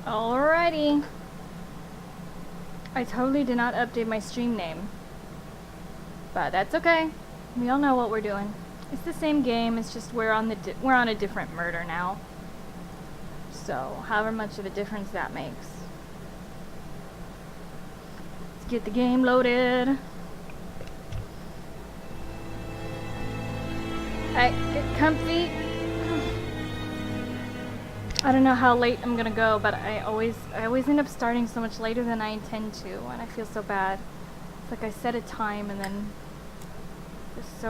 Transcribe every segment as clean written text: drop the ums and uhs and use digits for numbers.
Alrighty. I totally did not update my stream name. But that's okay. We all know what we're doing. It's the same game, it's just we're on a different murder now. So, however much of a difference that makes. Let's get the game loaded. Alright, get comfy. I don't know how late I'm gonna go, but I always end up starting so much later than I intend to, and I feel so bad. It's like I set a time and then just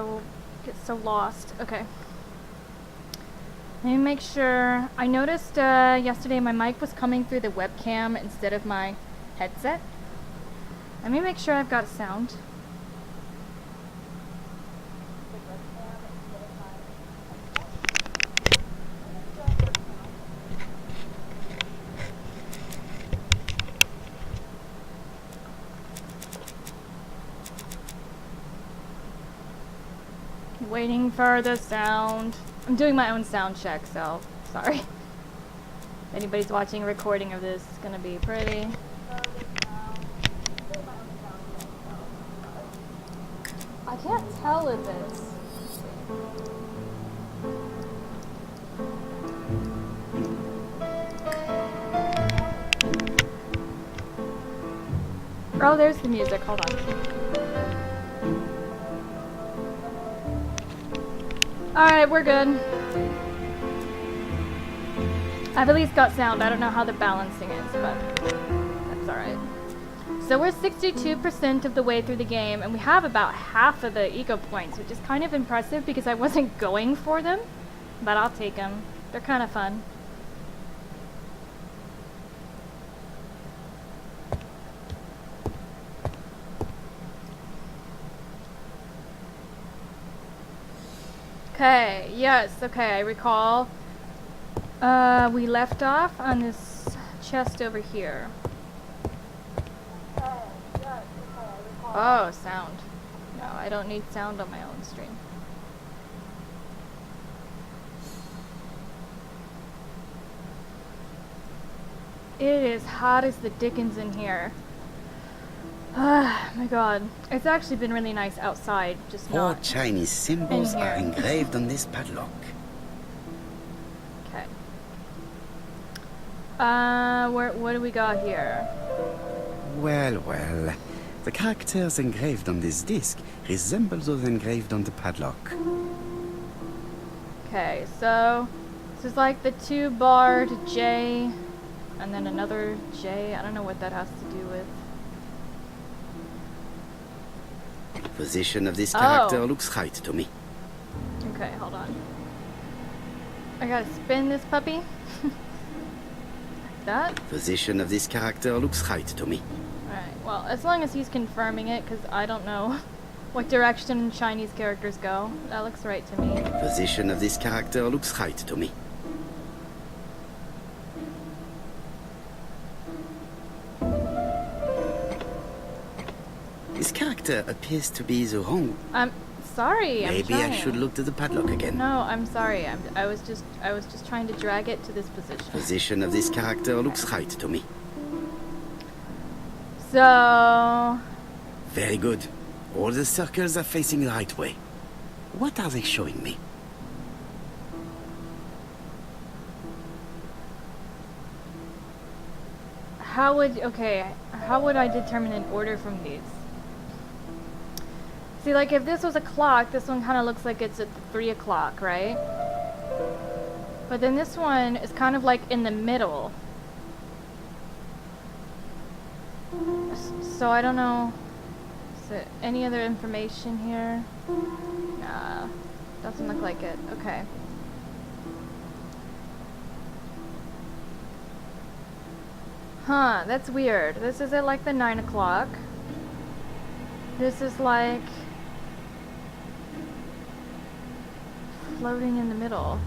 get so lost. Okay. Let me make sure. I noticed yesterday my mic was coming through the webcam instead of my headset. Let me make sure I've got sound. Waiting for the sound. I'm doing my own sound check, so sorry. If anybody's watching a recording of this, it's gonna be pretty. I can't tell if it's. Oh, there's the music. Hold on. Alright, we're good. I've at least got sound. I don't know how the balancing is, but that's alright. So we're 62% of the way through the game, and we have about half of the ego points, which is kind of impressive because I wasn't going for them, but I'll take them. They're kind of fun. Okay, yes, okay, I recall. We left off on this chest over here. Oh, sound. No, I don't need sound on my own stream. It is hot as the dickens in here. Ah, my god. It's actually been really nice outside, just Four not Chinese symbols in here. are engraved on this padlock. Okay. What do we got here? Well, well. The characters engraved on this disc resemble those engraved on the padlock. Okay, so this is like the 2-barred J, and then another J. I don't know what that has to do with. The position of this character Oh. looks right to me. Okay, hold on. I gotta spin this puppy. Like that. Position of this character looks right to me. Alright, well, as long as he's confirming it, because I don't know what direction Chinese characters go. That looks right to me. Position of this character looks right to me. This character appears to be the wrong. I'm sorry. Maybe I'm I trying. should look to the padlock again. No, I'm sorry. I was just trying to drag it to this position. Position of this character looks right to me. So, Very good. All the circles are facing the right way. What are they showing me? how would I determine an order from these? See, like if this was a clock, this one kind of looks like it's at 3 o'clock, right? But then this one is kind of like in the middle. So I don't know. Is there any other information here? Nah, doesn't look like it. Okay. Huh, that's weird. This is at like the 9 o'clock. This is like floating in the middle.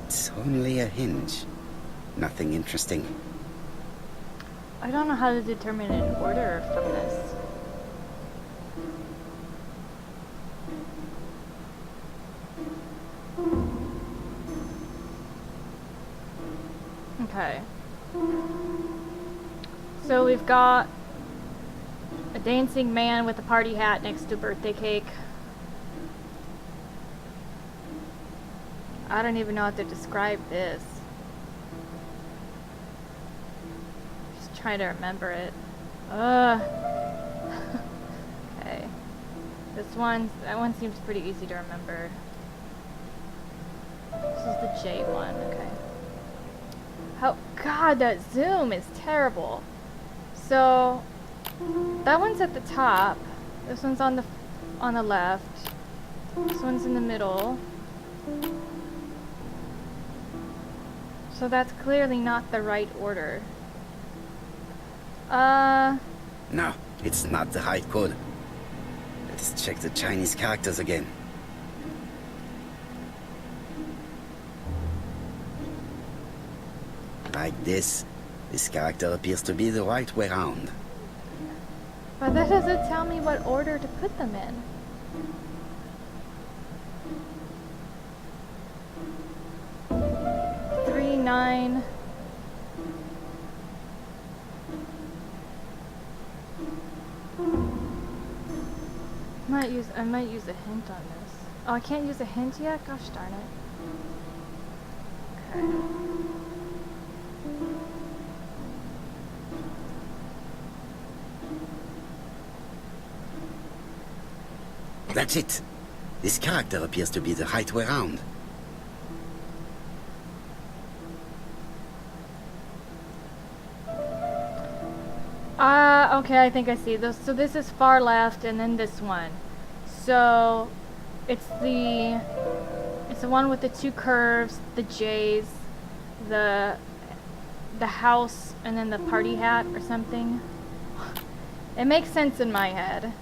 It's only a hinge. Nothing interesting. I don't know how to determine an order from this. Okay. So we've got a dancing man with a party hat next to a birthday cake. I don't even know how to describe this. Just trying to remember it. Okay. That one seems pretty easy to remember. This is the J one, okay. Oh god, that zoom is terrible. So that one's at the top. This one's on the left. This one's in the middle. So that's clearly not the right order. No, it's not the right code. Let's check the Chinese characters again. Like this character appears to be the right way around. But that doesn't tell me what order to put them in. Three, 9. I might use a hint on this. Oh, I can't use a hint yet? Gosh darn it. Okay. That's it. This character appears to be the right way around. Okay, I think I see those. So this is far left, and then this one. So it's the one with the two curves, the J's, the house, and then the party hat or something. It makes sense in my head.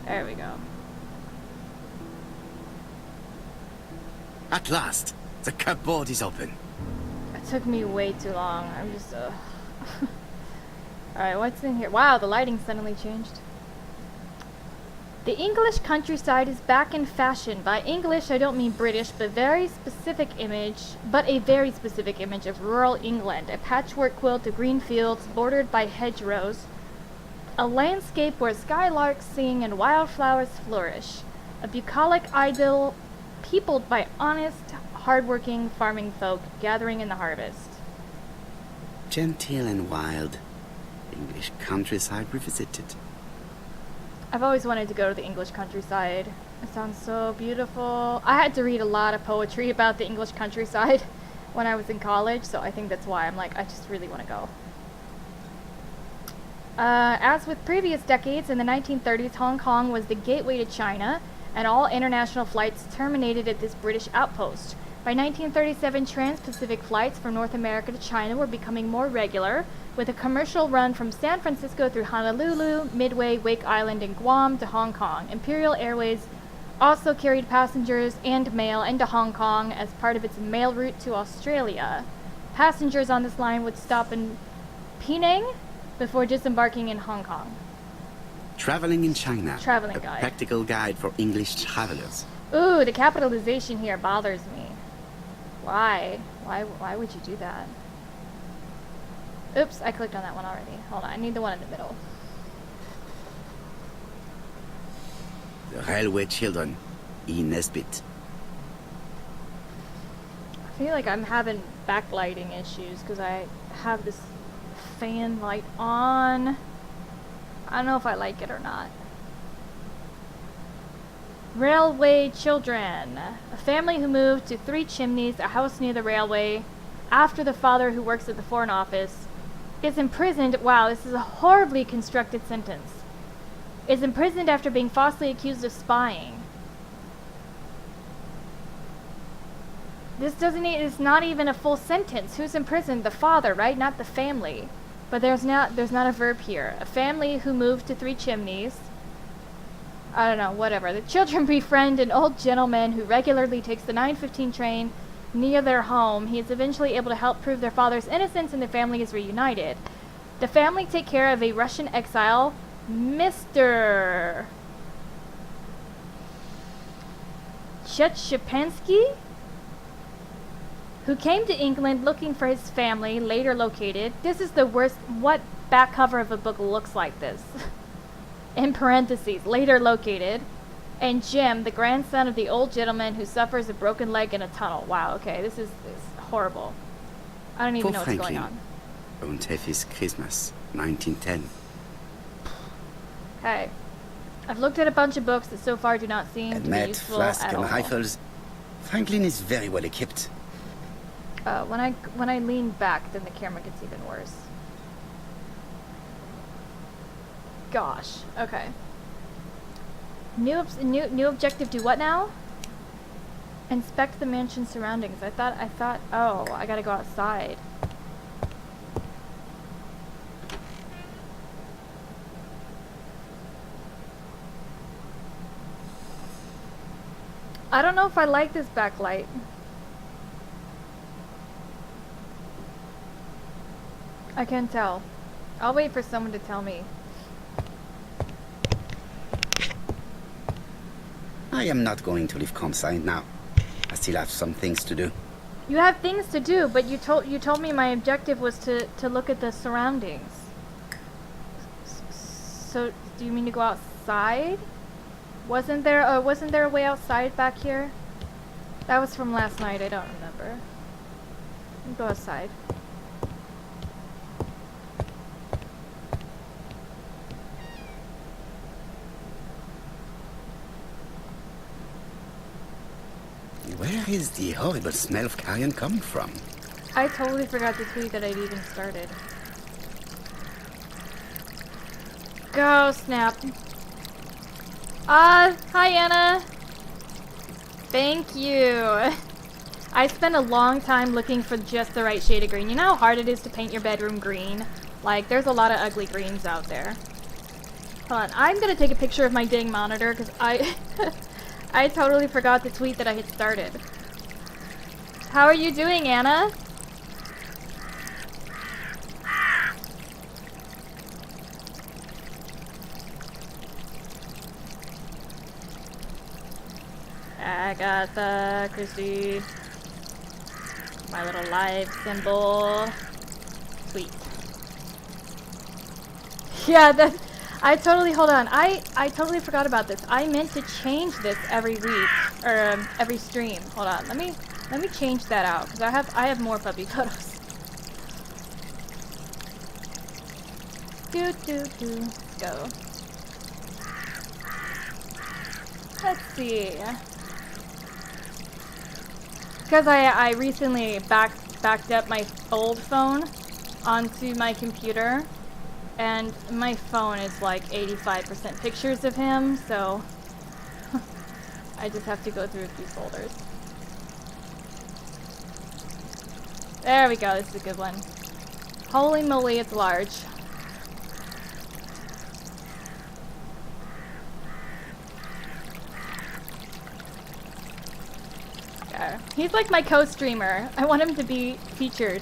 There we go. At last, the cupboard is open. It took me way too long. I'm just Alright, what's in here? Wow, the lighting suddenly changed. The English countryside is back in fashion. By English, I don't mean British, but a very specific image of rural England. A patchwork quilt of green fields bordered by hedgerows. A landscape where skylarks sing and wildflowers flourish. A bucolic idyll peopled by honest, hard-working farming folk gathering in the harvest. Genteel and wild. English countryside revisited. I've always wanted to go to the English countryside. It sounds so beautiful. I had to read a lot of poetry about the English countryside when I was in college, so I think that's why I'm like, I just really want to go. As with previous decades, in the 1930s, Hong Kong was the gateway to China, and all international flights terminated at this British outpost. By 1937, trans-Pacific flights from North America to China were becoming more regular, with a commercial run from San Francisco through Honolulu, Midway, Wake Island, and Guam to Hong Kong. Imperial Airways also carried passengers and mail into Hong Kong as part of its mail route to Australia. Passengers on this line would stop in Penang before disembarking in Hong Kong. Traveling in China. Traveling a guide. Practical guide for English travelers. Ooh, the capitalization here bothers me. Why? Why would you do that? Oops, I clicked on that one already. Hold on, I need the one in the middle. The Railway Children, E. Nesbitt. I feel like I'm having backlighting issues because I have this fan light on. I don't know if I like it or not. Railway Children. A family who moved to Three Chimneys, a house near the railway, after the father, who works at the Foreign Office, is imprisoned. Wow, this is a horribly constructed sentence. Is imprisoned after being falsely accused of spying. It's not even a full sentence. Who's imprisoned? The father, right? Not the family. But there's not a verb here. A family who moved to Three Chimneys. I don't know, whatever. The children befriend an old gentleman who regularly takes the 9:15 train near their home. He is eventually able to help prove their father's innocence, and the family is reunited. The family take care of a Russian exile, Mr. Chetchepansky, who came to England looking for his family, later located. This is the worst. What back cover of a book looks like this? In parentheses, later located. And Jim, the grandson of the old gentleman who suffers a broken leg in a tunnel. Wow, okay, this is horrible. I don't even know what's going on. Und Heffy's Christmas, 1910. Okay. I've looked at a bunch of books that so far do not seem to be Net, useful flask, at and all. rifles. Franklin is very well equipped. When I lean back, then the camera gets even worse. Gosh. Okay. New objective. Do what now? Inspect the mansion surroundings. I thought. Oh, I gotta go outside. I don't know if I like this backlight. I can't tell. I'll wait for someone to tell me. I am not going to leave campsite now. I still have some things to do. You have things to do, but you told me my objective was to look at the surroundings. So do you mean to go outside? Wasn't there a way outside back here? That was from last night. I don't remember. Go outside. Where is the horrible smell of carrion coming from? I totally forgot to tweet that I'd even started. Go, snap. Hi Anna. Thank you. I spent a long time looking for just the right shade of green. You know how hard it is to paint your bedroom green? Like, there's a lot of ugly greens out there. Hold on, I'm gonna take a picture of my dang monitor because I totally forgot to tweet that I had started. How are you doing, Anna? Agatha, Christe. My little live symbol. Sweet. Yeah, that. I totally, hold on, I totally forgot about this. I meant to change this every week, or every stream. Hold on, let me change that out, because I have more puppy photos. Let's go. Let's see. Because I recently backed up my old phone onto my computer. And my phone is like 85% pictures of him, so I just have to go through a few folders. There we go, this is a good one. Holy moly, it's large. Yeah. He's like my co-streamer. I want him to be featured.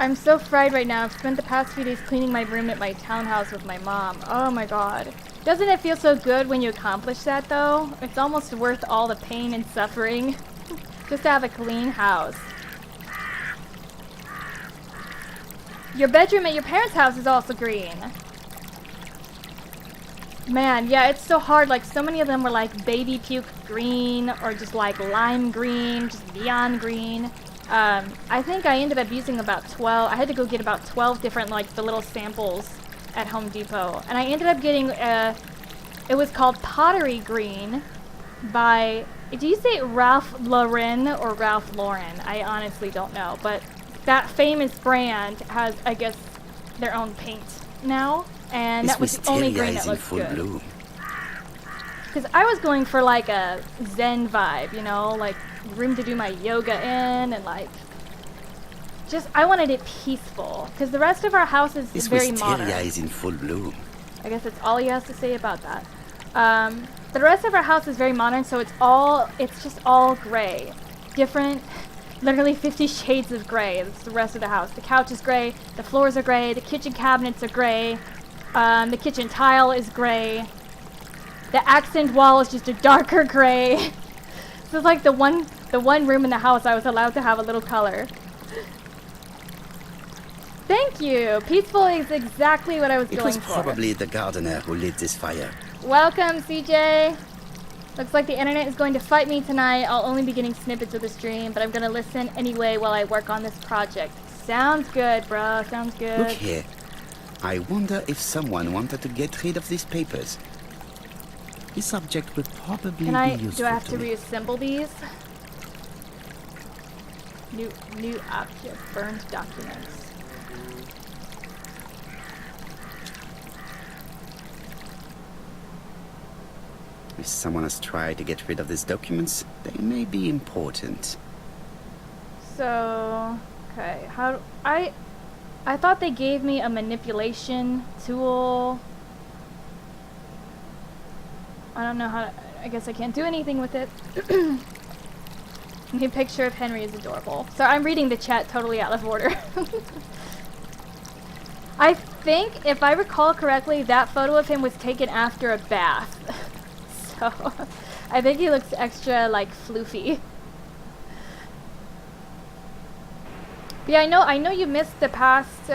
I'm so fried right now. I've spent the past few days cleaning my room at my townhouse with my mom. Oh my god. Doesn't it feel so good when you accomplish that though? It's almost worth all the pain and suffering just to have a clean house. Your bedroom at your parents' house is also green. Man, yeah, it's so hard. Like, so many of them were like baby puke green or just like lime green, just neon green. I think I ended up using about 12. I had to go get about 12 different, like, the little samples at Home Depot. And I ended up getting, it was called Pottery Green by, do you say Ralph Lauren or Ralph Lauren? I honestly don't know. But that famous brand has, I guess, their own paint now. And that was the only green that looked good. Because I was going for, like, a Zen vibe, you know? Like, room to do my yoga in, and like, just, I wanted it peaceful, because the rest of our house is very modern. This wisteria is in full bloom. I guess that's all he has to say about that. The rest of our house is very modern, so it's just all gray. Different, literally 50 shades of gray. That's the rest of the house. The couch is gray, the floors are gray, the kitchen cabinets are gray, the kitchen tile is gray, the accent wall is just a darker gray. This is like the one room in the house I was allowed to have a little color. Thank you! Peaceful is exactly what I was It going was for. probably the gardener who lit this fire. Welcome, CJ! Looks like the internet is going to fight me tonight. I'll only be getting snippets of the stream, but I'm gonna listen anyway while I work on this project. Sounds good, bro. Sounds good. Look here. I wonder if someone wanted to get rid of these papers. This object would probably Do be I useful have to me. reassemble these? New object, burned documents. If someone has tried to get rid of these documents, they may be important. So, okay, I thought they gave me a manipulation tool. I don't know how to, I guess I can't do anything with it. The picture of Henry is adorable. So I'm reading the chat totally out of order. I think, if I recall correctly, that photo of him was taken after a bath. So, I think he looks extra, like, floofy. But yeah, I know you missed the past,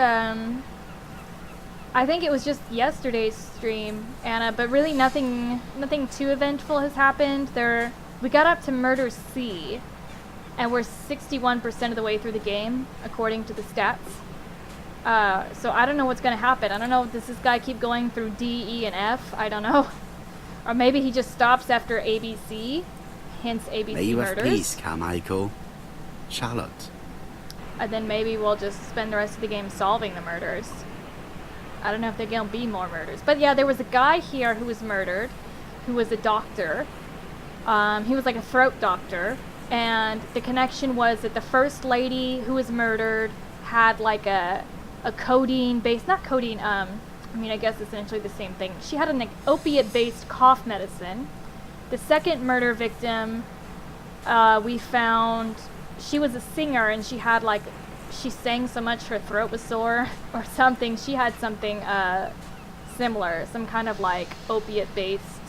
I think it was just yesterday's stream, Anna, but really nothing too eventful has happened. We got up to Murder C, and we're 61% of the way through the game, according to the stats. So I don't know what's gonna happen. I don't know, does this guy keep going through D, E, and F? I don't know. Or maybe he just stops after ABC, hence ABC May you have murders. peace, Carmichael. Charlotte. And then maybe we'll just spend the rest of the game solving the murders. I don't know if there's gonna be more murders. But yeah, there was a guy here who was murdered, who was a doctor. He was like a throat doctor. And the connection was that the first lady who was murdered had like a codeine-based, not codeine, I mean, I guess essentially the same thing. She had an opiate-based cough medicine. The second murder victim, we found, she was a singer and she had like, she sang so much her throat was sore or something. She had something similar, some kind of like opiate-based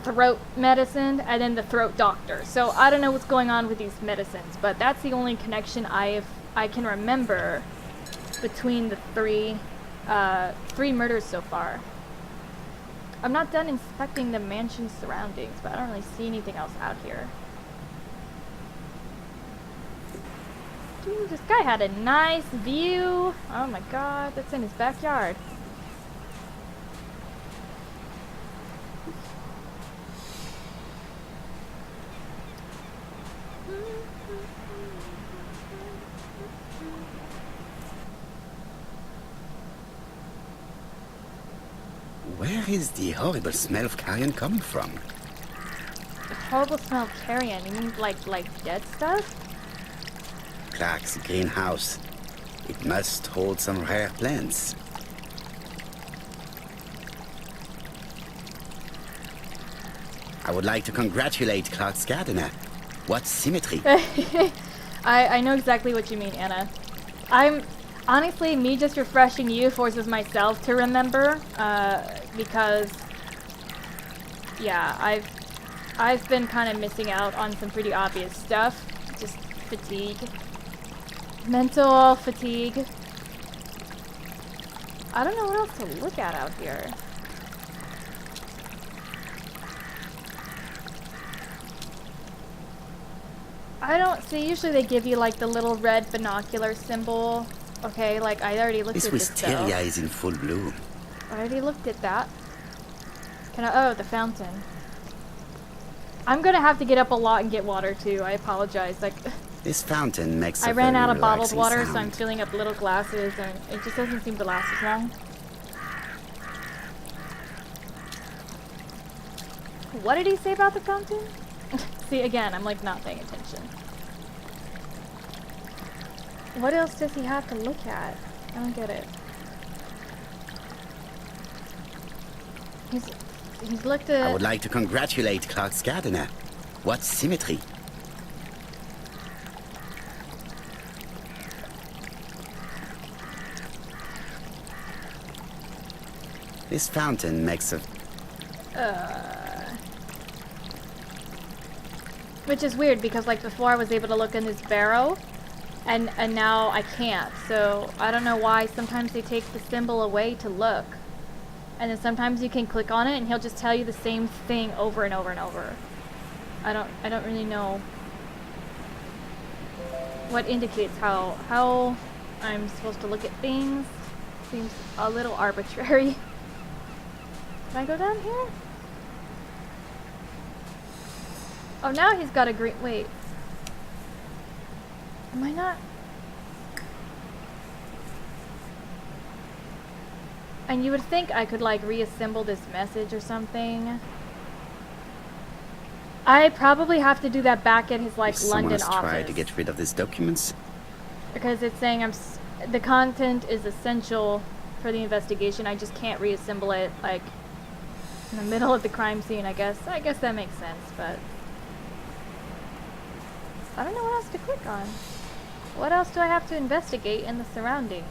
throat medicine, and then the throat doctor. So I don't know what's going on with these medicines, but that's the only connection I can remember between the three murders so far. I'm not done inspecting the mansion's surroundings, but I don't really see anything else out here. Dude, this guy had a nice view. Oh my god, that's in his backyard. Where is the horrible smell of carrion coming from? The horrible smell of carrion. You mean like dead stuff? Clark's greenhouse. It must hold some rare plants. I would like to congratulate Clark's gardener. What symmetry. I know exactly what you mean, Anna. Honestly, me just refreshing you forces myself to remember, because, yeah, I've been kind of missing out on some pretty obvious stuff. Just fatigue. Mental fatigue. I don't know what else to look at out here. I don't see, usually they give you like the little red binocular symbol. Okay, like I already looked This at this though. wisteria is in full bloom. I already looked at that. Oh, the fountain. I'm gonna have to get up a lot and get water too. I apologize. Like, This fountain makes a I ran very out of bottled relaxing water, sound. so I'm filling up little glasses, and it just doesn't seem to last as long. What did he say about the fountain? See, again, I'm like not paying attention. What else does he have to look at? I don't get it. He's looked at... I would like to congratulate Clark's gardener. What symmetry. This fountain makes a... Which is weird because like before I was able to look in this barrow and now I can't. So I don't know why sometimes they take the symbol away to look. And then sometimes you can click on it and he'll just tell you the same thing over and over and over. I don't really know what indicates how I'm supposed to look at things. Seems a little arbitrary. Can I go down here? Oh, now he's got a green... Wait. Am I not... And you would think I could, like, reassemble this message or something. I probably have to do that back at his, like, London office. Try to get rid of these documents. Because it's saying the content is essential for the investigation. I just can't reassemble it, like, in the middle of the crime scene, I guess. I guess that makes sense, but... I don't know what else to click on. What else do I have to investigate in the surroundings?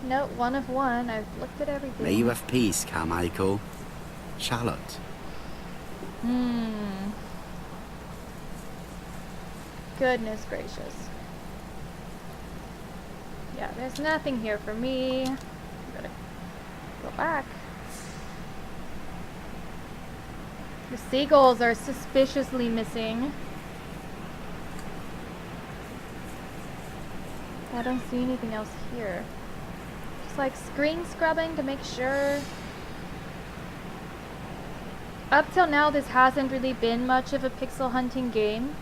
Note 1 of 1. I've looked at everything. May you have peace, Carmichael. Charlotte. Goodness gracious. Yeah, there's nothing here for me. I'm gonna go back. The seagulls are suspiciously missing. I don't see anything else here. Just like screen scrubbing to make sure. Up till now, this hasn't really been much of a pixel hunting game,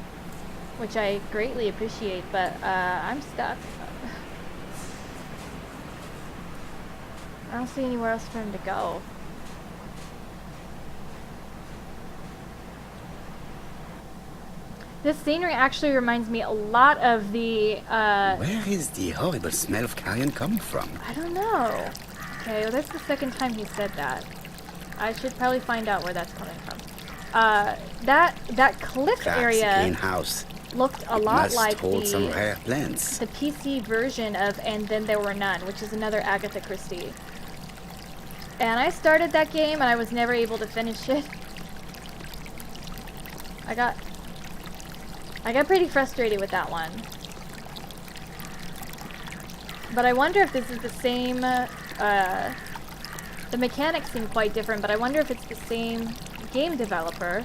which I greatly appreciate, but I'm stuck. I don't see anywhere else for him to go. This scenery actually reminds me a lot of the, Where is the horrible smell of carrion coming from? I don't know. Okay, well that's the second time he said that. I should probably find out where that's coming from. That cliff That's area a greenhouse. looked a lot Must like hold some the rare plants. PC version of And Then There Were None, which is another Agatha Christie. And I started that game and I was never able to finish it. I got pretty frustrated with that one. But I wonder if this is the same, the mechanics seem quite different, but I wonder if it's the same game developer.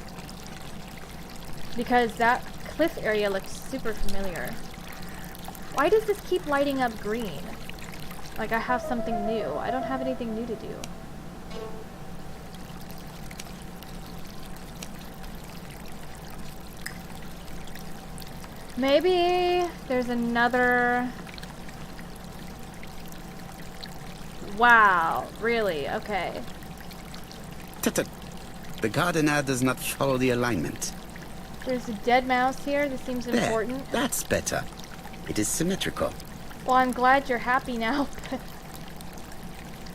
Because that cliff area looks super familiar. Why does this keep lighting up green? Like I have something new. I don't have anything new to do. Maybe there's another... Wow, really? Okay. Tut-tut. The gardener does not follow the alignment. There's a dead mouse here. This seems important. There, that's better. It is symmetrical. Well, I'm glad you're happy now.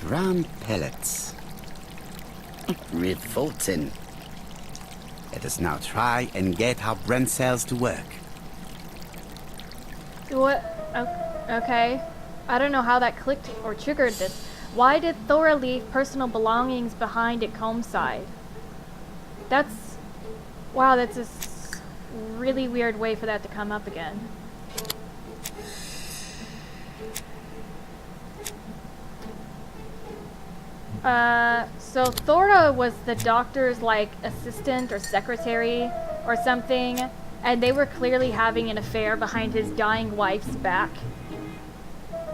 Brown pellets. Revolting. Let us now try and get our brain cells to work. What? Okay. I don't know how that clicked or triggered this. Why did Thora leave personal belongings behind at Combside? That's... Wow, that's a really weird way for that to come up again. So Thora was the doctor's, like, assistant or secretary or something, and they were clearly having an affair behind his dying wife's back.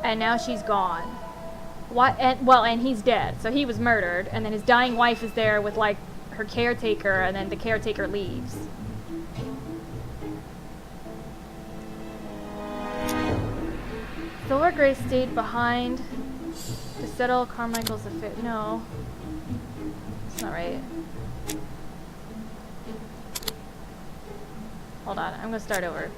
And now she's gone. What? And he's dead, so he was murdered, and then his dying wife is there with, like, her caretaker, and then the caretaker leaves. Thora Gray stayed behind to settle Carmichael's affair. No. It's not right. Hold on, I'm gonna start over.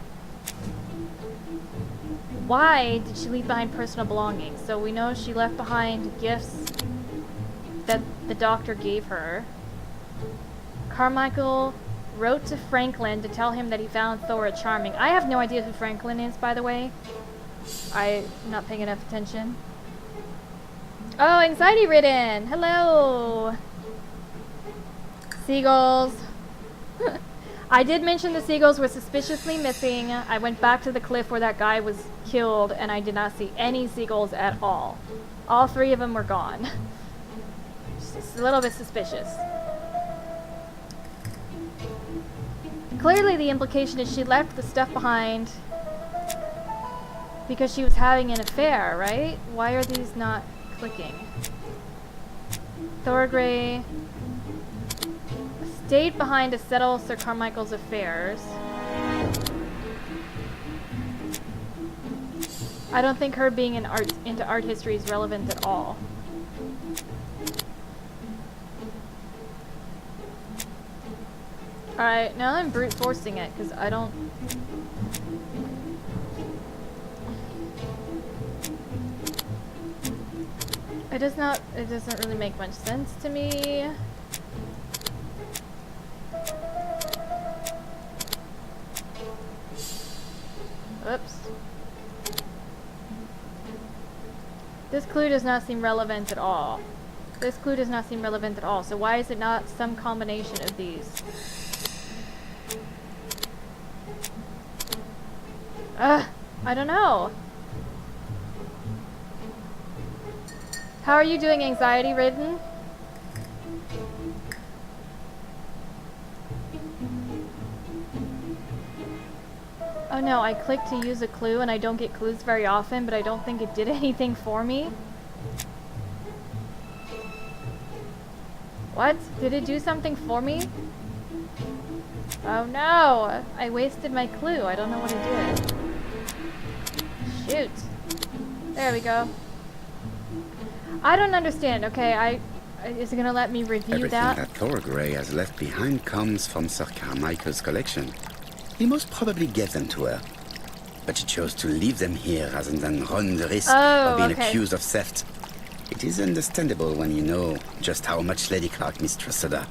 Why did she leave behind personal belongings? So we know she left behind gifts that the doctor gave her. Carmichael wrote to Franklin to tell him that he found Thora charming. I have no idea who Franklin is, by the way. I'm not paying enough attention. Oh, anxiety ridden! Hello! Seagulls. I did mention the seagulls were suspiciously missing. I went back to the cliff where that guy was killed, and I did not see any seagulls at all. All 3 of them were gone. Just a little bit suspicious. Clearly the implication is she left the stuff behind because she was having an affair, right? Why are these not clicking? Thorgray stayed behind to settle Sir Carmichael's affairs. I don't think her being into art history is relevant at all. Alright, now I'm brute forcing it, because I don't... It doesn't really make much sense to me. Oops. This clue does not seem relevant at all. This clue does not seem relevant at all, so why is it not some combination of these? I don't know. How are you doing, anxiety-ridden? Oh no, I clicked to use a clue and I don't get clues very often, but I don't think it did anything for me. What? Did it do something for me? Oh no! I wasted my clue. I don't know what it did. Shoot. There we go. I don't understand. Okay, is it gonna let me review Everything that? that Thorgray has left behind comes from Sir Carmichael's collection. He most probably gave them to her. But she chose to leave them here rather than run the risk of being accused of theft. It is understandable when you know just how much Lady Clark mistrusted her.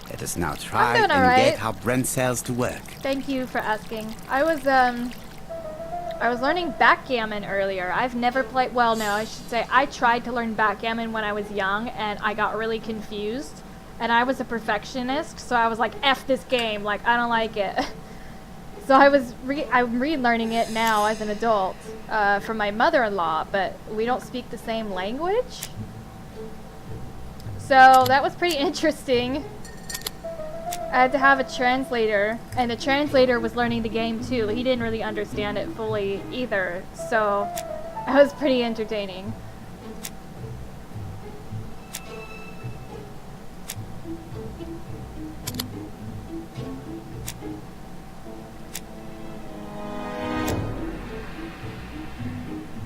Let us now try and get our brain cells to work. Thank you for asking. I was learning backgammon earlier. I've never played, well no, I should say I tried to learn backgammon when I was young and I got really confused. And I was a perfectionist, so I was like, F this game, like I don't like it. So I'm relearning it now as an adult from my mother-in-law, but we don't speak the same language. So that was pretty interesting. I had to have a translator, and the translator was learning the game too. He didn't really understand it fully either, so that was pretty entertaining.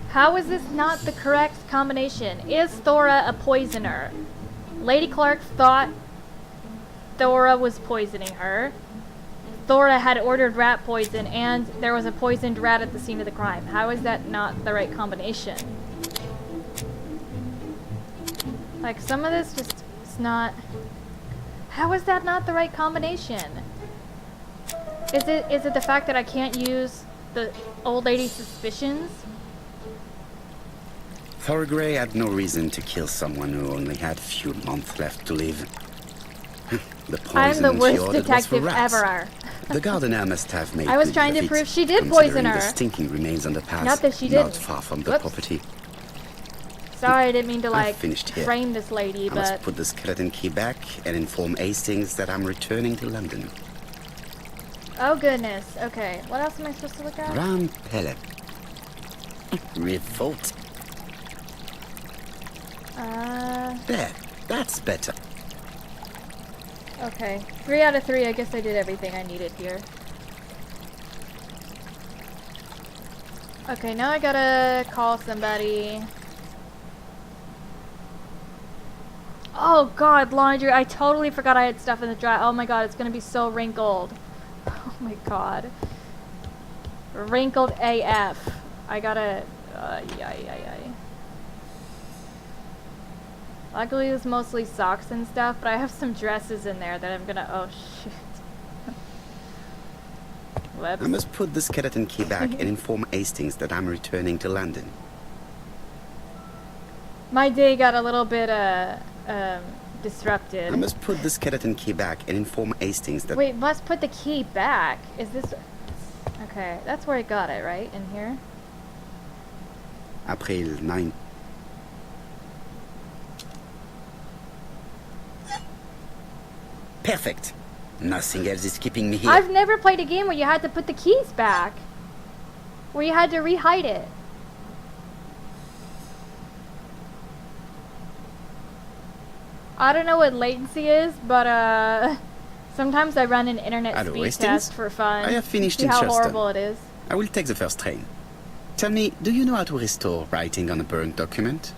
How is this not the correct combination? Is Thora a poisoner? Lady Clark thought Thora was poisoning her. Thora had ordered rat poison, and there was a poisoned rat at the scene of the crime. How is that not the right combination? Like, some of this just is not... How is that not the right combination? Is it the fact that I can't use the old lady's suspicions? Thorgray had no reason to kill someone who only had a few months left to live. The I'm the poison she worst ordered was for detective rats. ever. The gardener must have made I was good trying to of it, prove she did poison considering her. the stinking remains on the path, Not that she not didn't. far from the Whoops. property. Sorry, I didn't mean to, like, finished here. frame this lady, I must but... put the skeleton key back and inform Hastings that I'm returning to London. Oh, goodness. Okay, what else am I supposed to look at? Brown pellet. Revolt. There, that's better. Okay. 3 out of 3. I guess I did everything I needed here. Okay, now I gotta call somebody. Oh god, laundry. I totally forgot I had stuff in the dryer. Oh my god, it's gonna be so wrinkled. Oh my god. Wrinkled AF. I gotta... Luckily it was mostly socks and stuff, but I have some dresses in there that I'm gonna... Oh shit. Whoops. I must put the skeleton key back and inform Hastings that I'm returning to London. My day got a little bit disrupted. I must put the skeleton key back and inform Hastings that... Wait, must put the key back? Is this... Okay, that's where I got it, right? In here? April 9. Perfect. Nothing else is keeping me here. I've never played a game where you had to put the keys back. Where you had to re-hide it. I don't know what latency is, but sometimes I run an internet Hello, speed Hastings? test for fun. I have finished See in how Charleston. horrible it is. I will take the first train. Tell me, do you know how to restore writing on a burned document?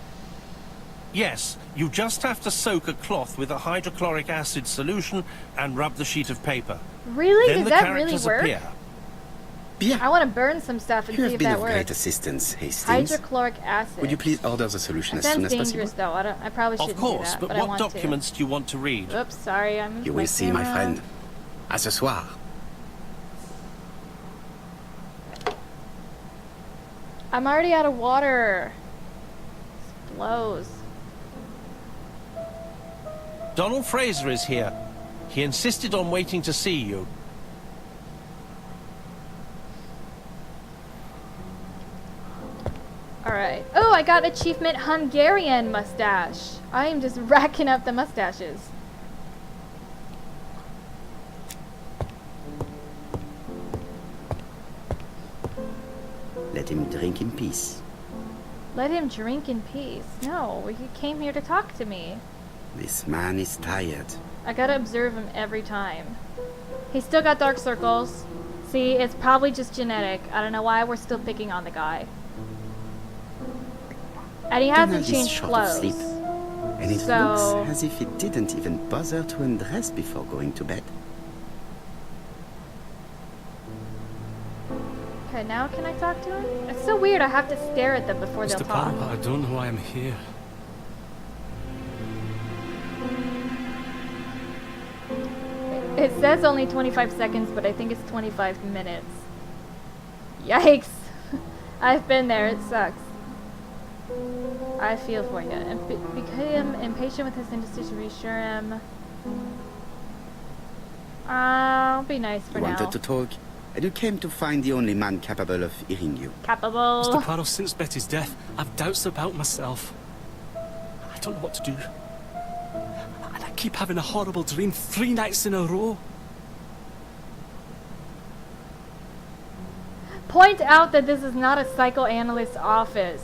Yes, you just have to soak a cloth with a hydrochloric acid solution and rub the sheet of paper. Really? Then Does the that really characters work? appear. Bien. I want to burn some stuff and You see have if been that of great works. assistance, Hastings. Hydrochloric acid. Would you please order the solution That as soon sounds as dangerous, possible? though. I probably shouldn't Of course, do that, but but I what want documents do you want to read? to. Oops, sorry. I moved You my will see, my camera. friend. À ce soir. I'm already out of water. This blows. Donald Fraser is here. He insisted on waiting to see you. Alright. Oh, I got achievement Hungarian mustache. I am just racking up the mustaches. Let him drink in peace. Let him drink in peace. No, he came here to talk to me. This man is tired. I gotta observe him every time. He's still got dark circles. See, it's probably just genetic. I don't know why we're still picking on the guy. And he hasn't Donald is changed short of sleep. clothes. And it So- looks as if he didn't even bother to undress before going to bed. Okay, now can I talk to him? It's so weird, I have to stare at them before they'll Mr. talk. Palmer, I don't know why I'm here. It says only 25 seconds, but I think it's 25 minutes. Yikes! I've been there, it sucks. I feel for you. And become impatient with his indecision, reassure him. I'll be nice for You now. wanted to talk, and you came to find the only man capable of hearing you. Capable. Mr. Parrow, since Betty's death, I've doubts about myself. I don't know what to do. And I keep having a horrible dream 3 nights in a row. Point out that this is not a psychoanalyst office.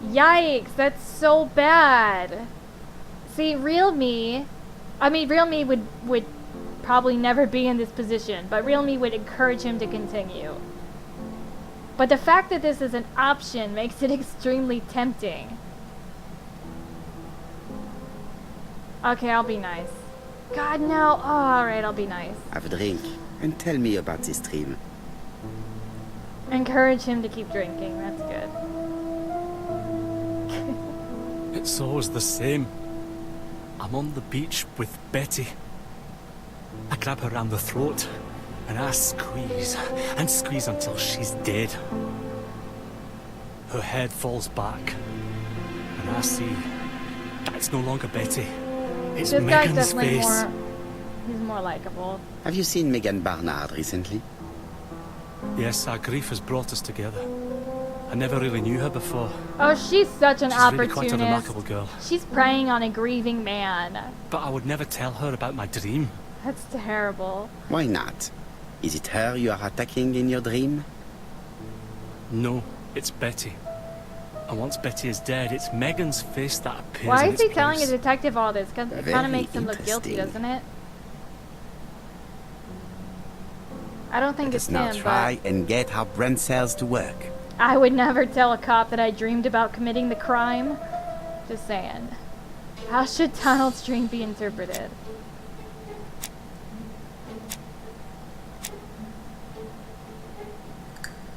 Yikes, that's so bad. See, real me would probably never be in this position, but real me would encourage him to continue. But the fact that this is an option makes it extremely tempting. Okay, I'll be nice. God, no. Oh, alright, I'll be nice. Have a drink, and tell me about this dream. Encourage him to keep drinking, that's good. It's always the same. I'm on the beach with Betty. I grab her around the throat, and I squeeze, and squeeze until she's dead. Her head falls back, and I see that it's no longer Betty. It's This guy's Megan's definitely face. he's more likable. Have you seen Megan Barnard recently? Yes, our grief has brought us together. I never really knew her before. Oh, she's such an She's really opportunist. quite a remarkable girl. She's preying on a grieving man. But I would never tell her about my dream. That's terrible. Why not? Is it her you are attacking in your dream? No, it's Betty. And once Betty is dead, it's Megan's face that appears Why in is he its telling a place. detective all this? 'Cause it kind Very of makes him look guilty, interesting. doesn't it? I don't think Let it's us now him, try and get our brain cells to work. but I would never tell a cop that I dreamed about committing the crime. Just saying. How should Donald's dream be interpreted?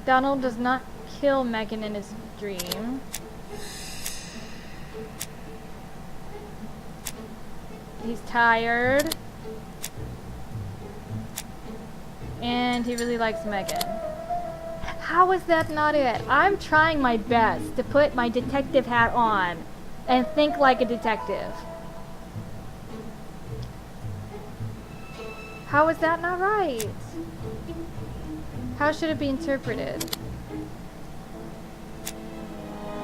Donald does not kill Megan in his dream. He's tired. And he really likes Megan. How is that not it? I'm trying my best to put my detective hat on and think like a detective. How is that not right? How should it be interpreted?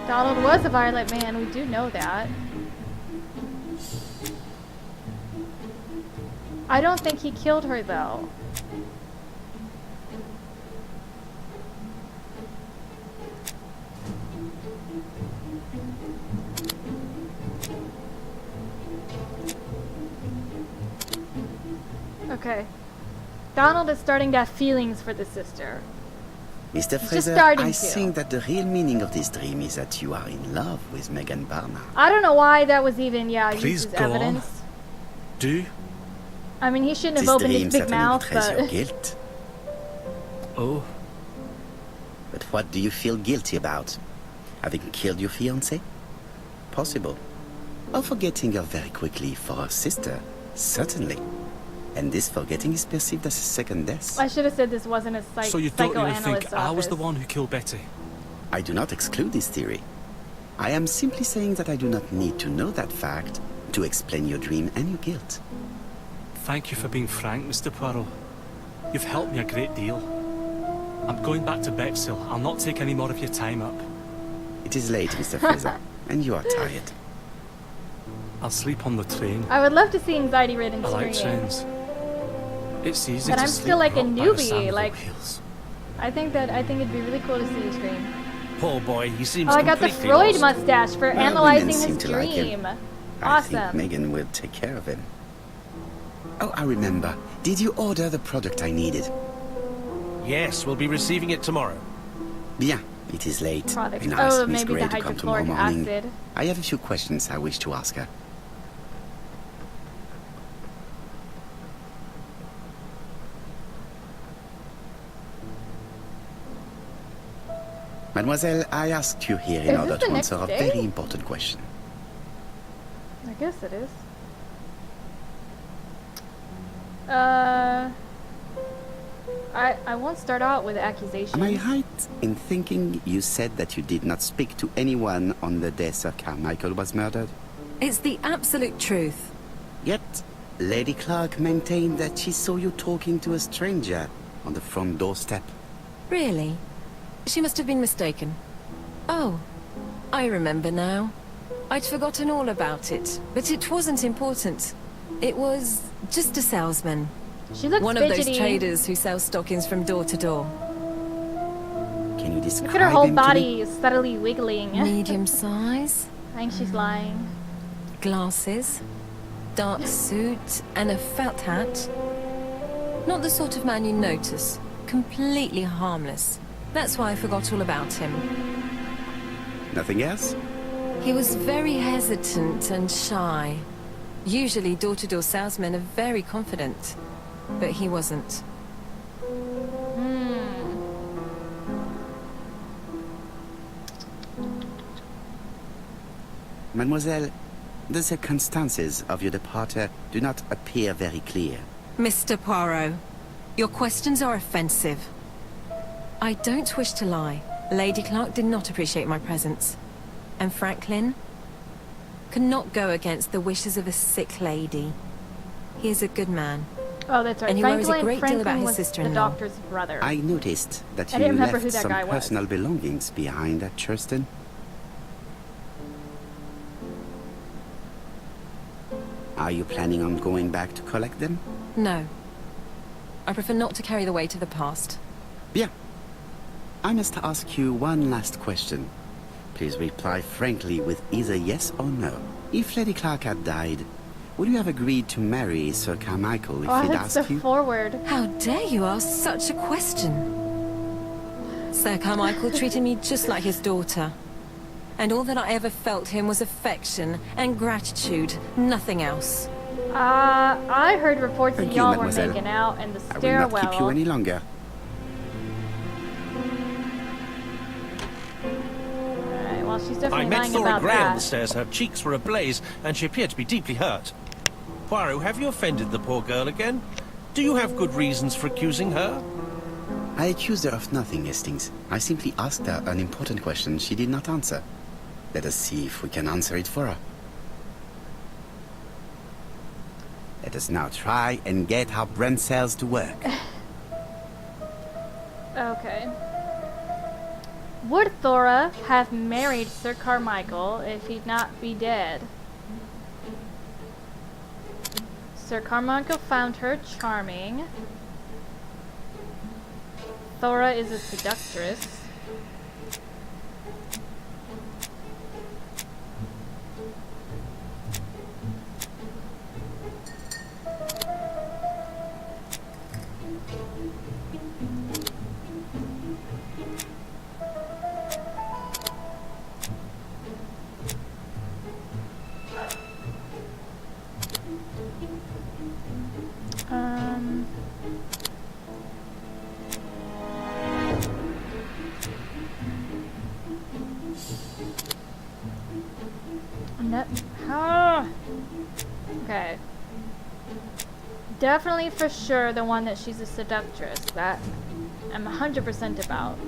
Donald was a violent man, we do know that. I don't think he killed her though. Okay. Donald is starting to have feelings for the sister. Mr. Fraser, I think that the real meaning of this dream is that you are in love with Megan Barnard. I don't know why that was even, Please used as go evidence. on. Do? I mean, he shouldn't have opened his big mouth, but... your but... guilt. Oh. But what do you feel guilty about? Having killed your fiancé? Possible. Or forgetting her very quickly for her sister? Certainly. And this forgetting is perceived as a second death. I should have said this wasn't a So you don't really think office. I was the one who killed Betty? I do not exclude this theory. I am simply saying that I do not need to know that fact to explain your dream and your guilt. Thank you for being frank, Mr. Poirot. You've helped me a great deal. I'm going back to Bexhill. I'll not take any more of your time up. It is late, Mr. Fraser, and you are tired. I'll sleep on the train. I would love to see anxiety-ridden I like screaming. trains. It's easy But to I'm sleep still like a rocked by the newbie, sound of the like- wheels. I think it'd be really cool to see you scream. Poor boy, he seems Oh, I got the completely Freud lost. mustache for Well, analyzing women seem his to like him. dream. I think Awesome. Megan will take care of him. Oh, I remember. Did you order the product I needed? Yes, we'll be receiving it tomorrow. Bien, it is late. Product. And I Oh, asked Miss maybe Gray the to come tomorrow hydrochloric morning. acid. I have a few questions I wish to ask her. Mademoiselle, I asked you here in Is order this the to next answer a day? very important question. I guess it is. I won't start out with accusations. Am I right in thinking you said that you did not speak to anyone on the day Sir Carmichael was murdered? It's the absolute truth. Yet, Lady Clark maintained that she saw you talking to a stranger on the front doorstep. Really? She must have been mistaken. Oh, I remember now. I'd forgotten all about it, but it wasn't important. It was just a salesman. She looks One fidgety. of those traders who sell stockings from door to door. Can you describe Look at her whole him to me? body subtly wiggling. Medium size, I think she's lying. glasses, dark suit, and a felt hat. Not the sort of man you notice. Completely harmless. That's why I forgot all about him. Nothing else? He was very hesitant and shy. Usually door-to-door salesmen are very confident, but he wasn't. Mademoiselle, the circumstances of your departure do not appear very clear. Mr. Poirot, your questions are offensive. I don't wish to lie. Lady Clark did not appreciate my presence. And Franklin could not go against the wishes of a sick lady. He is a good man. Oh, that's right. And he worries a Franklin, great deal about his was the sister-in-law. doctor's brother. I noticed that I you didn't remember who left that some guy was. personal belongings behind at Churston. Are you planning on going back to collect them? No. I prefer not to carry the weight of the past. Bien. I must ask you one last question. Please reply frankly with either yes or no. If Lady Clark had died, would you have agreed to marry Sir Carmichael if Oh, he'd that's so asked you? forward. How dare you ask such a question? Sir Carmichael treated me just like his daughter. And all that I ever felt him was affection and gratitude, nothing else. I heard reports that Thank you, y'all were mademoiselle. making out in the I will stairwell. not keep you any longer. Alright, well, she's I definitely met lying Thora about Gray on the that. stairs. Her cheeks were ablaze, and she appeared to be deeply hurt. Poirot, have you offended the poor girl again? Do you have good reasons for accusing her? I accused her of nothing, Hastings. I simply asked her an important question she did not answer. Let us see if we can answer it for her. Let us now try and get our brain cells to work. Okay. Would Thora have married Sir Carmichael if he'd not be dead? Sir Carmichael found her charming. Thora is a seductress. Okay. Definitely for sure the one that she's a seductress. That I'm 100% about.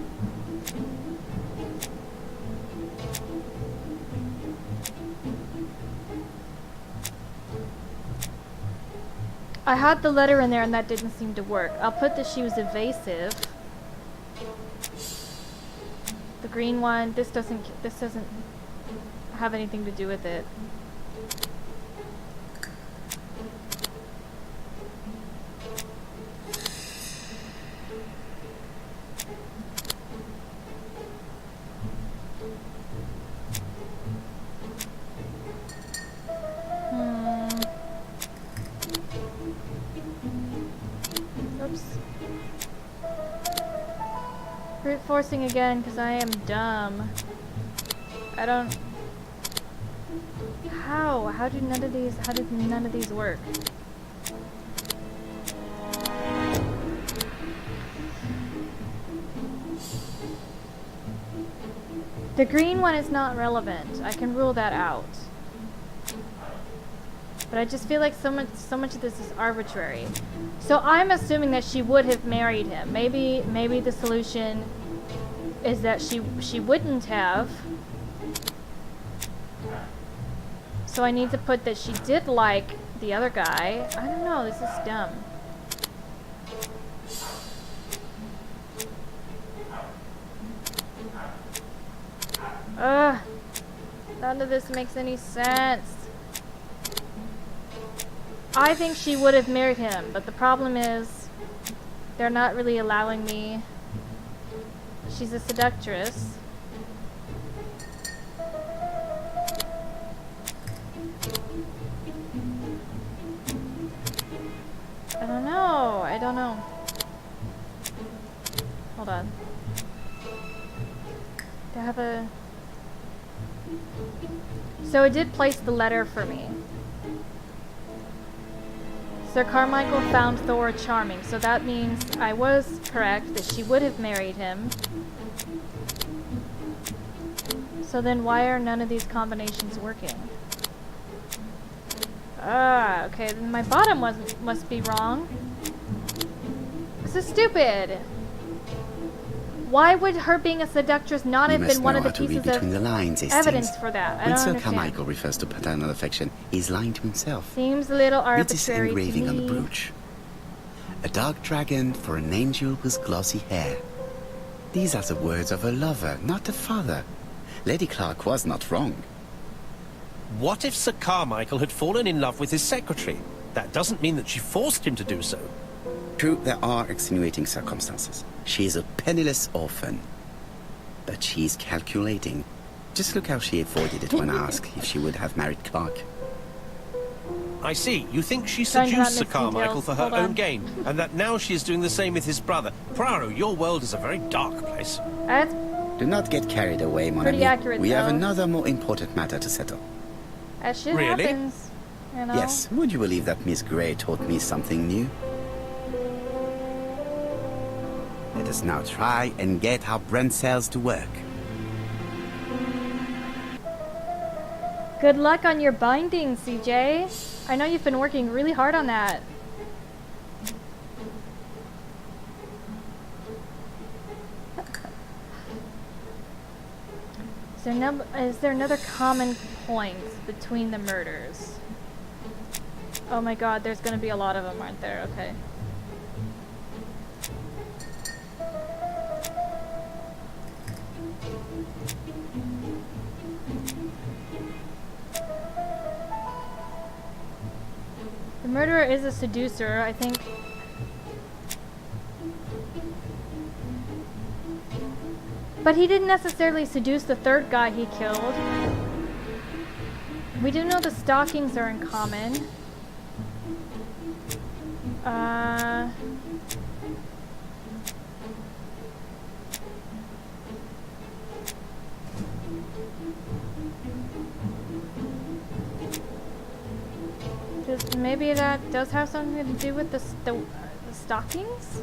I had the letter in there and that didn't seem to work. I'll put that she was evasive. The green one, this doesn't have anything to do with it. Brute forcing again because I am dumb. I don't. How did none of these work? The green one is not relevant. I can rule that out. But I just feel like so much of this is arbitrary. So I'm assuming that she would have married him. Maybe the solution is that she wouldn't have. So I need to put that she did like the other guy. I don't know, this is dumb. Ugh. None of this makes any sense. I think she would have married him, but the problem is they're not really allowing me. She's a seductress. I don't know. Hold on. Do I have a... So it did place the letter for me. Sir Carmichael found Thor charming, so that means I was correct that she would have married him. So then why are none of these combinations working? Ah, okay, then my bottom must be wrong. This is stupid. Why would her being a seductress not have been one of the pieces of evidence for that? I don't understand. When Sir Carmichael refers to paternal affection, he's lying to himself. Seems a little arbitrary Read this engraving on the brooch. A dark dragon for an angel with glossy hair. These are the words of a lover, not a father. Lady Clark was not wrong. What if Sir Carmichael had fallen in love with his secretary? That doesn't mean that she forced him to do so. True, there are extenuating circumstances. She is a penniless orphan. But she's calculating. Just look how she avoided it when asked if she would have married Clark. I see. You think she seduced Sir Carmichael for her own gain, and that now she is doing the same with his brother. Poirot, your world is a very dark place. Do not get carried away, mon ami. We have another more important matter to settle. As shit happens, you know? Yes. Would you believe that Miss Grey taught me something new? Let us now try and get our brain cells to work. Good luck on your binding, CJ. I know you've been working really hard on that. Is there another common point between the murders? Oh my god, there's gonna be a lot of them, aren't there? Okay. The murderer is a seducer, I think. But he didn't necessarily seduce the third guy he killed. We do know the stalkings are in common. Maybe that does have something to do with the stalkings?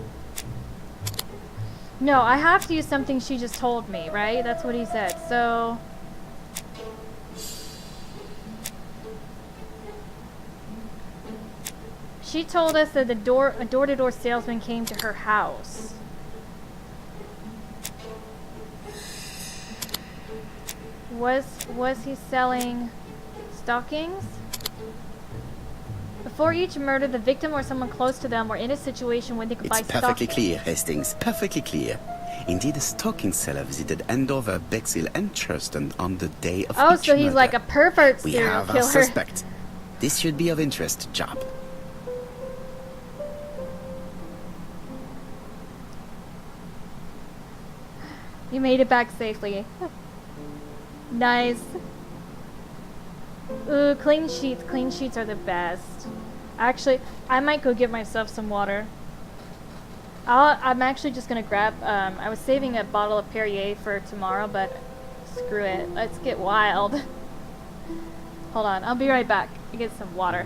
No, I have to use something she just told me, right? That's what he said. So she told us that a door-to-door salesman came to her house. Was he selling stockings? Before each murder, the victim or someone close to them were in a situation where they could buy stockings. It's perfectly clear, Hastings. Perfectly clear. Indeed, a stocking seller visited Andover, Bexhill, and Churston on the day of each so he's murder. like a pervert We serial have killer. a suspect. This should be of interest, Job. You made it back safely. Nice. Ooh, clean sheets. Clean sheets are the best. Actually, I might go get myself some water. I'm actually just gonna grab, I was saving a bottle of Perrier for tomorrow, but screw it. Let's get wild. Hold on, I'll be right back. I get some water.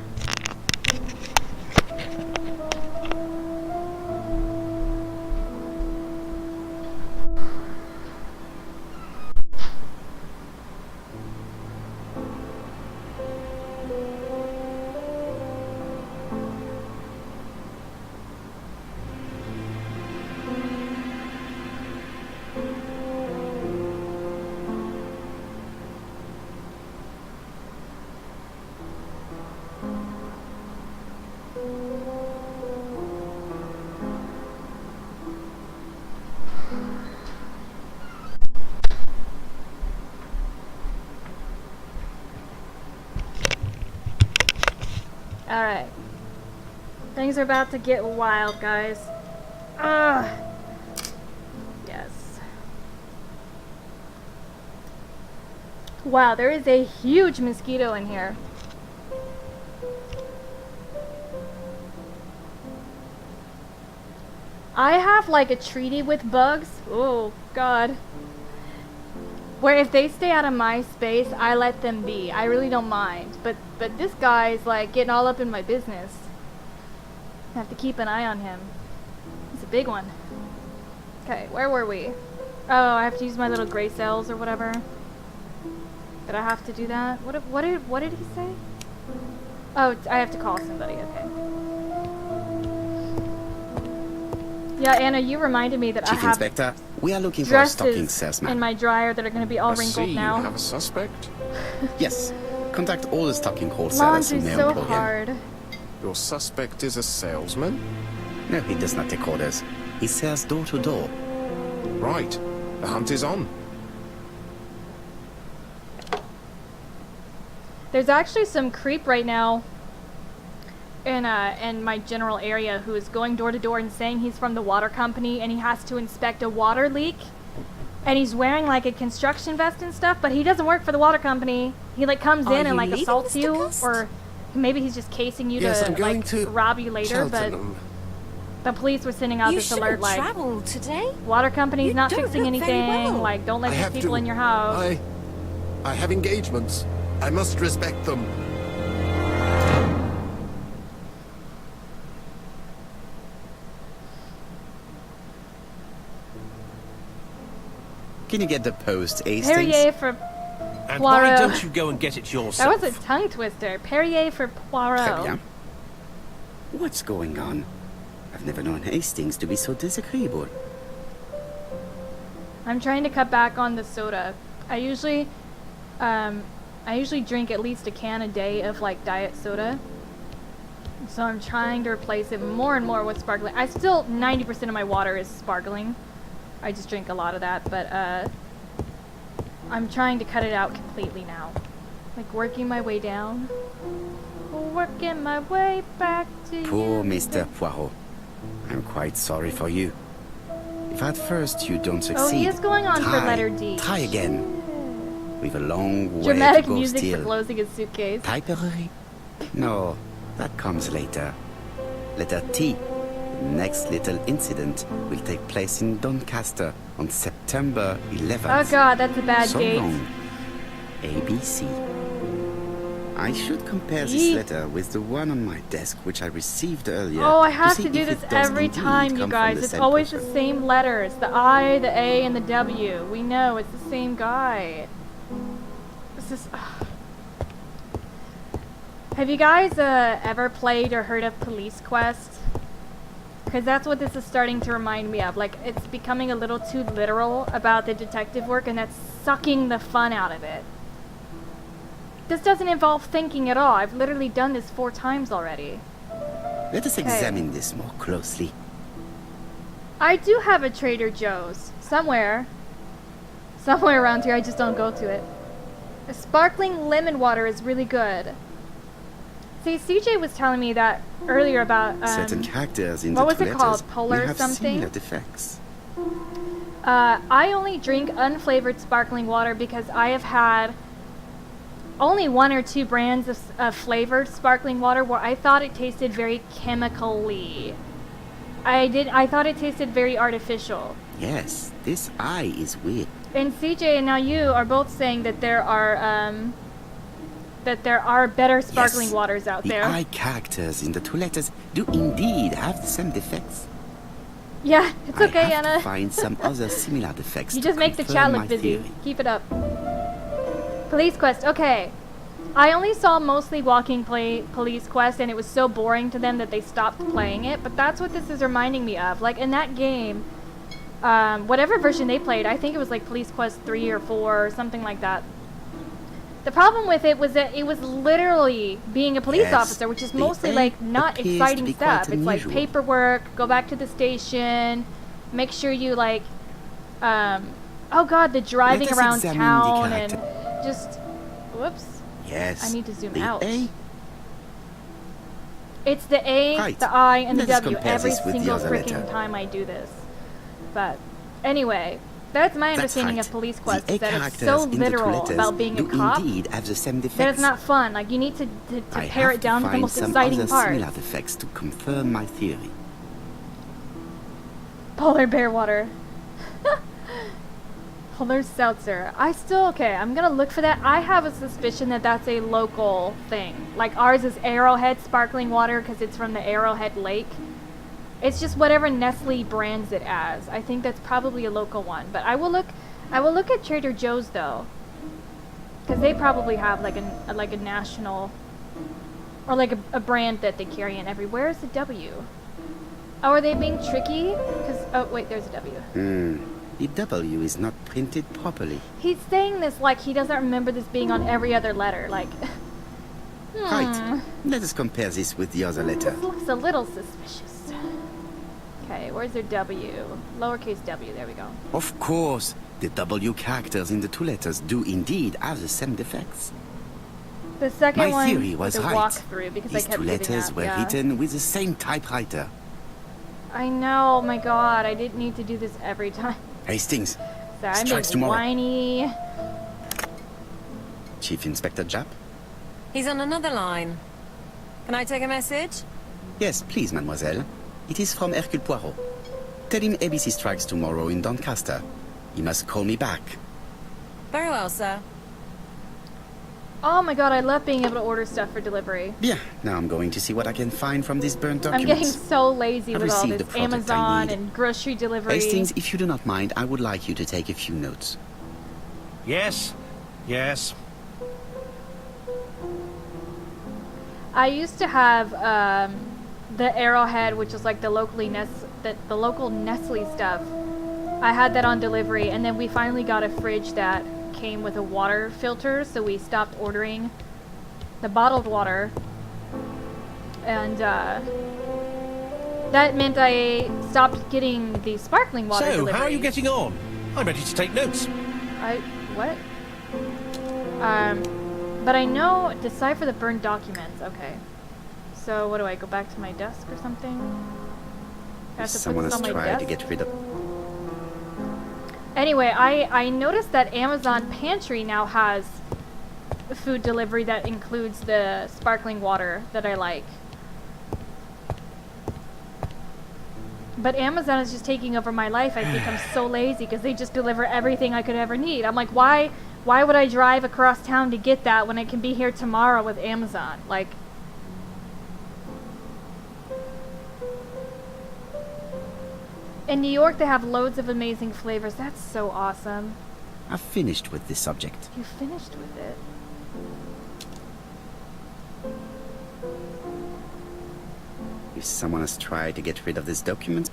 Alright. Things are about to get wild, guys. Ugh. Yes. Wow, there is a huge mosquito in here. I have like a treaty with bugs. Oh, God. Where if they stay out of my space, I let them be. I really don't mind. But this guy's like getting all up in my business. I have to keep an eye on him. He's a big one. Okay, where were we? Oh, I have to use my little gray cells or whatever. Did I have to do that? What did he say? Oh, I have to call somebody. Okay. Yeah, Anna, you reminded me that Chief I have Inspector, we are looking for a stocking dresses salesman. in my dryer that are going to be all wrinkled now. You have a suspect? Yes. Contact all the stocking wholesalers who Laundry's may so employ him. hard. Your suspect is a salesman? No, he does not take orders. He sells door to door. Right. The hunt is on. There's actually some creep right now in my general area who is going door to door and saying he's from the water company and he has to inspect a water leak. And he's wearing like a construction vest and stuff, but he doesn't work for the water company. He like comes in and like assaults you, or maybe he's just casing you to rob you later. Cheltenham. But the police were sending out this alert like, travel today. water company's not don't fixing look very anything. well. Like, don't let I these have people to. in your house. I have engagements. I must respect them. Can you get the post, Hastings? Perrier for And Poirot. why don't you go and get it yourself? That was a tongue twister. Perrier for Poirot. Très bien. What's going on? I've never known Hastings to be so disagreeable. I'm trying to cut back on the soda. I usually drink at least a can a day of like diet soda. So I'm trying to replace it more and more with sparkling. I still 90% of my water is sparkling. I just drink a lot of that, but I'm trying to cut it out completely now. Like working my way down. Working my way back to Poor you. Mr. Poirot. I'm quite sorry for you. If at first you don't succeed, Oh, he is going on for letter D. Try again. We've a long way Dramatic to go music still. for closing his suitcase. Typery? No, that comes later. Letter T. The next little incident will take place in Doncaster on September 11th. Oh god, that's a bad So date. long. ABC. I should compare this Yeet. letter with the one on my desk which I received earlier. Oh, I have see to do if this it does every indeed time, you come from guys. the It's same always person. the same letters. The I, the A, and the W. We know, it's the same guy. This is... Have you guys ever played or heard of Police Quest? Because that's what this is starting to remind me of. Like, it's becoming a little too literal about the detective work, and that's sucking the fun out of it. This doesn't involve thinking at all. I've literally done this 4 times already. Let us examine this more closely. I do have a Trader Joe's. Somewhere around here, I just don't go to it. A sparkling lemon water is really good. See, CJ was telling me that earlier about, Certain characters in what the was two it letters called? Polar may have something? similar defects. I only drink unflavored sparkling water because I have had only 1 or 2 brands of flavored sparkling water where I thought it tasted very chemically. I thought it tasted very artificial. Yes, this I is weird. And CJ and now you are both saying that there are better sparkling Yes, waters out the there. I characters in the two letters do indeed have the same defects. Yeah, it's okay, I have Anna. to find some other similar defects You to just make the confirm chat look my busy. theory. Keep it up. Police Quest, okay. I only saw mostly walking Police Quest, and it was so boring to them that they stopped playing it, but that's what this is reminding me of. Like, in that game, whatever version they played, I think it was like Police Quest 3 or 4 or something like that. The problem with it was that it was literally being a police Yes, officer, which is the mostly A like not appears to exciting be stuff. quite It's like unusual. paperwork, go back to the station, make sure you like, oh god, the driving Let us around examine the town and character. just, whoops. Yes. I need to zoom the out. A, It's the A, Right. the I, and the Let us W compare every this with the single other freaking letter. time I do this. But anyway, that's my understanding right. of Police Quest, The A is that it's characters so in the two literal letters about being a do cop indeed have the same defects. that it's not fun. Like, you need to I pare have it down to the find most some exciting other part. similar defects to confirm my theory. Polar bear water. Polar seltzer. I'm gonna look for that. I have a suspicion that that's a local thing. Like, ours is Arrowhead sparkling water because it's from the Arrowhead Lake. It's just whatever Nestle brands it as. I think that's probably a local one. But I will look at Trader Joe's though, because they probably have like a national, or like a brand that they carry in everywhere. Where's the W? Oh, are they being tricky? Because, oh wait, there's a W. The W is not printed properly. He's saying this like he doesn't remember this being on every other letter. Like, Right. Let us compare this with the other letter. This looks a little suspicious. Okay, where's their W? Lowercase w, there we go. Of course, the W characters in the two letters do indeed have the same defects. The second My one theory was the right. walkthrough because These I kept two giving letters up, were yeah. written with the same typewriter. I know, my god, I didn't need to do this every time. Hastings, Sorry, I'm strikes being tomorrow. whiny. Chief Inspector Japp? He's on another line. Can I take a message? Yes, please, mademoiselle. It is from Hercule Poirot. Tell him ABC strikes tomorrow in Doncaster. He must call me back. Very well, sir. Oh my god, I love being able to order stuff for delivery. Bien, now I'm going to see what I can find from these burnt I'm documents. getting so lazy I've with all received this the product I Amazon need. and grocery delivery. Hastings, if you do not mind, I would like you to take a few notes. Yes, yes. I used to have the Arrowhead, which is like the local Nestle stuff. I had that on delivery, and then we finally got a fridge that came with a water filter, so we stopped ordering the bottled water. And that meant I stopped getting the sparkling water So, deliveries. how are you getting on? I'm ready to take notes. What? But I know, decipher the burned documents. Okay. So, what do I go back to my desk or something? I have to put Someone this has on my tried to desk? get rid of... Anyway, I noticed that Amazon Pantry now has food delivery that includes the sparkling water that I like. But Amazon is just taking over my life. I've become so lazy because they just deliver everything I could ever need. I'm like, why would I drive across town to get that when I can be here tomorrow with Amazon? Like, in New York, they have loads of amazing flavors. That's so awesome. I've finished with this subject. You finished with it? If someone has tried to get rid of this document...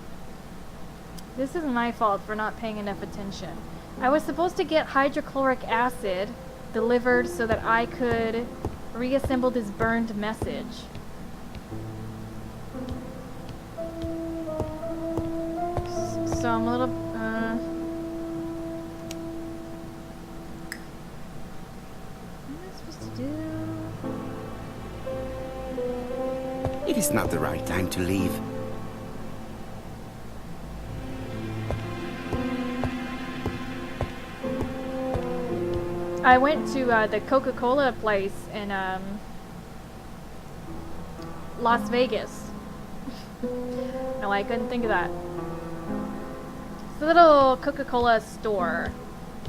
This is my fault for not paying enough attention. I was supposed to get hydrochloric acid delivered so that I could reassemble this burned message. So I'm a little... what am I supposed to do? It is not the right time to leave. I went to the Coca-Cola place in Las Vegas. No, I couldn't think of that. It's a little Coca-Cola store,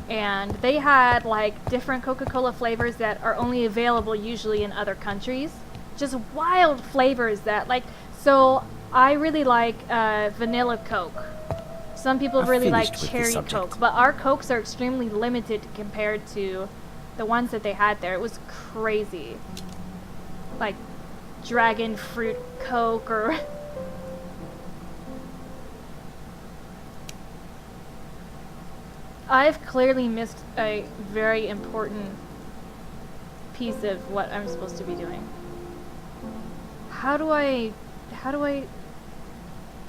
and they had like different Coca-Cola flavors that are only available usually in other countries. Just wild flavors that like, so I really like vanilla Coke. Some people really like cherry Coke, but our Cokes are extremely limited compared to the ones that they had there. It was crazy. Like dragon fruit Coke or... I've clearly missed a very important piece of what I'm supposed to be doing. How do I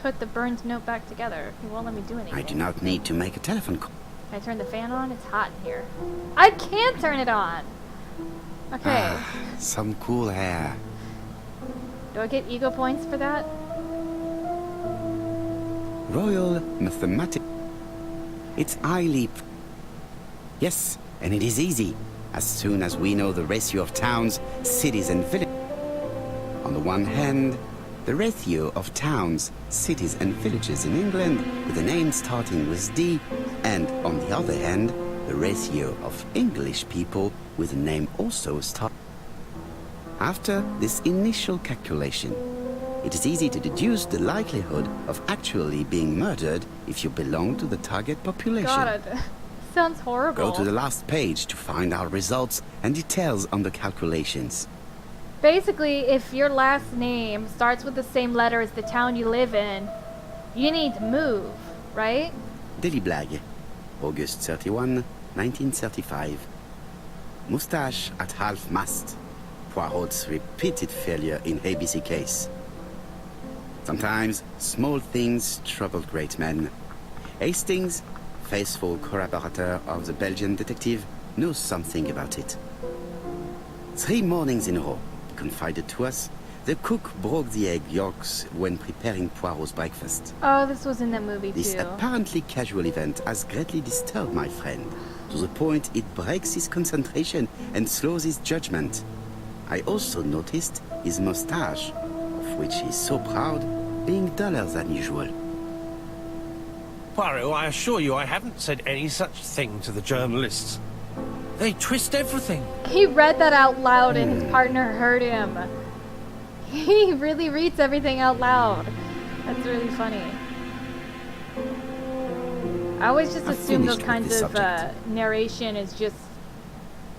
put the burned note back together? He won't let me do anything. I do not need to make a telephone call. Can I turn the fan on? It's hot in here. I can't turn it on! Okay. Some cool hair. Do I get ego points for that? Royal Mathematics. It's highly... Yes, and it is easy. As soon as we know the ratio of towns, cities and villages. On the one hand, the ratio of towns, cities and villages in England with a name starting with D, and on the other hand, the ratio of English people with a name also starting. After this initial calculation, it is easy to deduce the likelihood of actually being murdered if you belong to the target population. God, sounds horrible. Go to the last page to find our results and details on the calculations. Basically, if your last name starts with the same letter as the town you live in, you need to move, right? Daily Blague, August 31, 1935. Moustache at half-mast. Poirot's repeated failure in ABC case. Sometimes, small things trouble great men. Hastings, faithful collaborator of the Belgian detective, knows something about it. 3 mornings in a row, confided to us, the cook broke the egg yolks when preparing Poirot's breakfast. Oh, this was in the movie too. This apparently casual event has greatly disturbed my friend, to the point it breaks his concentration and slows his judgment. I also noticed his mustache, of which he is so proud, being duller than usual. Poirot, I assure you I haven't said any such thing to the journalists. They twist everything. He read that out loud and his partner heard him. He really reads everything out loud. That's really funny. I always just assume those kinds of narration is just,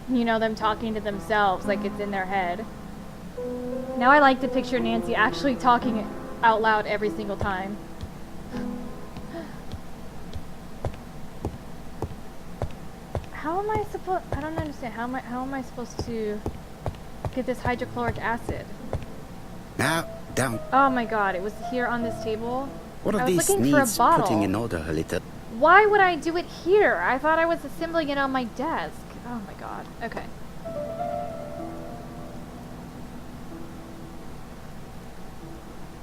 you know, them talking to themselves, like it's in their head. Now I like to picture Nancy actually talking out loud every single time. How How am I supposed... I don't understand. How am I supposed to get this hydrochloric acid? Now, down. Oh my god, it was here on this table? What I of was these looking for a needs bottle. putting in order a little? Why would I do it here? I thought I was assembling it on my desk. Oh my god. Okay.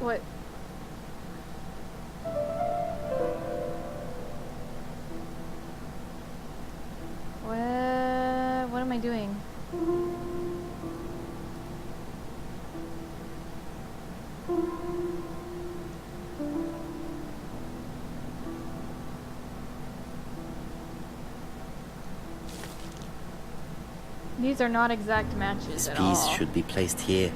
What? What am I doing? These are not exact matches at all. These should be placed here.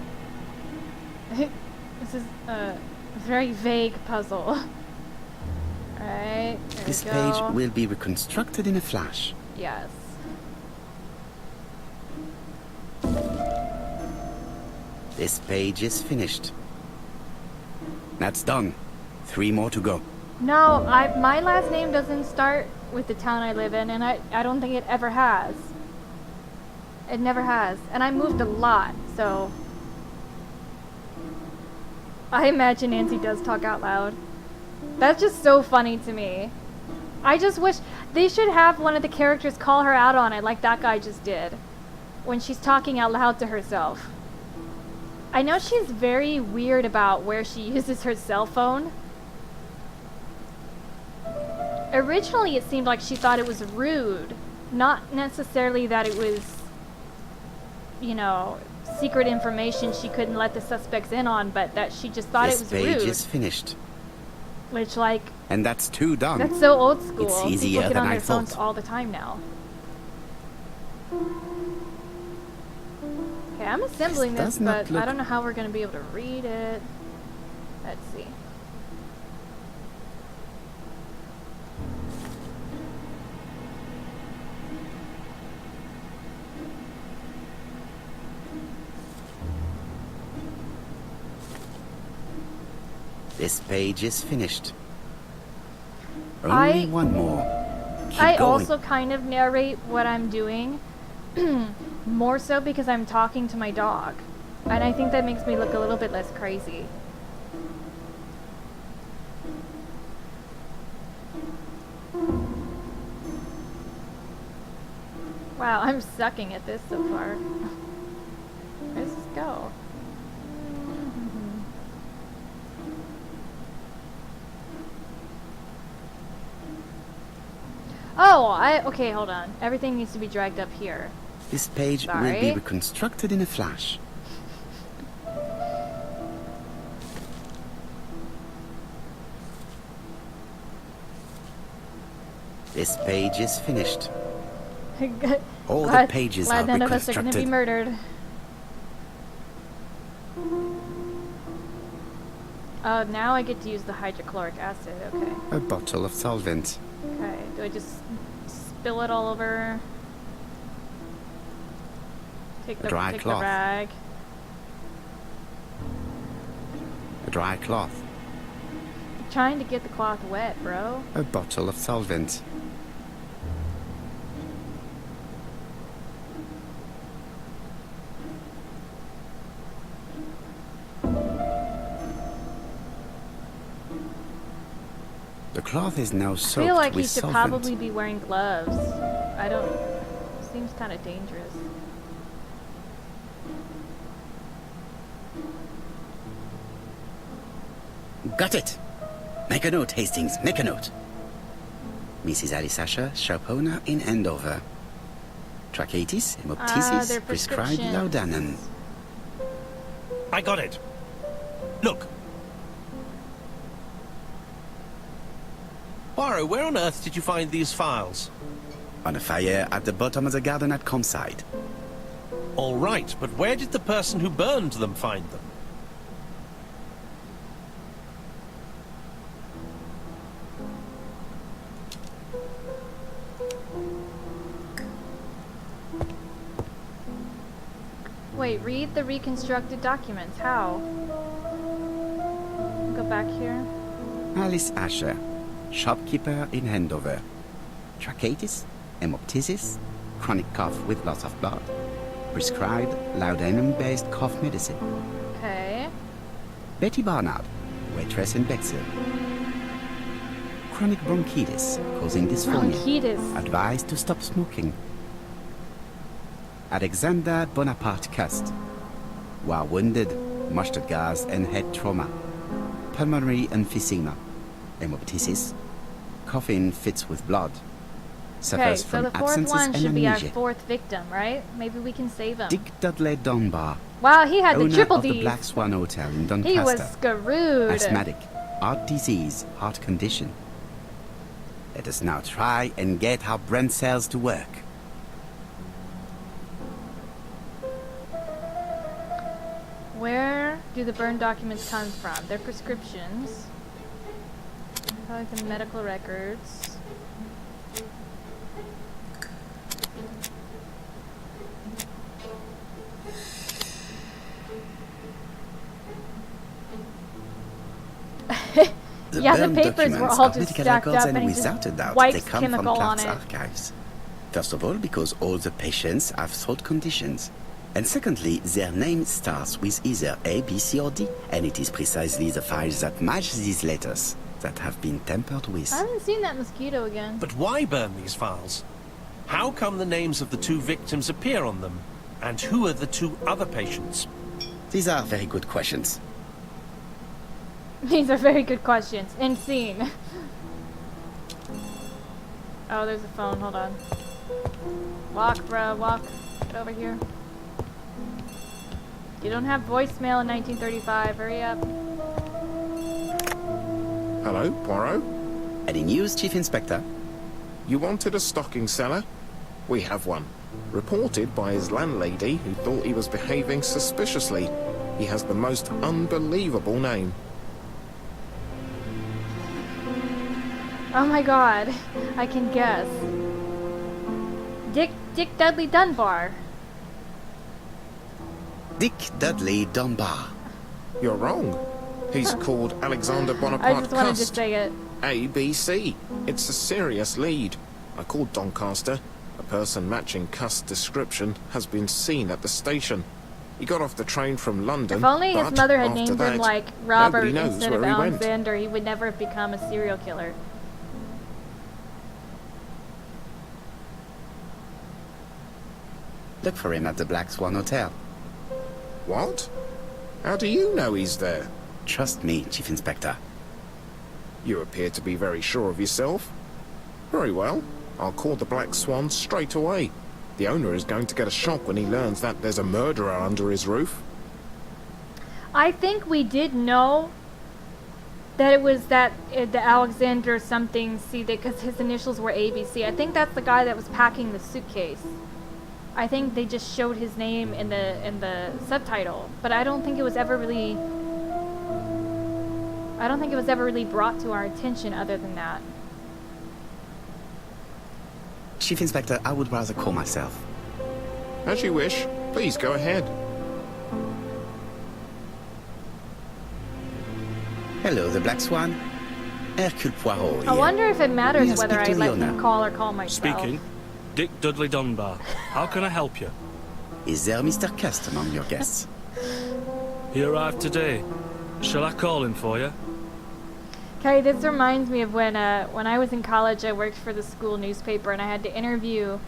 This is a very vague puzzle. Alright, This page will be reconstructed in a flash. Yes. This page is finished. That's done. 3 more to go. No, my last name doesn't start with the town I live in, and I don't think it ever has. It never has. And I moved a lot, so... I imagine Nancy does talk out loud. That's just so funny to me. I just wish they should have one of the characters call her out on it like that guy just did. When she's talking out loud to herself. I know she's very weird about where she uses her cell phone. Originally it seemed like she thought it was rude. Not necessarily that it was, you know, secret information she couldn't let the suspects in on, but that she just thought it was rude. This page is finished. Which, like... And that's 2 done. That's so old school. It's easier People get than on I their phones thought. all the time now. Okay, I'm assembling this, but I don't know how we're going to be able to read it. Let's see. This page is finished. Only 1 more. Keep I going. also kind of narrate what I'm doing. More so because I'm talking to my dog. And I think that makes me look a little bit less crazy. Wow, I'm sucking at this so far. Where does this go? Oh, okay, hold on. Everything needs to be dragged up here. This page will be reconstructed in a flash. This page is finished. All the pages are none of us are going to be reconstructed. murdered. Oh, now I get to use the hydrochloric acid. Okay. A bottle of solvent. Okay. Do I just spill it all over? Take the rag. A dry cloth. I'm trying to get the cloth wet, bro. A bottle of solvent. The cloth is now soaked with I feel like he should solvent. probably be wearing gloves. I don't... Seems kind of dangerous. Got it! Make a note, Hastings, make a note. Mrs. Alice Asher, shop owner in Andover. Tracheitis, hemoptysis, prescribed laudanum. I got it. Look. Poirot, where on earth did you find these files? On a fire at the bottom of the garden at Comside. All right, but where did the person who burned them find them? Wait, read the reconstructed documents. How? Go back here. Alice Asher, shopkeeper in Andover. Tracheitis, hemoptysis, chronic cough with loss of blood. Prescribed laudanum-based cough medicine. Okay. Betty Barnard, waitress in Bexhill. Chronic bronchitis, causing dysphonia. Bronchitis. Advised to stop smoking. Alexander Bonaparte Christe. While wounded, mustard gas and head trauma. Pulmonary emphysema. Hemoptysis. Coughing fits with blood. Okay, Suffers so from the fourth absences one and should be our amnesia. fourth victim, right? Maybe we can save him. Dick Dudley Dunbar. Wow, he had the owner triple of the Ds. Black Swan Hotel in Doncaster. He was screwed. Asthmatic, heart disease, heart condition. Let us now try and get our brain cells to work. Where do the burn documents come from? They're prescriptions. Probably the medical records. Yeah, the burn papers were documents all are just medical stacked records, up and and he without a just doubt, wipes they come from chemical on Clark's it. archives. First of all, because all the patients have throat conditions. And secondly, their name starts with either A, B, C, or D, and it is precisely the files that match these letters that have been tampered with. I haven't seen that mosquito again. But why burn these files? How come the names of the two victims appear on them? And who are the two other patients? These are very good questions. These are very good questions. And scene. Oh, there's a phone. Hold on. Walk, bruh, walk. Get over here. You don't have voicemail in 1935. Hurry up. Hello, Poirot? Any news, Chief Inspector? You wanted a stocking seller? We have one. Reported by his landlady, who thought he was behaving suspiciously. He has the most unbelievable name. Oh my god. I can guess. Dick Dudley Dunbar. Dick Dudley Dunbar. You're wrong. He's called Alexander I Bonaparte just wanted to Christe. say it. ABC. It's a serious lead. I called Doncaster. A person matching Christe's description has been seen at the station. He got off the train from London. If only his but mother had after named him that, like Robert nobody knows instead of where he went. Alexander, he would never have become a serial killer. Look for him at the Black Swan Hotel. What? How do you know he's there? Trust me, Chief Inspector. You appear to be very sure of yourself. Very well. I'll call the Black Swan straight away. The owner is going to get a shock when he learns that there's a murderer under his roof. I think we did know that it was the Alexander something C, because his initials were ABC. I think that's the guy that was packing the suitcase. I think they just showed his name in the subtitle, but I don't think it was ever really brought to our attention other than that. Chief Inspector, I would rather call myself. As you wish. Please go ahead. Hello, the Black Swan. Hercule Poirot here. I wonder if it matters Yes, whether I speak to let Leona. him call or call myself. Speaking. Dick Dudley Dunbar. How can I help you? Is there Mr. Christe among your guests? He arrived today. Shall I call him for you? Okay, this reminds me of when I was in college, I worked for the school newspaper and I had to interview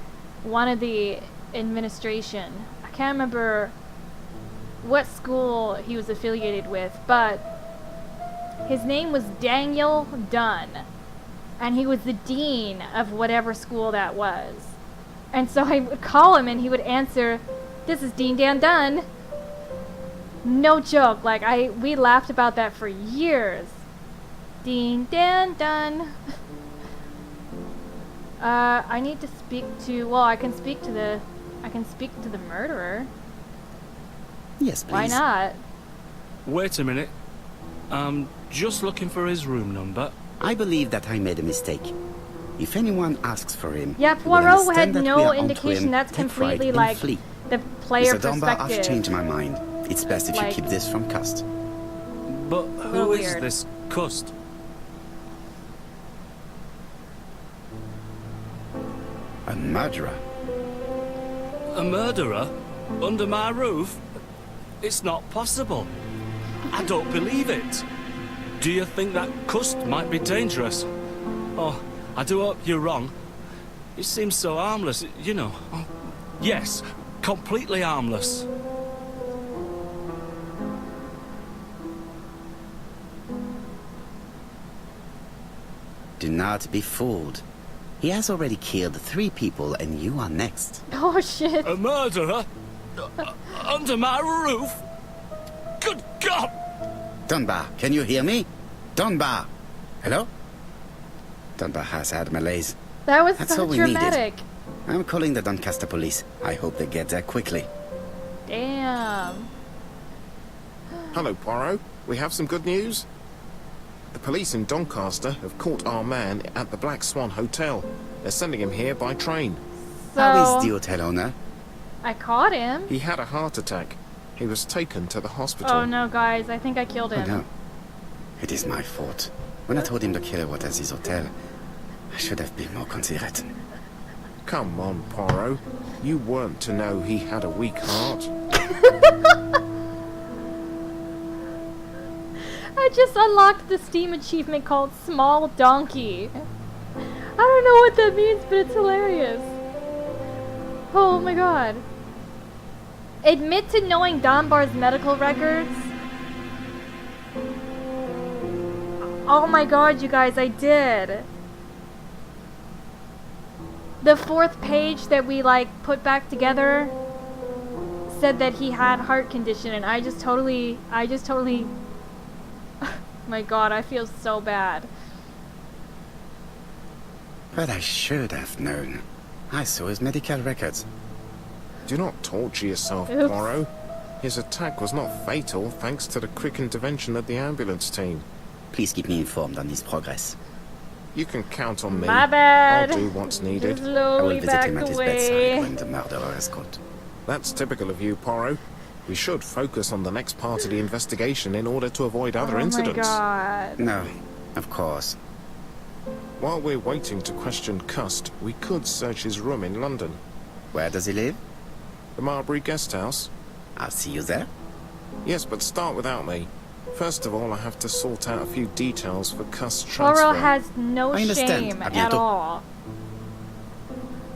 one of the administration. I can't remember what school he was affiliated with, but his name was Daniel Dunn, and he was the dean of whatever school that was. And so I would call him and he would answer, "This is Dean Dan Dunn." No joke, like we laughed about that for years. Dean Dan Dunn. I need to speak to, well, I can speak to the murderer. Yes, please. Why not? Wait a minute. I'm just looking for his room number. I believe that I made a mistake. If anyone asks for him, Yeah, you will Poirot had understand that we no are onto indication. him, That's take fright, completely and like flee. the player Mr. Dunbar, I've perspective. changed my mind. It's best if Like- you keep this from Christe. But little who is weird. this Christe? A murderer. A murderer? Under my roof? It's not possible. I don't believe it. Do you think that Christe might be dangerous? Oh, I do hope you're wrong. It seems so harmless, you know. Oh, yes, completely harmless. Do not be fooled. He has already killed 3 people and you are next. Oh shit. A murderer? Under my roof? Good God! Dunbar, can you hear me? Dunbar! Hello? Dunbar has had malaise. That was That's so all we dramatic. needed. I'm calling the Doncaster police. I hope they get there quickly. Damn. Hello, Poirot. We have some good news. The police in Doncaster have caught our man at the Black Swan Hotel. They're sending him here by train. So, How is the hotel owner? I caught him. He had a heart attack. He was taken to the hospital. Oh no, guys, I think I killed him. Oh no. It is my fault. When I told him the killer was at his hotel, I should have been more considerate. Come on, Poirot. You weren't to know he had a weak heart. I just unlocked the Steam achievement called Small Donkey. I don't know what that means, but it's hilarious. Oh my god. Admit to knowing Dunbar's medical records. Oh my god, you guys, I did. The 4th page that we like put back together said that he had heart condition, and I just totally my god, I feel so bad. But I should have known. I saw his medical records. Do not torture yourself, Oops. Poirot. His attack was not fatal thanks to the quick intervention of the ambulance team. Please keep me informed on his progress. You can count on me. My bad. I'll do what's needed. Just I slowly will visit back him at his away. bedside when the murderer is caught. That's typical of you, Poirot. We should focus on the next part of the investigation in order to avoid other incidents. Oh my god. No, of course. While we're waiting to question Christe, we could search his room in London. Where does he live? The Marbury Guest House? I'll see you there. Yes, but start without me. First of all, I have to sort out a few details for Christe's transfer. Poirot has no I understand. shame À at bientôt. all.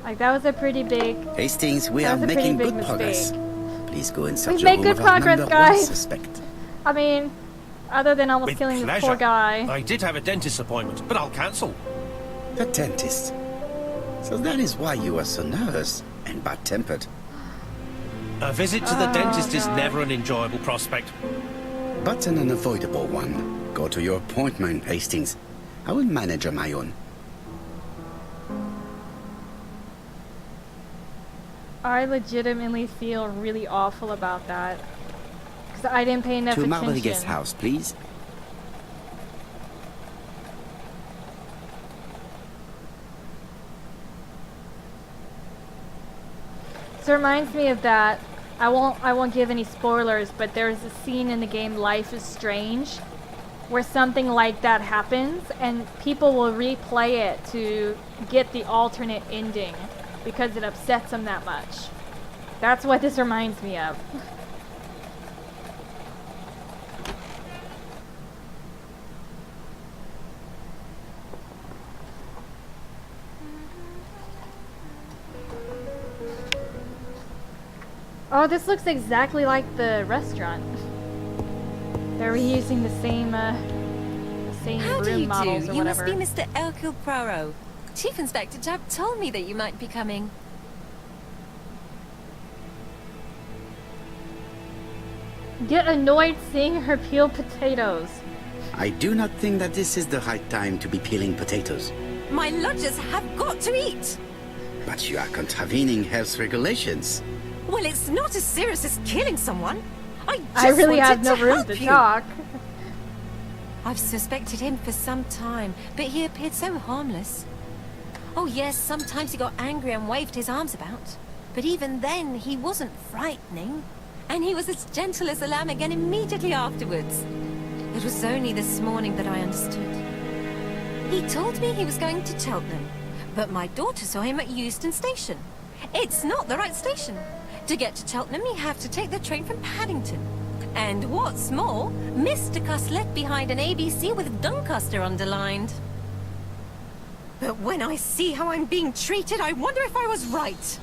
Like, that was a pretty big... Hastings, we That are was a pretty making big good progress. mistake. Please go and search We've the made room good of our progress, number 1 guys. suspect. I mean, other than almost With killing this pleasure. poor guy. I did have a dentist appointment, but I'll cancel. The dentist. So that is why you are so nervous and bad-tempered. A visit to the dentist is God. never an enjoyable prospect. But an unavoidable one. Go to your appointment, Hastings. I will manage on my own. I legitimately feel really awful about that. Because I didn't pay enough To attention. Marbury Guest House, please. This reminds me of that. I won't give any spoilers, but there's a scene in the game Life is Strange where something like that happens and people will replay it to get the alternate ending because it upsets them that much. That's what this reminds me of. Oh, this looks exactly like the restaurant. They're reusing the same How do room you models do? or You must whatever. be Mr. Hercule Poirot. Chief Inspector Jubb told me that you might be coming. Get annoyed seeing her peel potatoes. I do not think that this is the right time to be peeling potatoes. My lodgers have got to eat. But you are contravening health regulations. Well, it's not as serious as killing someone. I really wanted have no room help to you. talk. I've suspected him for some time, but he appeared so harmless. Oh yes, sometimes he got angry and waved his arms about. But even then, he wasn't frightening. And he was as gentle as a lamb again immediately afterwards. It was only this morning that I understood. He told me he was going to Cheltenham, but my daughter saw him at Euston Station. It's not the right station. To get to Cheltenham, you have to take the train from Paddington. And what's more, Mr. Cuss left behind an ABC with Doncaster underlined. But when I see how I'm being treated, I wonder if I was right.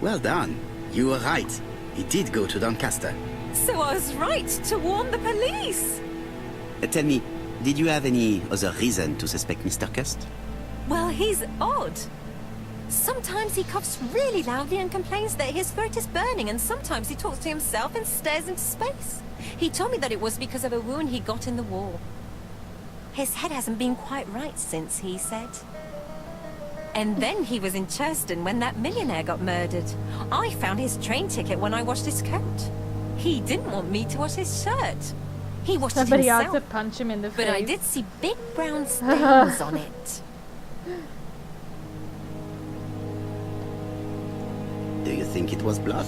Well done. You were right. He did go to Doncaster. So I was right to warn the police. Tell me, did you have any other reason to suspect Mr. Cust? Well, he's odd. Sometimes he coughs really loudly and complains that his throat is burning, and sometimes he talks to himself and stares into space. He told me that it was because of a wound he got in the war. His head hasn't been quite right since, he said. And then he was in Churston when that millionaire got murdered. I found his train ticket when I washed his coat. He didn't want me to wash his shirt. He washed Somebody it himself. ought to punch him in the face. But I did see big brown stains on it. Do you think it was blood?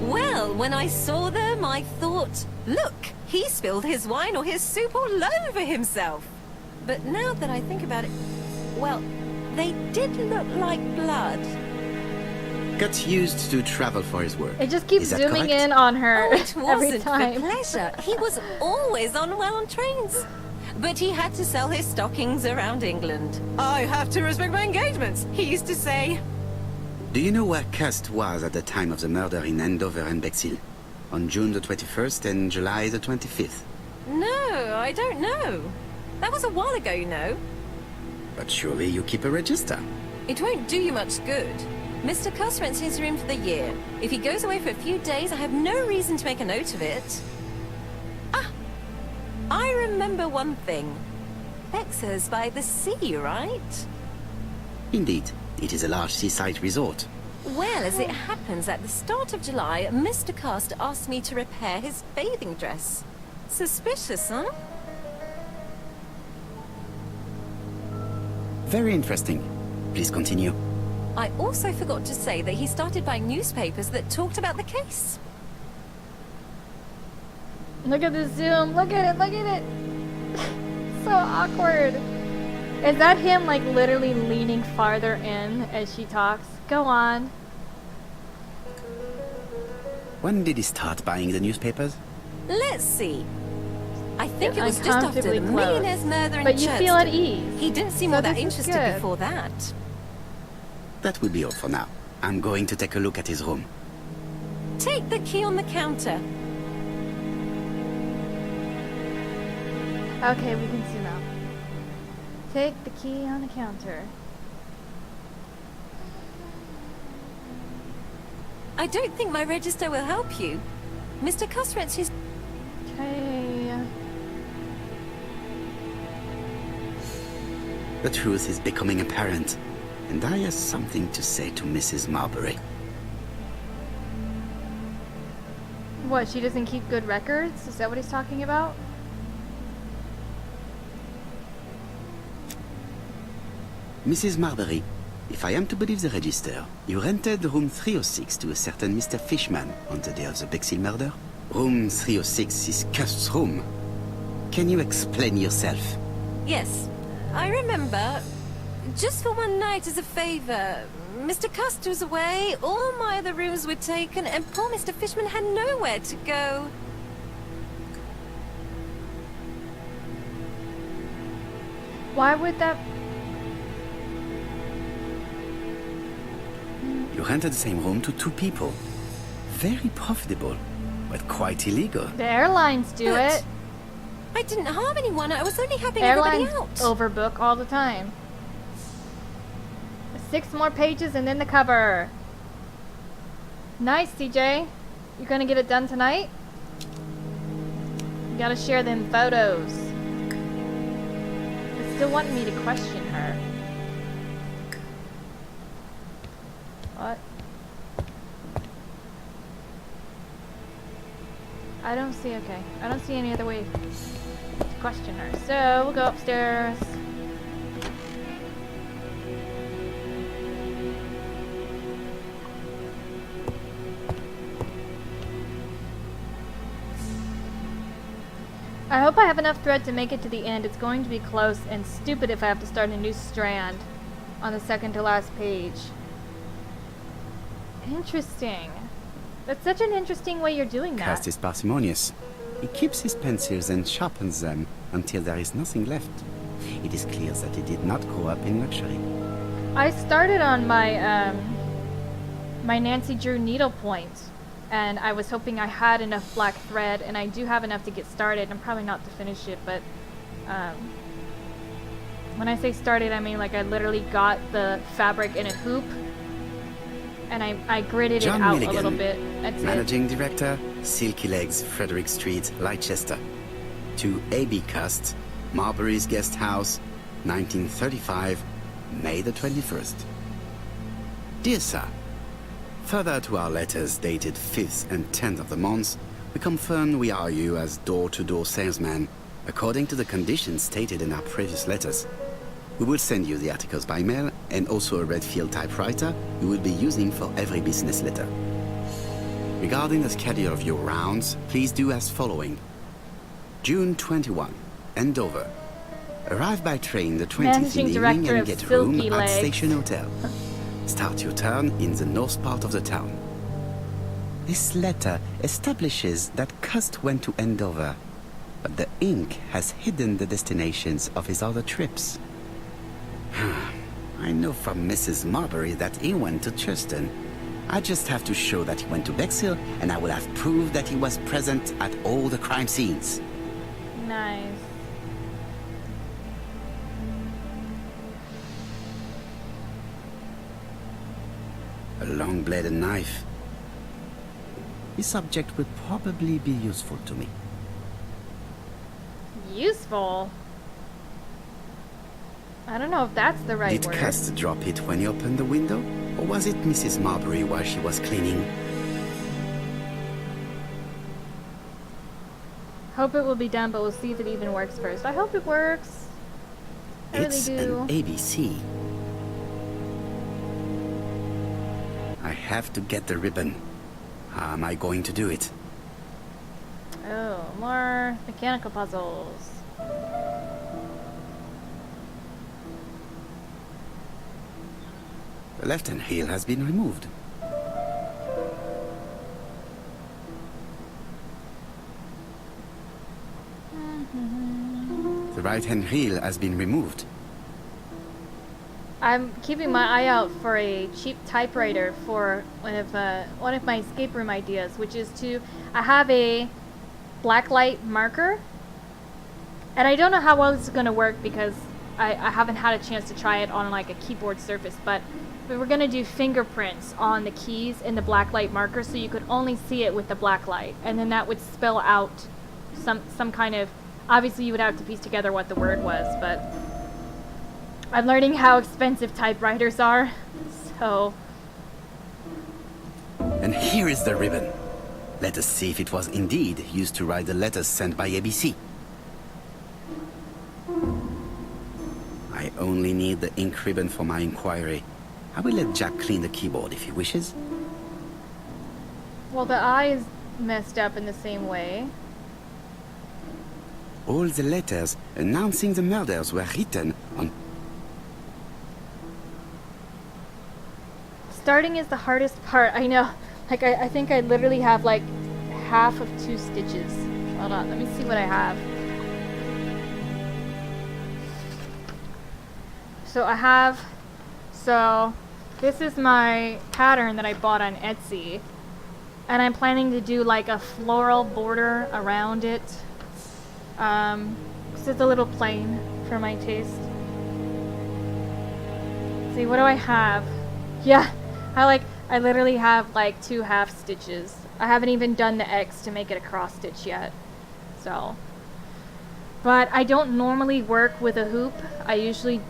Well, when I saw them, I thought, look, he spilled his wine or his soup all over himself. But now that I think about it, well, they did look like blood. Got used to travel for his work. It just keeps Is that zooming correct? in on her Oh, it every wasn't time. for pleasure. He was always unwell on trains. But he had to sell his stockings around England. I have to respect my engagements, he used to say. Do you know where Cust was at the time of the murder in Andover and Bexhill? On June the 21st and July the 25th? No, I don't know. That was a while ago, you know. But surely you keep a register. It won't do you much good. Mr. Cuss rents his room for the year. If he goes away for a few days, I have no reason to make a note of it. Ah! I remember one thing. Bexhill by the sea, right? Indeed, it is a large seaside resort. Well, as it happens, at the start of July, Mr. Cust asked me to repair his bathing dress. Suspicious, huh? Very interesting. Please continue. I also forgot to say that he started buying newspapers that talked about the case. Look at the zoom. Look at it. Look at it. So awkward. Is that him, like, literally leaning farther in as she talks? Go on. When did he start buying the newspapers? Let's see. I think They're it was just after uncomfortably the close. millionaire's murder in But you feel at Churston. ease. He didn't seem So all that this is interested good. before that. That will be all for now. I'm going to take a look at his room. Take the key on the counter. Okay, we can zoom out. Take the key on the counter. I don't think my register will help you. Mr. Cuss rents his... Okay. The truth is becoming apparent, and I have something to say to Mrs. Marbury. What, she doesn't keep good records? Is that what he's talking about? Mrs. Marbury, if I am to believe the register, you rented room 306 to a certain Mr. Fishman on the day of the Bexhill murder? Room 306 is Cust's room. Can you explain yourself? Yes, I remember. Just for one night as a favor. Mr. Cust was away, all my other rooms were taken, and poor Mr. Fishman had nowhere to go. Why would that... You rented the same room to two people. Very profitable, but quite illegal. The airlines do But it. I didn't harm anyone, I was only helping everybody Airlines out. overbook all the time. 6 more pages and then the cover. Nice, CJ. You gonna get it done tonight? You gotta share them photos. They still want me to question her. What? I don't see, okay. I don't see any other way to question her. So, we'll go upstairs. I hope I have enough thread to make it to the end. It's going to be close and stupid if I have to start a new strand on the second to last page. Interesting. That's such an interesting way you're doing that. Christe is parsimonious. He keeps his pencils and sharpens them until there is nothing left. It is clear that he did not grow up in luxury. I started on my my Nancy Drew needlepoint, and I was hoping I had enough black thread, and I do have enough to get started. I'm probably not to finish it, but when I say started, I mean like I literally got the fabric in a hoop, and I gridded John it out Milligan, a little bit. That's Managing Director, Silky Legs, Frederick Street, Leicester. To A.B. Cust, Marbury's Guest House, 1935, May the 21st. Dear Sir, further to our letters dated 5th and 10th of the month, we confirm we are you as door-to-door salesman, according to the conditions stated in our previous letters. We will send you the articles by mail and also a Redfield typewriter you will be using for every business letter. Regarding the schedule of your rounds, please do as following. June 21, Andover. Arrive by train the 20th Managing in the Director evening and of get Silky room at Legs. Station Hotel. Start your turn in the north part of the town. This letter establishes that Cust went to Andover, but the ink has hidden the destinations of his other trips. I know from Mrs. Marbury that he went to Churston. I just have to show that he went to Bexhill, and I will have proved that he was present at all the crime scenes. nice. A long-bladed knife. This object will probably be useful to me. Useful. I don't know if that's the right Did word. Cust drop it when he opened the window? Or was it Mrs. Marbury while she was cleaning? Hope it will be done, but we'll see if it even works first. I hope it works. I It's really do. an ABC. I have to get the ribbon. How am I going to do it? Oh, more mechanical puzzles. The left-hand heel has been removed. The right-hand heel has been removed. I'm keeping my eye out for a cheap typewriter for one of my escape room ideas, which is I have a blacklight marker, and I don't know how well this is going to work because I haven't had a chance to try it on like a keyboard surface, but we were going to do fingerprints on the keys in the blacklight marker so you could only see it with the blacklight, and then that would spell out some kind of, obviously you would have to piece together what the word was, but I'm learning how expensive typewriters are, so... And here is the ribbon. Let us see if it was indeed used to write the letters sent by ABC. I only need the ink ribbon for my inquiry. I will let Jack clean the keyboard if he wishes. Well, the eye is messed up in the same way. All the letters announcing the murders were written on... Starting is the hardest part, I know. Like, I think I literally have, like, half of 2 stitches. Hold on, let me see what I have. So, this is my pattern that I bought on Etsy. And I'm planning to do, like, a floral border around it. Because it's a little plain for my taste. See, what do I have? Yeah, I literally have like 2 half stitches. I haven't even done the X to make it a cross stitch yet. So, but I don't normally work with a hoop. I usually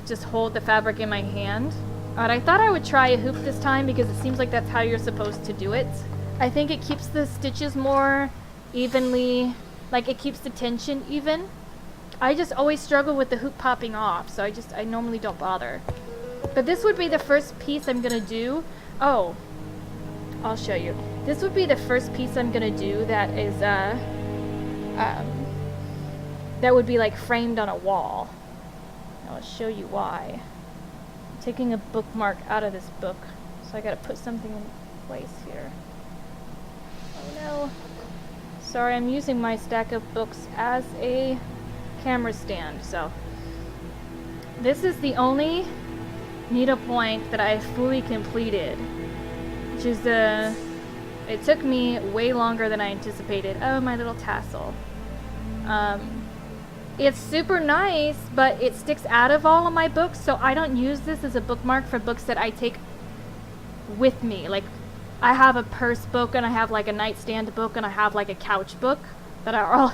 just hold the fabric in my hand. But I thought I would try a hoop this time because it seems like that's how you're supposed to do it. I think it keeps the stitches more evenly, like it keeps the tension even. I just always struggle with the hoop popping off, so I normally don't bother. But this would be the first piece I'm gonna do. Oh, I'll show you. This would be the first piece I'm gonna do that is that would be like framed on a wall. I'll show you why. I'm taking a bookmark out of this book, so I gotta put something in place here. Oh no. Sorry, I'm using my stack of books as a camera stand, so. This is the only needlepoint that I fully completed, which is it took me way longer than I anticipated. Oh, my little tassel. It's super nice, but it sticks out of all of my books, so I don't use this as a bookmark for books that I take with me. Like, I have a purse book, and I have like a nightstand book, and I have like a couch book that are all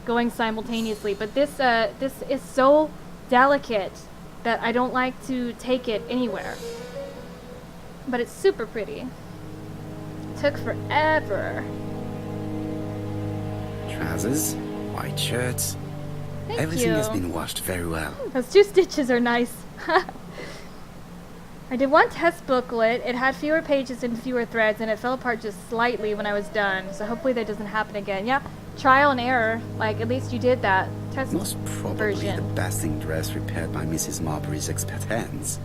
going simultaneously. But this is so delicate that I don't like to take it anywhere. But it's super pretty. Took forever. Trousers, white shirts. Thank Everything you. has been washed very well. Those 2 stitches are nice. I did one test booklet. It had fewer pages and fewer threads, and it fell apart just slightly when I was done. So hopefully that doesn't happen again. Yeah, trial and error. Like, at least you did that test Most probably version. the basting dress repaired by Mrs. Marbury's expert hands.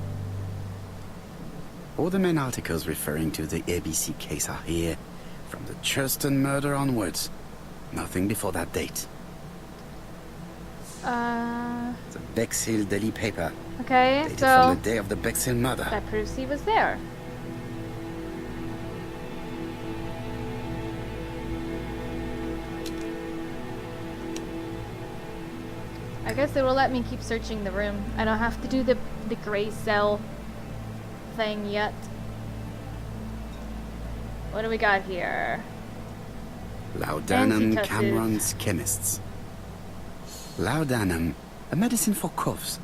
All the main articles referring to the ABC case are here, from the Churston murder onwards. Nothing before that date. The Bexhill Daily paper, Okay, dated so from the day of the Bexhill murder. that proves he was there. I guess it will let me keep searching the room. I don't have to do the gray cell thing yet. What do we got here? Laudanum Antitussis. Cameron's chemists. Laudanum, a medicine for coughs.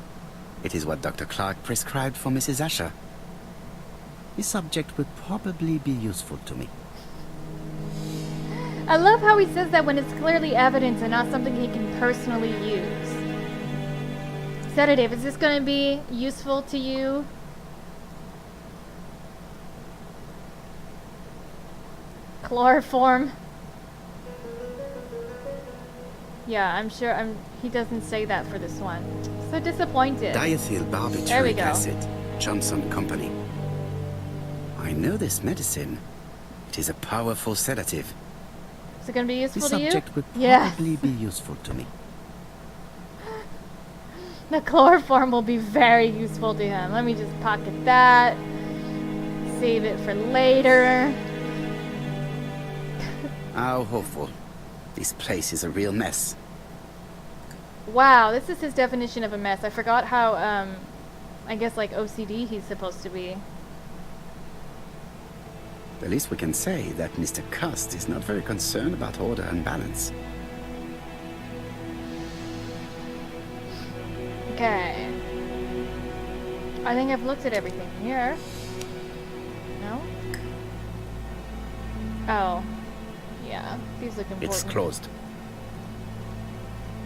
It is what Dr. Clark prescribed for Mrs. Asher. This subject would probably be useful to me. I love how he says that when it's clearly evidence and not something he can personally use. Sedative, is this going to be useful to you? Chloroform. Yeah, I'm sure he doesn't say that for this one. So disappointed. Diethyl There we barbituric go. acid, Johnson Company. I know this medicine. It is a powerful sedative. Is it going to be useful This to you? subject would Yes. probably be useful to me. The chloroform will be very useful to him. Let me just pocket that. Save it for later. How hopeful. This place is a real mess. Wow, this is his definition of a mess. I forgot how, I guess like OCD he's supposed to be. The least we can say that Mr. Cust is not very concerned about order and balance. Okay. I think I've looked at everything here. No? Oh. Yeah, these look important. It's closed.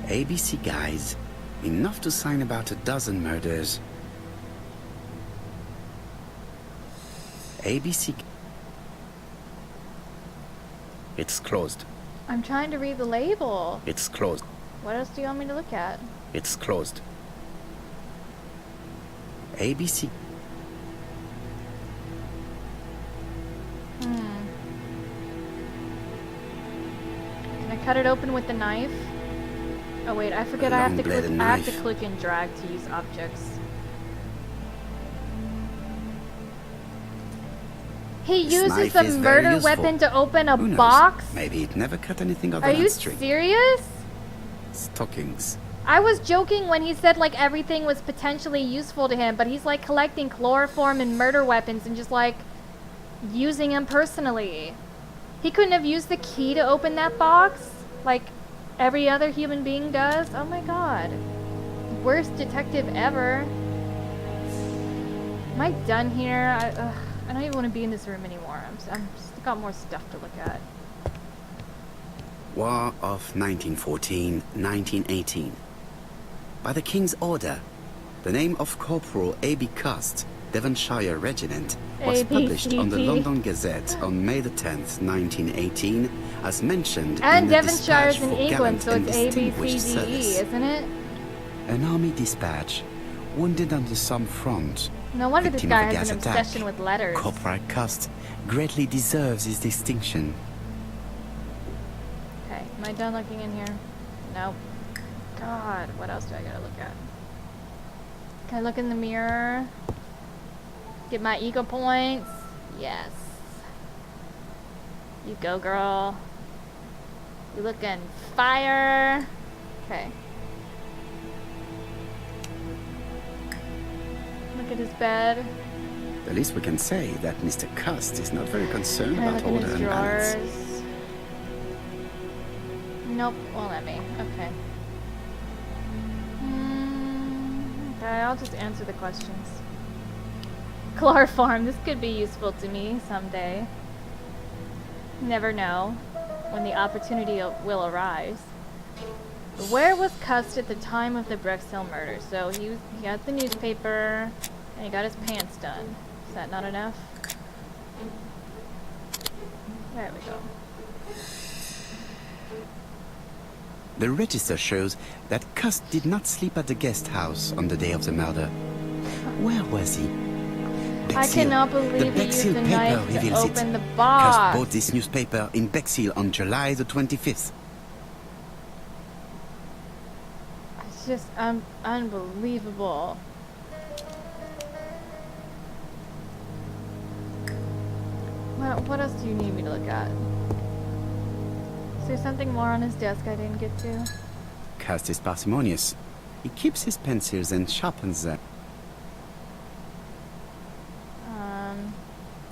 ABC guys, enough to sign about 12 murders. ABC. It's closed. I'm trying to read the label. It's closed. What else do you want me to look at? It's closed. ABC. Can I cut it open with the knife? Oh wait, I forget I have to click. long-bladed I have to knife. click and drag to use objects. He This uses knife the is very murder useful. weapon to open a Who knows? box? Maybe it never cut anything other Are than you string. serious? Stockings. I was joking when he said like everything was potentially useful to him, but he's like collecting chloroform and murder weapons and just like using them personally. He couldn't have used the key to open that box like every other human being does? Oh my god. Worst detective ever. Am I done here? I don't even want to be in this room anymore. I'm just got more stuff to look at. War of 1914-1918. By the King's order, the name of Corporal A.B. Cust Devonshire Regiment, was published on the London Gazette on May the 10th, 1918, as mentioned in the Devonshire's dispatch in for England, gallant so and it's distinguished ABCDE, service. isn't it? An army dispatch, wounded on the Somme front. No wonder this Victim guy of a has gas an attack. obsession with letters. Corporal Christe greatly deserves his distinction. Okay, am I done looking in here? Nope. God, what else do I gotta look at? Can I look in the mirror? Get my ego points? Yes. You go, girl. You looking fire. Okay. Look at his bed. The least we can say that Mr. Christe is not very concerned Can I about look in order his and balance. drawers? Nope, won't let me. Okay. Okay, I'll just answer the questions. Chloroform, this could be useful to me someday. Never know when the opportunity will arise. Where was Christe at the time of the Brexhill murder? So he got the newspaper and he got his pants done. Is that not enough? There we go. The register shows that Christe did not sleep at the guest house on the day of the murder. Where was he? I cannot believe the he used Bexhill the paper knife to reveals open it. the Christe box. bought this newspaper in Bexhill on July the 25th. It's just unbelievable. What else do you need me to look at? Is there something more on his desk I didn't get to? Christe is parsimonious. He keeps his pencils and sharpens them.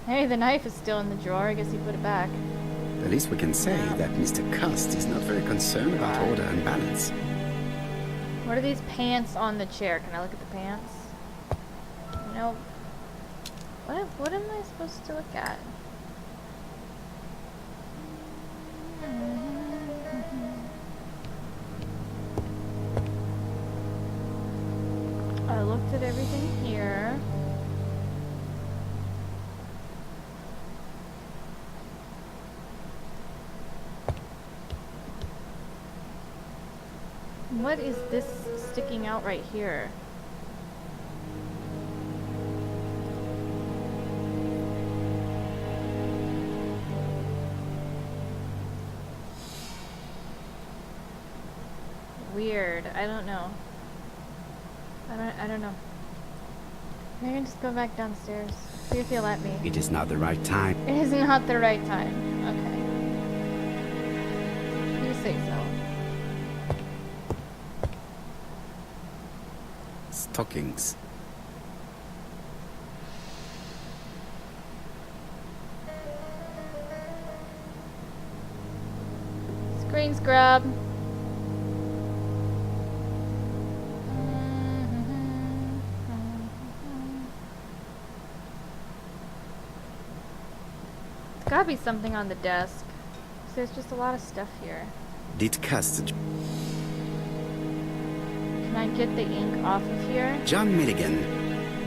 Hey, the knife is still in the drawer. I guess he put it back. The least we can say that Mr. Christe is not very concerned about order and balance. What are these pants on the chair? Can I look at the pants? Nope. What am I supposed to look at? I looked at everything here. What is this sticking out right here? Weird. I don't know. I don't know. Maybe just go back downstairs. See if he'll let me. It is not the right time. It is not the right time. Okay. You say so. Stockings. Screen scrub. There's gotta be something on the desk. There's just a lot of stuff here. Did Christe Can I get the ink off of here? John Milligan,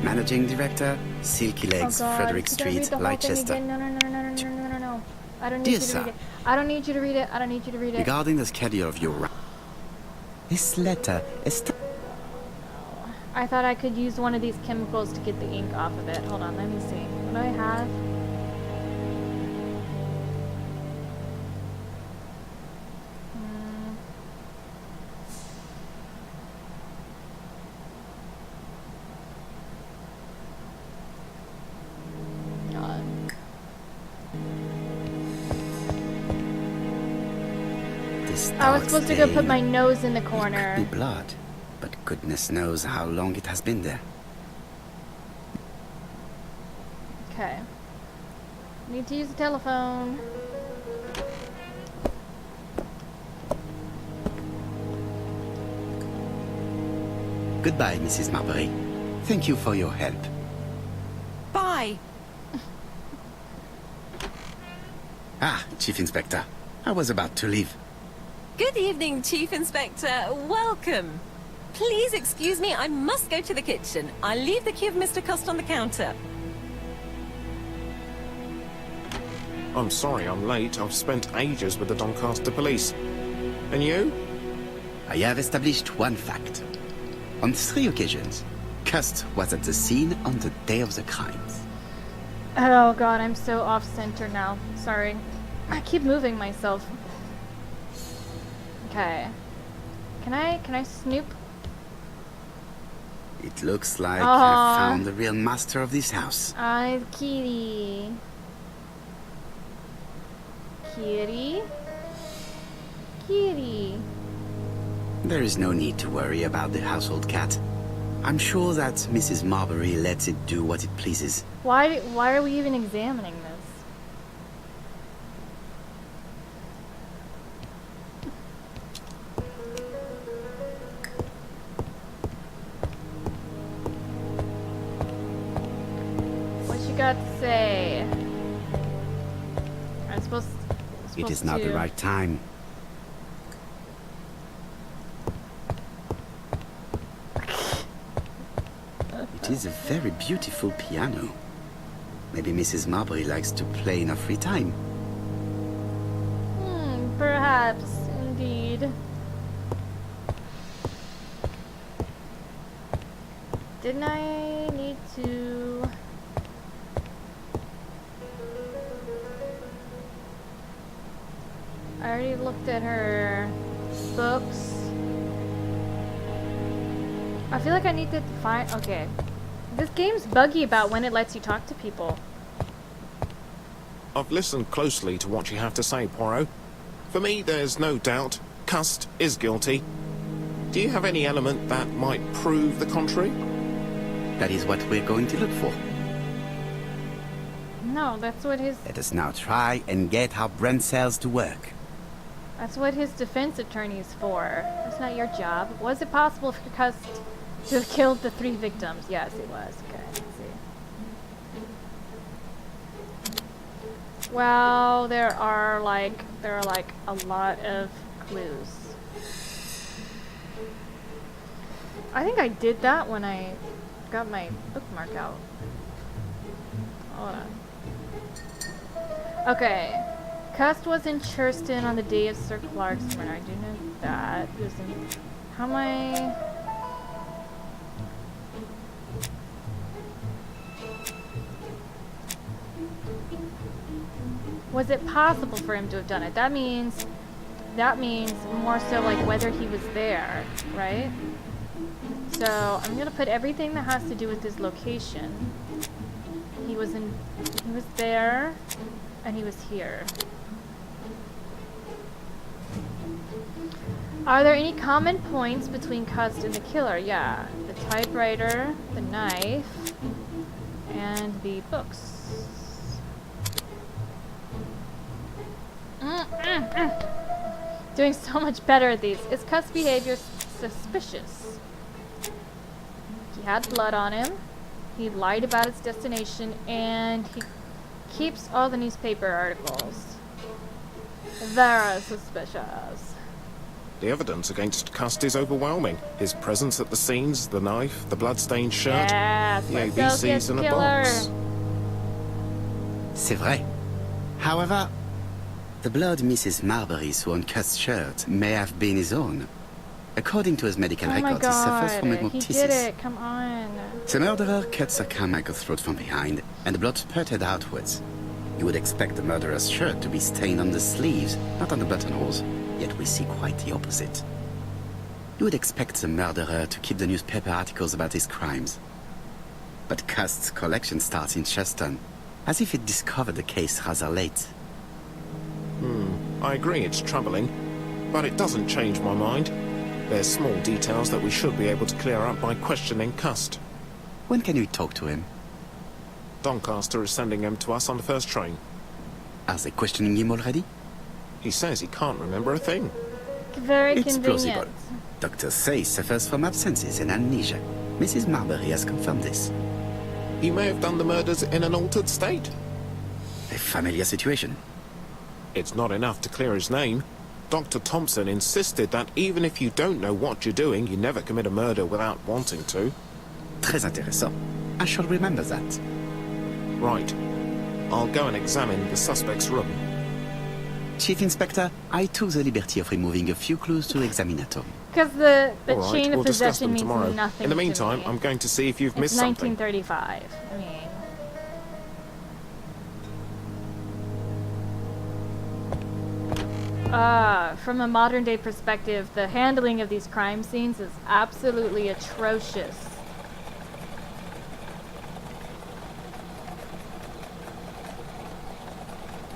Managing Director, Silky Legs, Frederick Street, Leicester. No. I don't need Dear you to sir, read it. I don't need you to read it. I don't need you to read it. regarding the schedule of your this letter is I thought I could use one of these chemicals to get the ink off of it. Hold on, let me see. What do I have? God. I was supposed to go put my nose in the corner. It could be blood, but goodness knows how long it has been there. Okay. Need to use the telephone. Goodbye, Mrs. Marbury. Thank you for your help. Bye. Ah, Chief Inspector. I was about to leave. Good evening, Chief Inspector. Welcome. please excuse me. I must go to the kitchen. I'll leave the key of Mr. Christe on the counter. I'm sorry I'm late. I've spent ages with the Doncaster police. And you? I have established one fact. On 3 occasions, Christe was at the scene on the day of the crimes. Oh god, I'm so off-center now. Sorry. I keep moving myself. Okay. Can I snoop? It looks like I found the real master of this house. Kitty. Kitty? Kitty. There is no need to worry about the household cat. I'm sure that Mrs. Marbury lets it do what it pleases. Why are we even examining this? What you got to say? I'm supposed It is not the right time. It is a very beautiful piano. Maybe Mrs. Marbury likes to play in her free time. Perhaps, indeed. Didn't I need to... I already looked at her books. I feel like I need to find... Okay. This game's buggy about when it lets you talk to people. I've listened closely to what you have to say, Poirot. For me, there's no doubt Christe is guilty. Do you have any element that might prove the contrary? That is what we're going to look for. No, that's what his... Let us now try and get our brain cells to work. That's what his defense attorney's for. That's not your job. Was it possible for Christe to have killed the 3 victims? Yes, it was. Okay, let's see. Well, there are like a lot of clues. I think I did that when I got my bookmark out. Hold on. Okay. Christe was in Churston on the day of Sir Clark's murder. I do know that. He was in... How am I... Was it possible for him to have done it? That means more so like whether he was there, right? So I'm gonna put everything that has to do with his location. He was there, and he was here. Are there any common points between Christe and the killer? Yeah, the typewriter, the knife, and the books. Doing so much better at these. Is Christe's behavior suspicious? He had blood on him. He lied about his destination, and he keeps all the newspaper articles. Very suspicious. The evidence against Christe is overwhelming. His presence at the scenes, the knife, the blood-stained shirt, yes, the ABCs in a box. C'est vrai. However, the blood Mrs. Marbury saw on Christe's shirt may have been his own. According to his medical records, he suffers from hemoptysis. He did it, come on. The murderer cut Sir Carmichael's throat from behind, and the blood spurted outwards. You would expect the murderer's shirt to be stained on the sleeves, not on the buttonholes, yet we see quite the opposite. You would expect the murderer to keep the newspaper articles about his crimes. But Christe's collection starts in Churston, as if it discovered the case rather late. I agree it's troubling, but it doesn't change my mind. There's small details that we should be able to clear up by questioning Christe. When can we talk to him? Doncaster is sending him to us on the first train. Are they questioning him already? He says he can't remember a thing. Very It's convenient. plausible. Doctors say he suffers from absences and amnesia. Mrs. Marbury has confirmed this. He may have done the murders in an altered state. A familiar situation. It's not enough to clear his name. Dr. Thompson insisted that even if you don't know what you're doing, you never commit a murder without wanting to. Très intéressant. I shall remember that. Right. I'll go and examine the suspect's room. Chief Inspector, I took the liberty of removing a few clues to examinatum. Because the All chain right, of we'll discuss possession them means tomorrow. nothing In the to meantime, me. I'm going to see if you've It's missed something. 1935. I mean... from a modern day perspective, the handling of these crime scenes is absolutely atrocious.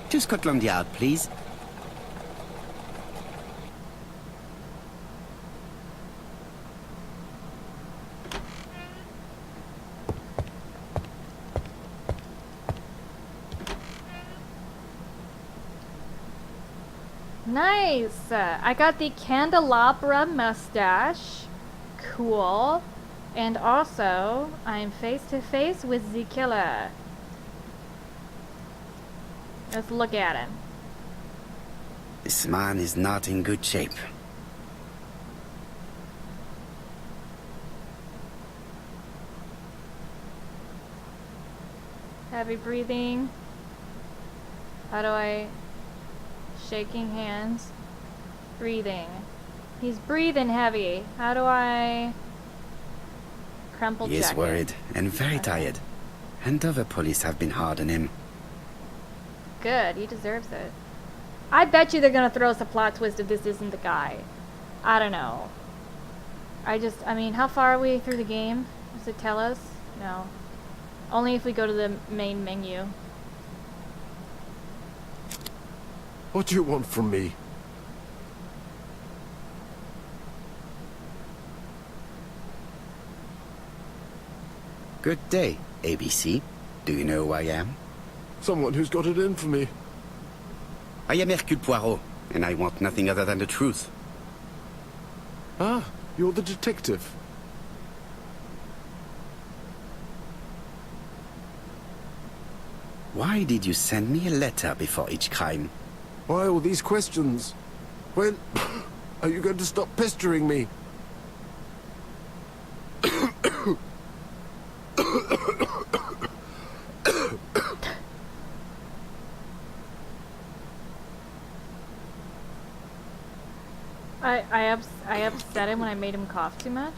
To Scotland Yard, please. Nice! I got the candelabra mustache. Cool. And also, I'm face to face with the killer. Let's look at him. This man is not in good shape. Heavy breathing. How do I... Shaking hands. Breathing. He's breathing heavy. How do I... Crumple He is jacket. worried and very tired. And other police have been hard on him. Good, he deserves it. I bet you they're gonna throw us a plot twist if this isn't the guy. I don't know. I mean, how far are we through the game? Does it tell us? No. Only if we go to the main menu. What do you want from me? Good day, ABC. Do you know who I am? Someone who's got it in for me. I am Hercule Poirot, and I want nothing other than the truth. Ah, you're the detective. Why did you send me a letter before each crime? Why all these questions? When are you going to stop pestering me? I upset him when I made him cough too much.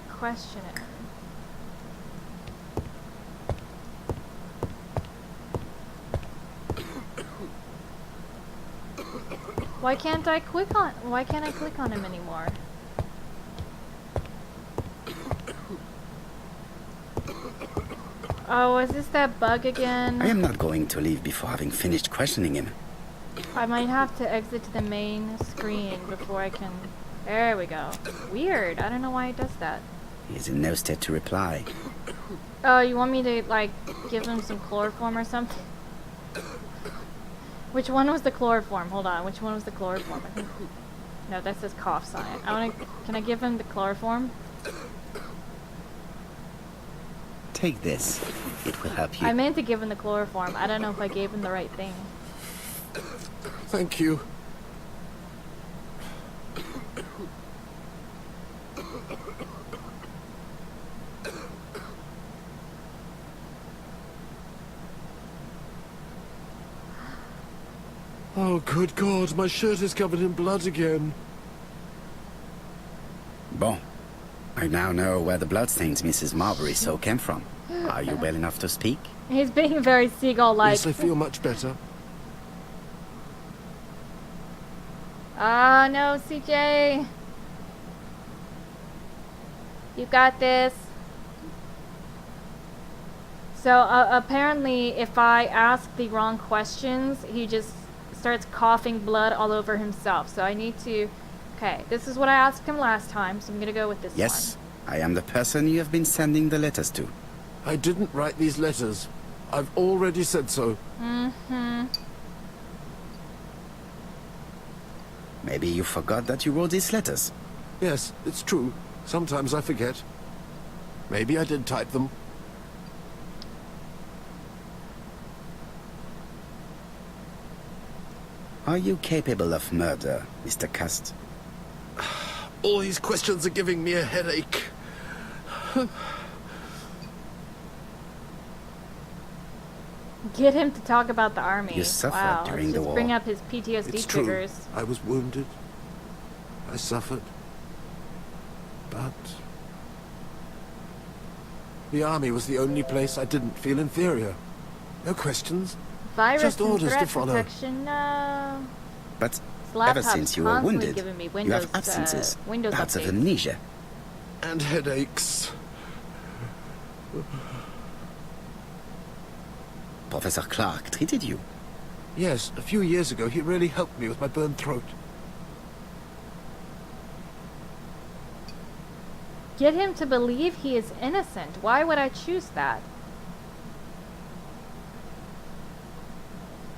Question it. Why can't I click on him anymore? Oh, is this that bug again? I am not going to leave before having finished questioning him. I might have to exit to the main screen before I can... There we go. Weird. I don't know why it does that. He is in no state to reply. Oh, you want me to, like, give him some chloroform or something? Which one was the chloroform? Hold on. Which one was the chloroform? I think... No, that says cough sign. Can I give him the chloroform? Take this. It will help you. I meant to give him the chloroform. I don't know if I gave him the right thing. Thank you. Oh, good God, my shirt is covered in blood again. Bon. I now know where the bloodstains Mrs. Marbury saw came from. Are you well enough to speak? He's being very seagull-like. Yes, I feel much better. Ah, no, CJ. You got this. So, apparently, if I ask the wrong questions, he just starts coughing blood all over himself. So I need to... Okay, this is what I asked him last time, so I'm gonna go with this Yes, one. I am the person you have been sending the letters to. I didn't write these letters. I've already said so. Mm-hmm. Maybe you forgot that you wrote these letters. Yes, it's true. Sometimes I forget. Maybe I did type them. Are you capable of murder, Mr. Christe? All these questions are giving me a headache. Get him to talk about the army. You suffered during the war. Bring up his PTSD It's triggers. true. I was wounded. I suffered. But the army was the only place I didn't feel inferior. No questions. Virus Just and orders threat to follow. protection, no. But This ever laptop's since you were constantly wounded, giving me you Windows, have absences, Windows bouts of updates. amnesia. And headaches. Professor Clark treated you. Yes, a few years ago he really helped me with my burned throat. Get him to believe he is innocent. Why would I choose that?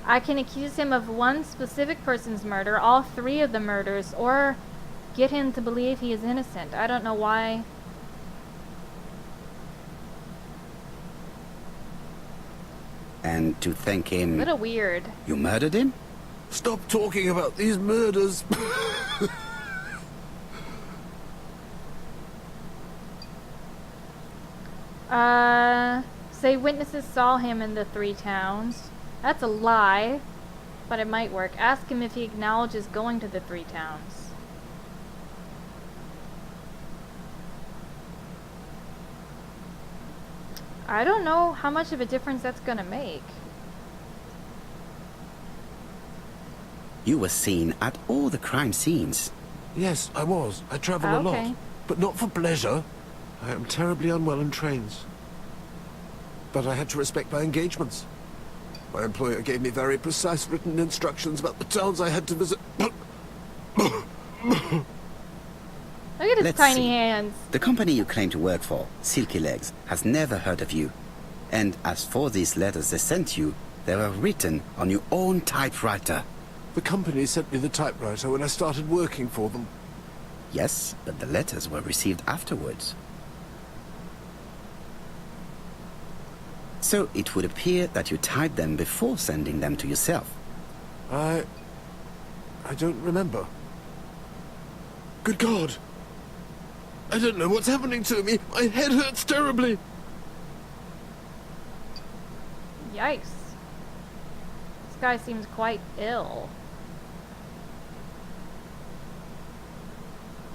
I can accuse him of one specific person's murder, all 3 of the murders, or get him to believe he is innocent. I don't know why. And to thank him, What a weird. you murdered him? Stop talking about these murders. Say witnesses saw him in the 3 towns. That's a lie, but it might work. Ask him if he acknowledges going to the 3 towns. I don't know how much of a difference that's gonna make. You were seen at all the crime scenes. Yes, I was. I travel a Okay. lot. But not for pleasure. I am terribly unwell in trains. But I had to respect my engagements. My employer gave me very precise written instructions about the towns I had to visit. Look at his Let's tiny see. hands. The company you claim to work for, Silky Legs, has never heard of you. And as for these letters they sent you, they were written on your own typewriter. The company sent me the typewriter when I started working for them. Yes, but the letters were received afterwards. So it would appear that you typed them before sending them to yourself. I don't remember. Good God! I don't know what's happening to me. My head hurts terribly. Yikes. This guy seems quite ill.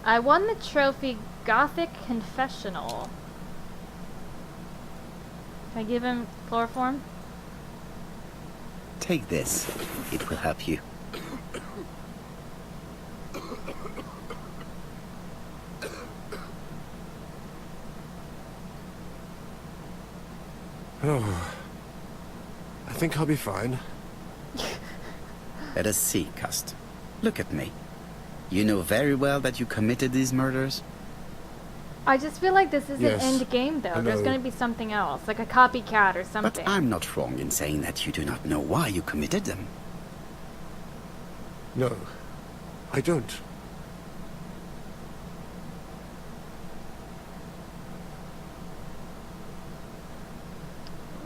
I won the trophy Gothic Confessional. Can I give him chloroform? Take this. It will help you. Oh, I think I'll be fine. Let us see, Christe. Look at me. You know very well that you committed these murders? I just feel like this is Yes, an end game, though. I There's know. going to be something else, like a copycat or something. But I'm not wrong in saying that you do not know why you committed them. No, I don't.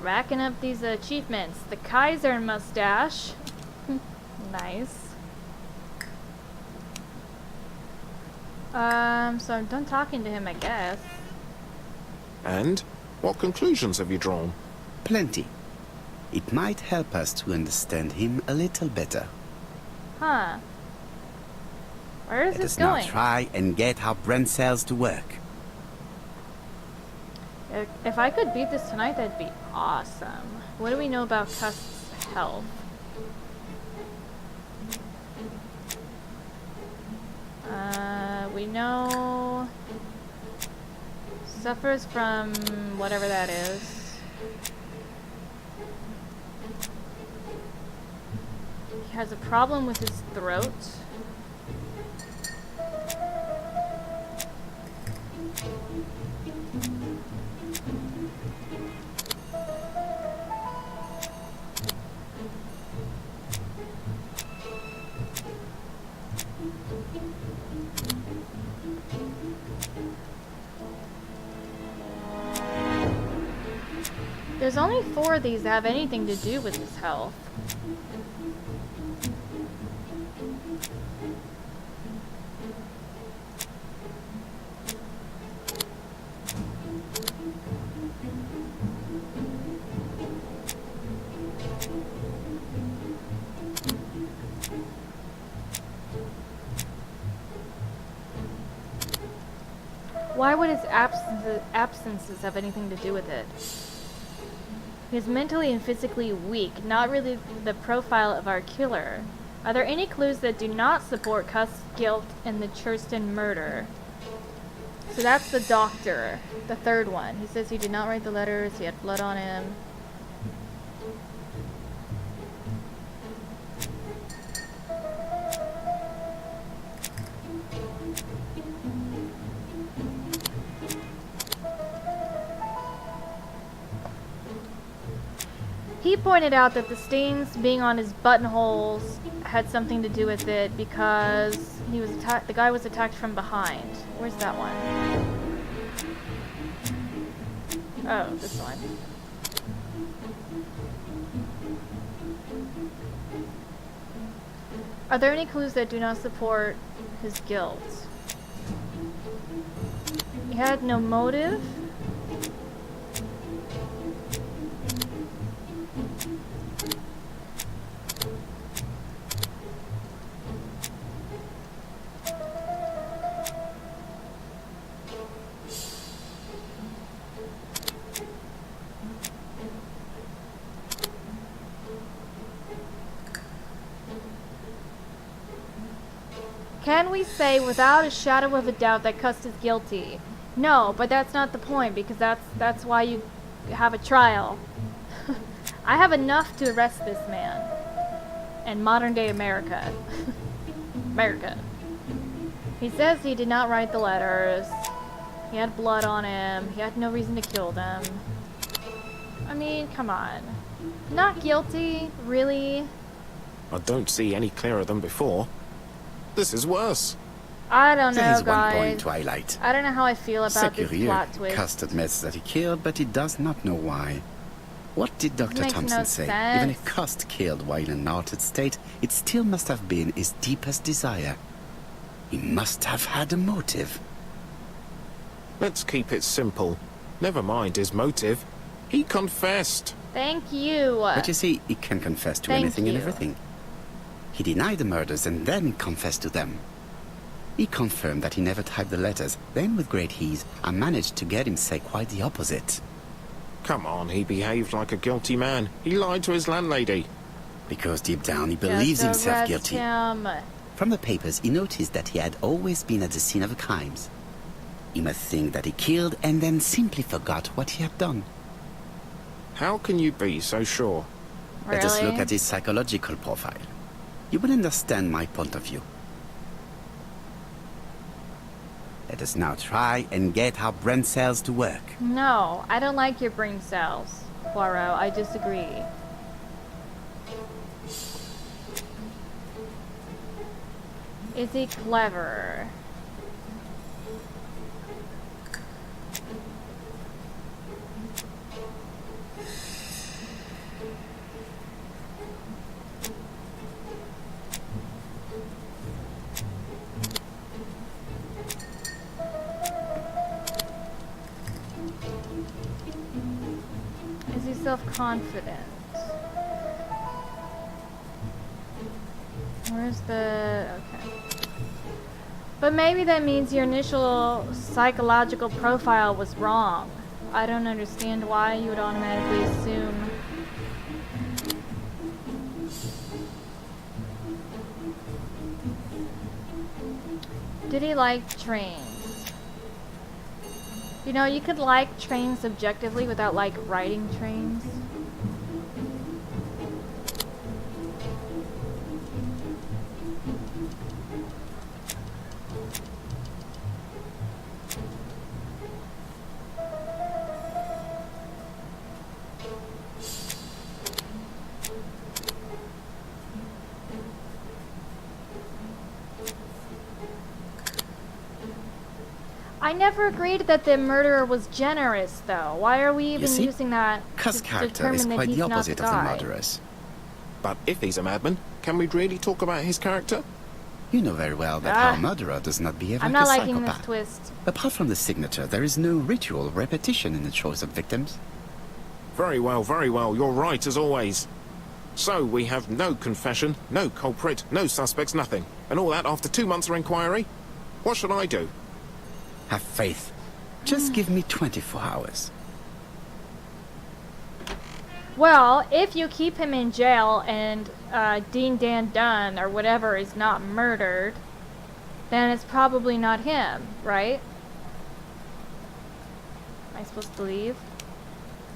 Racking up these achievements. The Kaiser mustache. Nice. So I'm done talking to him, I guess. And what conclusions have you drawn? Plenty. It might help us to understand him a little better. Huh. Where is Let this us now going? try and get our brain cells to work. If I could beat this tonight, that'd be awesome. What do we know about Christe's health? We know suffers from whatever that is. He has a problem with his throat. There's only 4 of these that have anything to do with his health. Why would his absences have anything to do with it? He is mentally and physically weak, not really the profile of our killer. Are there any clues that do not support Cust's guilt in the Churston murder? So that's the doctor, the third one. He says he did not write the letters, he had blood on him. He pointed out that the stains being on his buttonholes had something to do with it because he was the guy was attacked from behind. Where's that one? Oh, this one. Are there any clues that do not support his guilt? He had no motive. Can we say without a shadow of a doubt that Cust is guilty? No, but that's not the point, because that's why you have a trial. I have enough to arrest this man. In modern day America. America. He says he did not write the letters. He had blood on him. He had no reason to kill them. I mean, come on. Not guilty? Really? I don't see any clearer than before. This is worse. I don't know, There is guys. one point, Twilight. I don't know how I feel about this plot twist. Cust admits that he killed, but he does not know why. What did Dr. Makes Thompson no say? sense. Even if Cust killed while in an altered state, it still must have been his deepest desire. He must have had a motive. Let's keep it simple. Never mind his motive. He confessed. Thank you. But you see, he can confess to Thank anything and you. everything. He denied the murders and then confessed to them. He confirmed that he never typed the letters. Then, with great ease, I managed to get him say quite the opposite. Come on, he behaved like a guilty man. He lied to his landlady. Because deep down he believes Just himself arrest guilty. him. From the papers, he noticed that he had always been at the scene of the crimes. He must think that he killed and then simply forgot what he had done. How can you be so sure? Really? Let us look at his psychological profile. You will understand my point of view. Let us now try and get our brain cells to work. No, I don't like your brain cells, Poirot. I disagree. Is he clever? Is he self-confident? Where's the... okay. But maybe that means your initial psychological profile was wrong. I don't understand why you would automatically assume... Did he like trains? You know, you could like trains subjectively without like riding trains. I never agreed that the murderer was generous, though. Why are we even using that Cust's to character is determine that quite he's the not the opposite of the guy? murderer's. But if he's a madman, can we really talk about his character? You know very well that our murderer does not behave I'm like not a liking psychopath. this twist. Apart from the signature, there is no ritual repetition in the choice of victims. Very well, you're right as always. So we have no confession, no culprit, no suspects, nothing. And all that after 2 months of inquiry? What should I do? Have faith. Just give me 24 hours. Well, if you keep him in jail and Dean Dan Dunn or whatever is not murdered, then it's probably not him, right? Am I supposed to leave?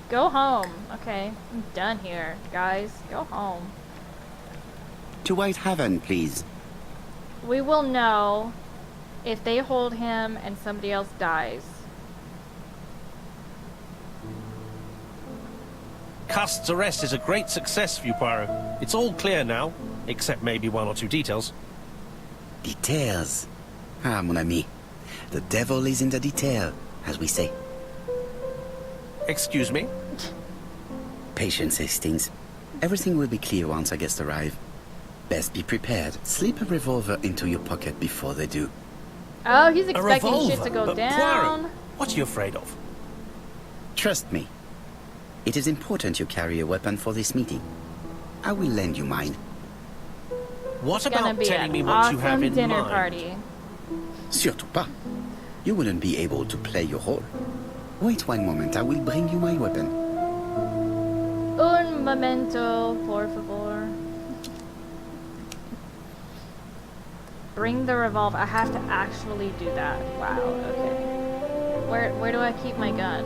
Go home. Okay, I'm done here, guys. Go home. To White Haven, please. We will know if they hold him and somebody else dies. Cust's arrest is a great success for you, Poirot. It's all clear now, except maybe one or two details. Details. Ah, mon ami. The devil is in the detail, as we say. Excuse me? Patience, Hastings. Everything will be clear once our guests arrive. Best be prepared. Slip a revolver into your pocket before they do. Oh, he's expecting revolver? shit to go But down. Poirot, what are you afraid of? Trust me. It is important you carry a weapon for this meeting. I will lend you mine. What It's gonna about be telling an me what you have awesome in dinner mind? party. Surtout pas. You wouldn't be able to play your role. Wait one moment, I will bring you my weapon. Un momento, por favor. Bring the revolver. I have to actually do that. Wow, okay. Where do I keep my gun?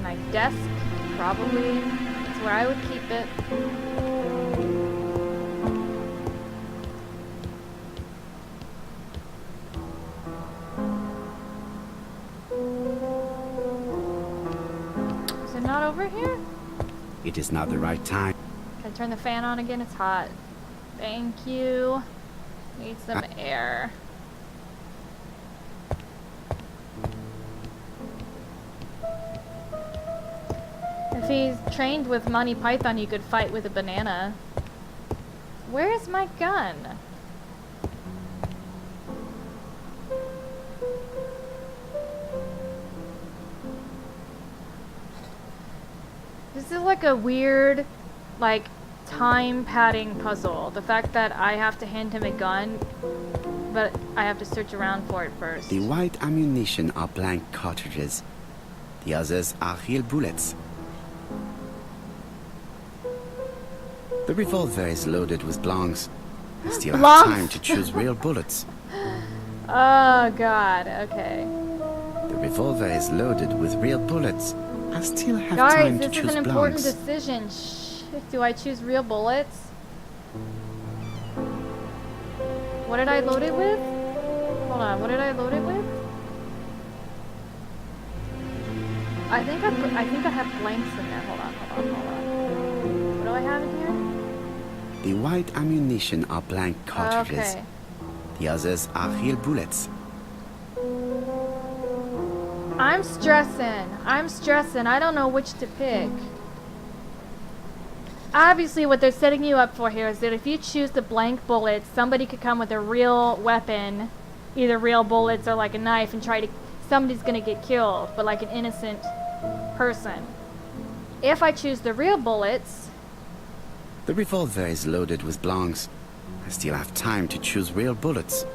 My desk, probably. That's where I would keep it. Is it not over here? It is not the right time. Can I turn the fan on again? It's hot. Thank you. Need some air. If he's trained with Monty Python, he could fight with a banana. Where's my gun? This is like a weird, like, time padding puzzle. The fact that I have to hand him a gun, but I have to search around for it first. The white ammunition are blank cartridges. The others are real bullets. The revolver is loaded with blancs. You still have time to choose real bullets. Oh god, okay. The revolver is loaded with real bullets. I still have Guys, time to this choose is an important blancs. decision. Shh. Do I choose real bullets? What did I load it with? Hold on, what did I load it with? I think I have blanks in there. Hold on. What do I have in here? The white ammunition are blank cartridges. Okay. The others are real bullets. I'm stressing. I don't know which to pick. Obviously, what they're setting you up for here is that if you choose the blank bullets, somebody could come with a real weapon, either real bullets or like a knife, and somebody's gonna get killed, but like an innocent person. If I choose the real bullets... The revolver is loaded with blancs. I still have time to choose real bullets.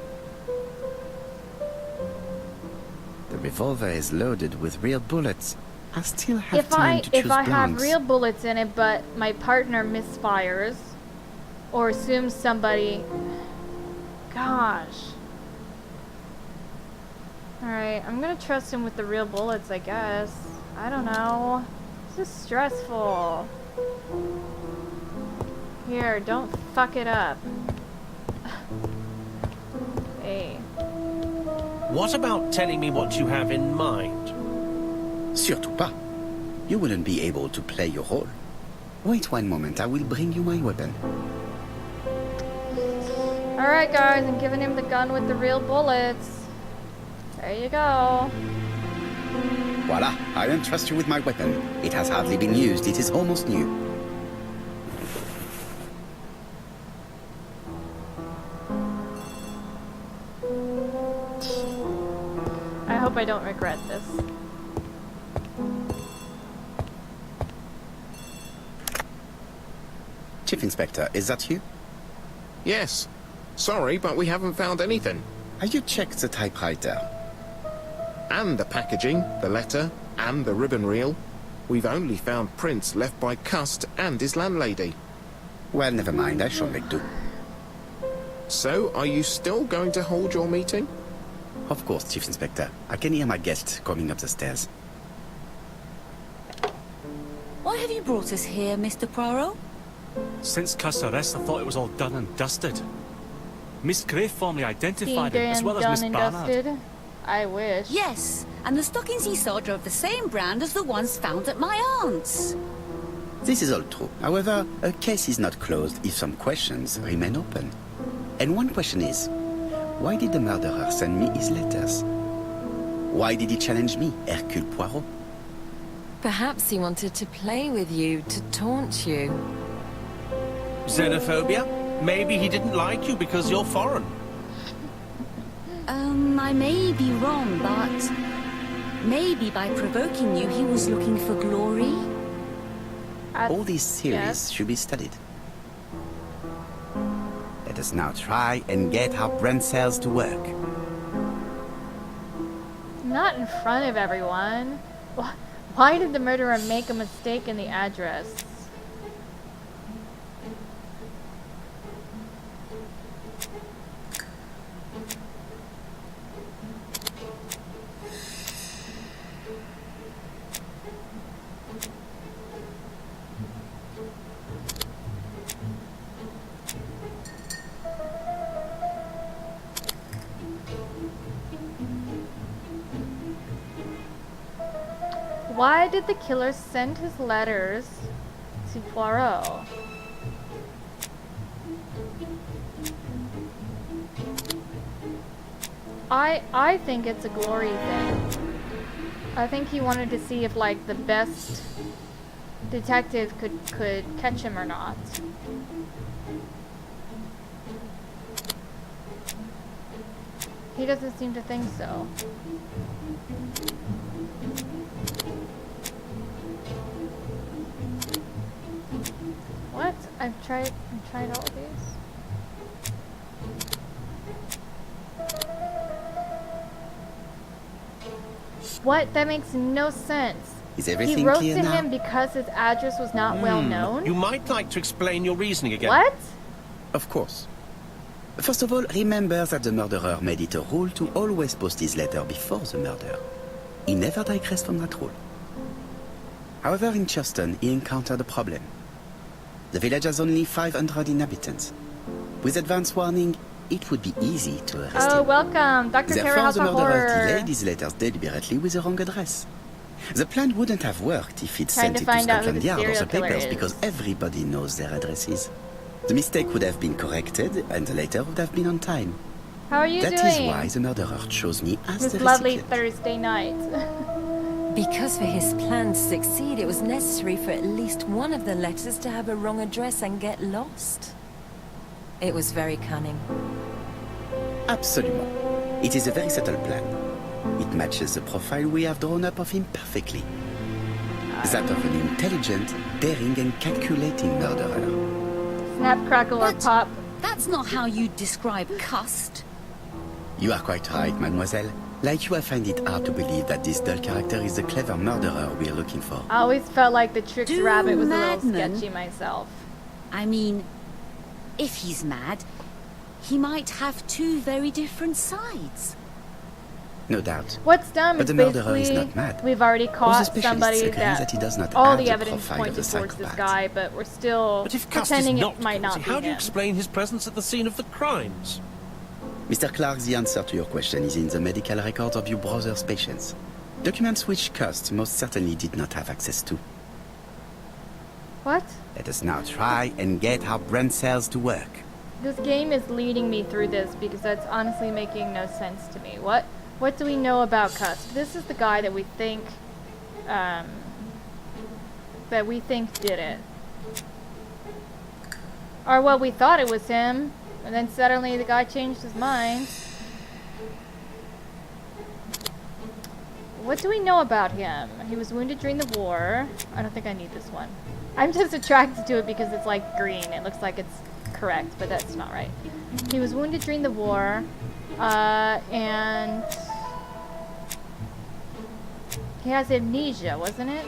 The revolver is loaded with real bullets. I still have time to choose If I have blancs. real bullets in it, but my partner misfires, or assumes somebody... Gosh. Alright, I'm gonna trust him with the real bullets, I guess. I don't know. This is stressful. Here, don't fuck it up. Hey. What about telling me what you have in mind? Surtout pas. You wouldn't be able to play your role. Wait one moment, I will bring you my weapon. Alright guys, I'm giving him the gun with the real bullets. There you go. Voila, I entrust you with my weapon. It has hardly been used, it is almost new. I hope I don't regret this. Chief Inspector, is that you? Yes. Sorry, but we haven't found anything. Have you checked the typewriter? and the packaging, the letter, and the ribbon reel. We've only found prints left by Christe and his landlady. Well, never mind, I shall make do. So, are you still going to hold your meeting? Of course, Chief Inspector. I can hear my guest coming up the stairs. Why have you brought us here, Mr. Poirot? Since Christe's arrest, I thought it was all done and dusted. Miss Gray formally identified him, as well as Miss Barnard. I wish. Yes, and the stockings he saw drove the same brand as the ones found at my aunt's. This is all true. However, a case is not closed if some questions remain open. And one question is, why did the murderer send me his letters? Why did he challenge me, Hercule Poirot? Perhaps he wanted to play with you, to taunt you. Xenophobia? Maybe he didn't like you because you're foreign. I may be wrong, but maybe by provoking you, he was looking for glory? All these theories should be studied. Let us now try and get our brain cells to work. Not in front of everyone. Why did the murderer make a mistake in the address? Why did the killer send his letters to Poirot? I think it's a glory thing. I think he wanted to see if, like, the best detective could catch him or not. He doesn't seem to think so. What? I've tried all these. What? That makes no sense. Is everything he wrote clear to now? him because his address was not well known? You might like to explain your reasoning again. What? Of course. First of all, remember that the murderer made it a rule to always post his letter before the murder. He never digressed from that rule. However, in Churston, he encountered a problem. The village has only 500 inhabitants. With advance warning, it would be easy to arrest him. Oh, welcome, Dr. Terra Therefore, House the of murderer Horror. delayed his letters deliberately with the wrong address. The plan wouldn't have worked if he'd Trying sent to it to find out who Scotland the Yard or serial the killer papers is. because everybody knows their addresses. The mistake would have been corrected and the letter would have been on time. How are you That doing? is why the murderer chose me as This the lovely recipient. Thursday night. Because for his plan to succeed, it was necessary for at least one of the letters to have a wrong address and get lost. It was very cunning. Absolument. It is a very subtle plan. It matches the profile we have drawn up of him perfectly. That of an intelligent, daring and calculating murderer. Snap, crackle, or But- pop. That's not how you describe Christe. You are quite right, mademoiselle. Like you, I find it hard to believe that this dull character is the clever murderer we are looking for. I always felt like the Trix Do Rabbit was a little madmen- sketchy myself. I mean, if he's mad, he might have two very different sides. No doubt. What's dumb But is the murderer basically is not mad. we've already All the caught specialists somebody agree that he does not all have the the evidence profile of pointed the towards this psychopath. guy, but we're still But if Christe is pretending not it might not guilty, be how do you him. explain his presence at the scene of the crimes? Mr. Clark, the answer to your question is in the medical records of your brother's patients. Documents which Christe most certainly did not have access to. What? Let us now try and get our brain cells to work. This game is leading me through this because that's honestly making no sense to me. What do we know about Christe? This is the guy that we think did it. Or well, we thought it was him, and then suddenly the guy changed his mind. What do we know about him? He was wounded during the war. I don't think I need this one. I'm just attracted to it because it's like green. It looks like it's correct, but that's not right. He was wounded during the war, and He has amnesia, wasn't it?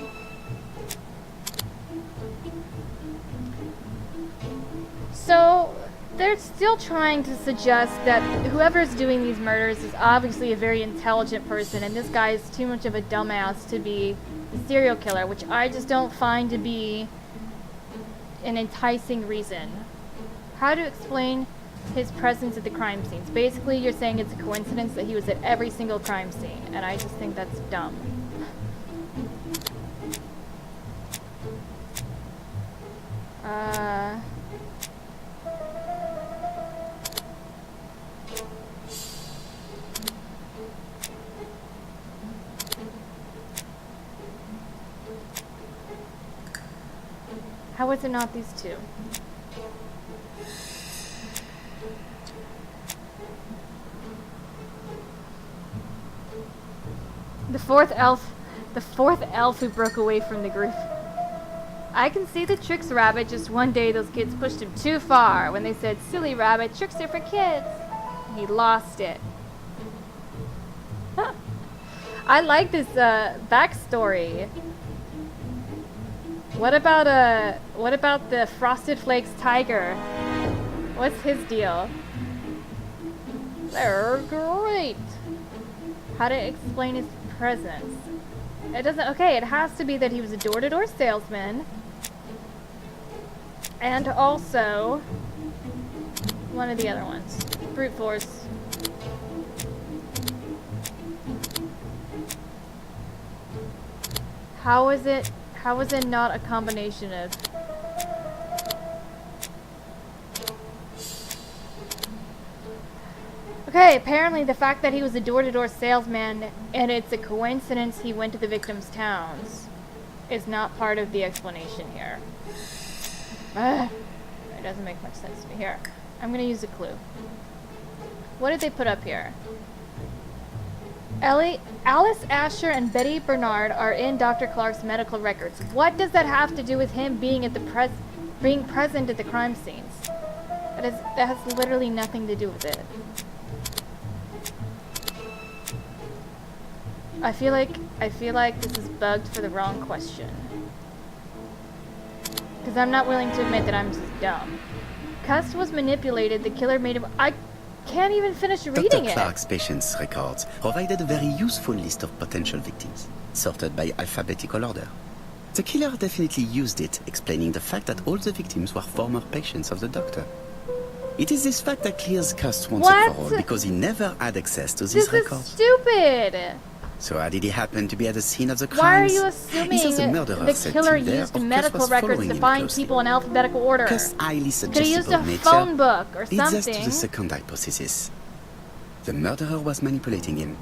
So, they're still trying to suggest that whoever's doing these murders is obviously a very intelligent person, and this guy is too much of a dumbass to be the serial killer, which I just don't find to be an enticing reason. How to explain his presence at the crime scenes? Basically, you're saying it's a coincidence that he was at every single crime scene, and I just think that's dumb. How is it not these two? The fourth elf who broke away from the group. I can see the tricks, Rabbit. Just one day those kids pushed him too far when they said, "Silly Rabbit, tricks are for kids." He lost it. I like this backstory. What about the Frosted Flakes tiger? What's his deal? They're great. How to explain his presence? It doesn't. Okay, it has to be that he was a door-to-door salesman, and also one of the other ones, brute force. How is it not a combination of? Okay, apparently the fact that he was a door-to-door salesman and it's a coincidence he went to the victims' towns is not part of the explanation here. It doesn't make much sense to me. Here, I'm gonna use a clue. What did they put up here? Alice Asher and Betty Bernard are in Dr. Clark's medical records. What does that have to do with him being at the being present at the crime scenes? That has literally nothing to do with it. I feel like this is bugged for the wrong question. Because I'm not willing to admit that I'm just dumb. Cust was manipulated, the killer made him... I can't even finish reading Dr. Clark's patient's records provided a very useful list of potential victims, sorted by alphabetical order. The killer definitely used it, explaining the fact that all the victims were former patients of the doctor. It is this fact that clears Cust once and for all, because he never had access to these records. This is stupid! So how did he happen to be at the scene of the crimes? Why are you assuming the killer used medical records to find people in alphabetical order? Cust's highly Could have used suggestible a nature phone book or leads us to something. the second hypothesis. The murderer was manipulating him.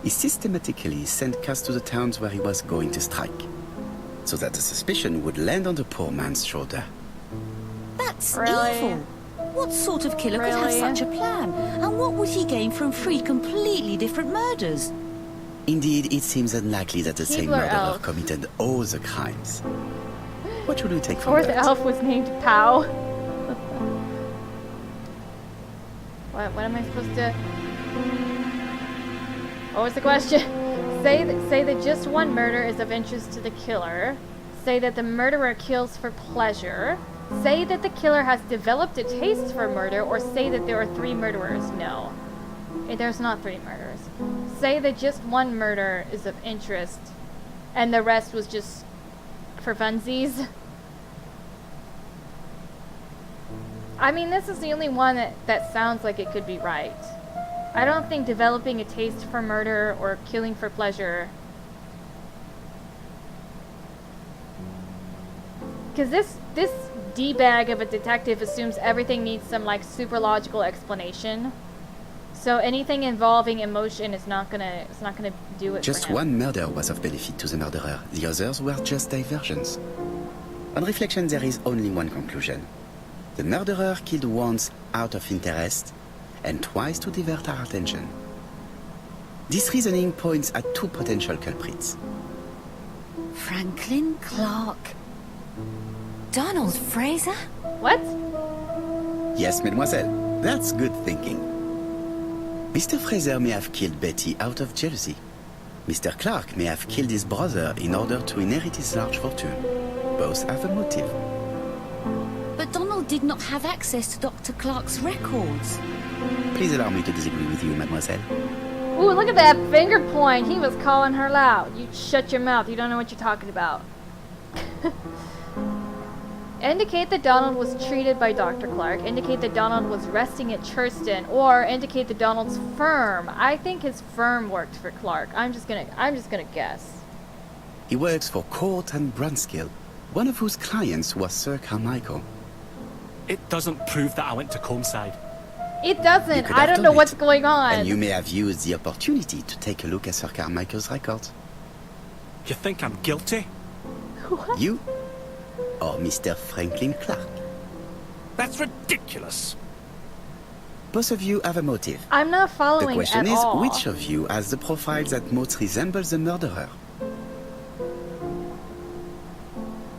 He systematically sent Cust to the towns where he was going to strike, so that the suspicion would land on the poor man's shoulder. That's Really? evil. What sort of killer could have Really? such a plan? And what would he gain from 3 completely different murders? Indeed, it seems unlikely that the same Keebler murderer elf. committed all the crimes. What should we take from Fourth that? elf was named Pow. What am I supposed to... What was the question? Say that just one murder is of interest to the killer. Say that the murderer kills for pleasure. Say that the killer has developed a taste for murder, or say that there are 3 murderers. No. There's not 3 murderers. Say that just one murder is of interest, and the rest was just for funsies. I mean, this is the only one that sounds like it could be right. I don't think developing a taste for murder or killing for pleasure... Because this D-bag of a detective assumes everything needs some, like, super logical explanation. So anything involving emotion is not gonna do it Just for him. one murder was of benefit to the murderer. The others were just diversions. On reflection, there is only one conclusion. The murderer killed once out of interest, and twice to divert our attention. This reasoning points at 2 potential culprits. Franklin Clark. Donald Fraser? What? Yes, mademoiselle, that's good thinking. Mr. Fraser may have killed Betty out of jealousy. Mr. Clark may have killed his brother in order to inherit his large fortune. Both have a motive. But Donald did not have access to Dr. Clark's records. Please allow me to disagree with you, mademoiselle. Ooh, look at that finger point. He was calling her loud. You shut your mouth. You don't know what you're talking about. Indicate that Donald was treated by Dr. Clark. Indicate that Donald was resting at Churston. Or indicate that Donald's firm. I think his firm worked for Clark. I'm just gonna guess. He works for Court and Brunskill, one of whose clients was Sir Carmichael. It doesn't prove that I went to Comeside. It doesn't. I don't know what's going on. And you may have used the opportunity to take a look at Sir Carmichael's records. You think I'm guilty? What? You? Or Mr. Franklin Clark? That's ridiculous. Both of you have a motive. I'm not following The question at is, all. which of you has the profile that most resembles the murderer?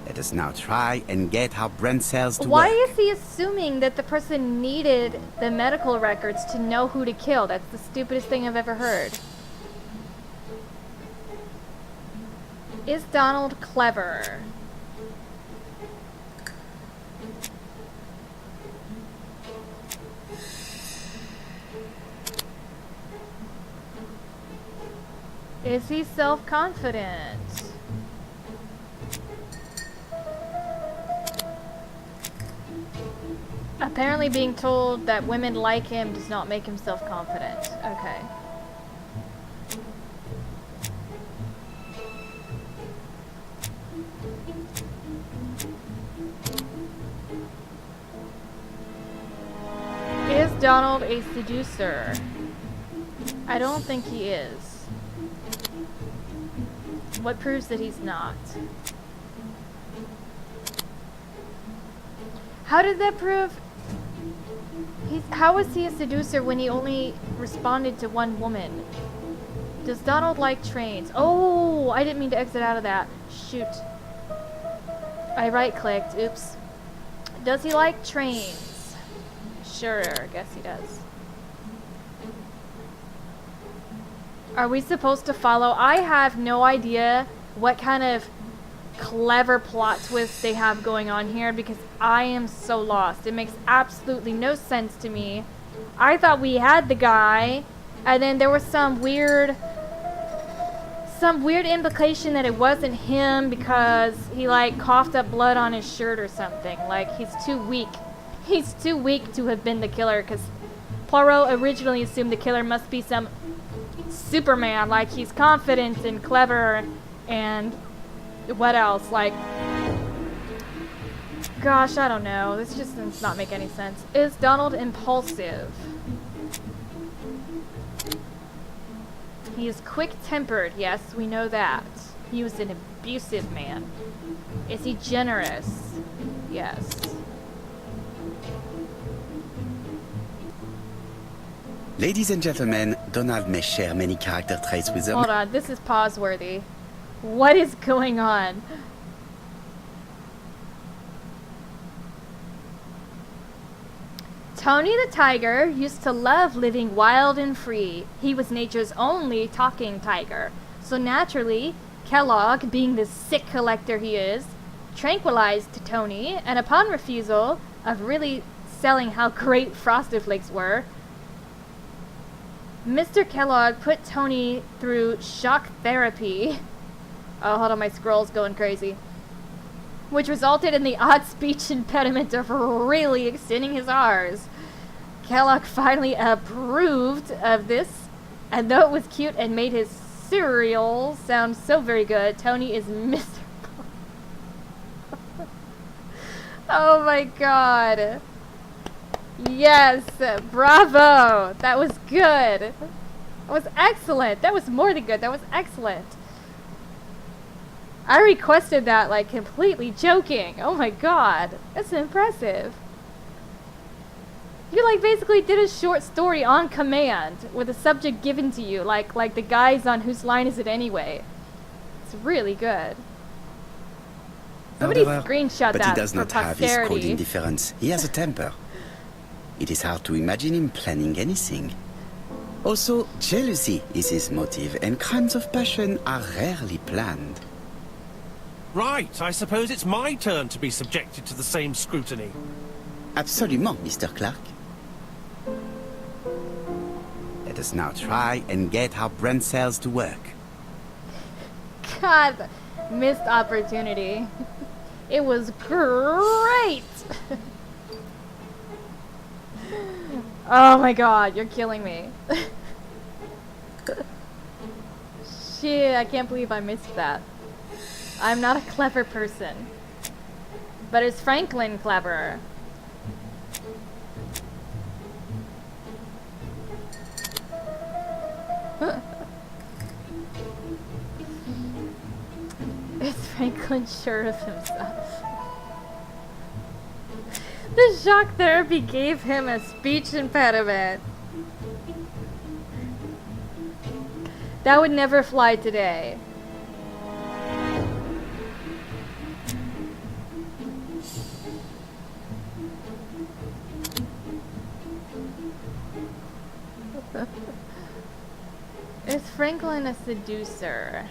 Let us now try and get our brain cells to Why work. is he assuming that the person needed the medical records to know who to kill? That's the stupidest thing I've ever heard. Is Donald clever? Is he self-confident? Apparently being told that women like him does not make him self-confident. Okay. Is Donald a seducer? I don't think he is. What proves that he's not? How did that prove? How was he a seducer when he only responded to one woman? Does Donald like trains? Oh, I didn't mean to exit out of that. Shoot. I right-clicked. Oops. Does he like trains? Sure, I guess he does. Are we supposed to follow? I have no idea what kind of clever plot twist they have going on here because I am so lost. It makes absolutely no sense to me. I thought we had the guy, and then there was some weird implication that it wasn't him because he like coughed up blood on his shirt or something. Like he's too weak. He's too weak to have been the killer because Poirot originally assumed the killer must be some Superman, like he's confident and clever and what else? Like, gosh, I don't know. This just does not make any sense. Is Donald impulsive? He is quick-tempered. Yes, we know that. He was an abusive man. Is he generous? Yes. Ladies and gentlemen, Donald may share many character traits with them. Hold on, this is pause-worthy. What is going on? Tony the tiger used to love living wild and free. He was nature's only talking tiger. So naturally, Kellogg, being the sick collector he is, tranquilized Tony, and upon refusal of really selling how great Frosted Flakes were, Mr. Kellogg put Tony through shock therapy. Oh, hold on, my scroll's going crazy. Which resulted in the odd speech impediment of really extending his R's. Kellogg finally approved of this, and though it was cute and made his cereal sound so very good, Tony is miserable. Oh my god. Yes, bravo. That was good. That was excellent. That was more than good. That was excellent. I requested that like completely joking. Oh my god. That's impressive. You like basically did a short story on command with a subject given to you like the guys on Whose Line Is It Anyway. It's really good. Somebody screenshot but that he does not for have his cold posterity. indifference. He has a temper. It is hard to imagine him planning anything. Also, jealousy is his motive, and crimes of passion are rarely planned. Right, I suppose it's my turn to be subjected to the same scrutiny. Absolument, Mr. Clark. Let us now try and get our brain cells to work. God, missed opportunity. It was great! Oh my god, you're killing me. Shit, I can't believe I missed that. I'm not a clever person. But is Franklin cleverer? Is Franklin sure of himself? The shock therapy gave him a speech impediment. That would never fly today. Is Franklin a seducer?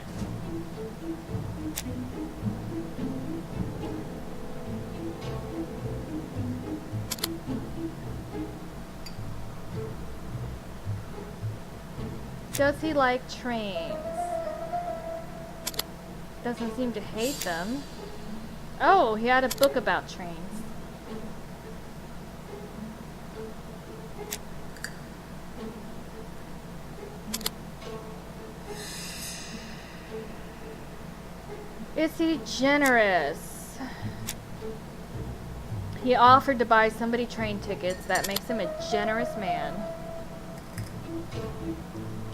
Does he like trains? Doesn't seem to hate them. Oh, he had a book about trains. Is he generous? He offered to buy somebody train tickets. That makes him a generous man.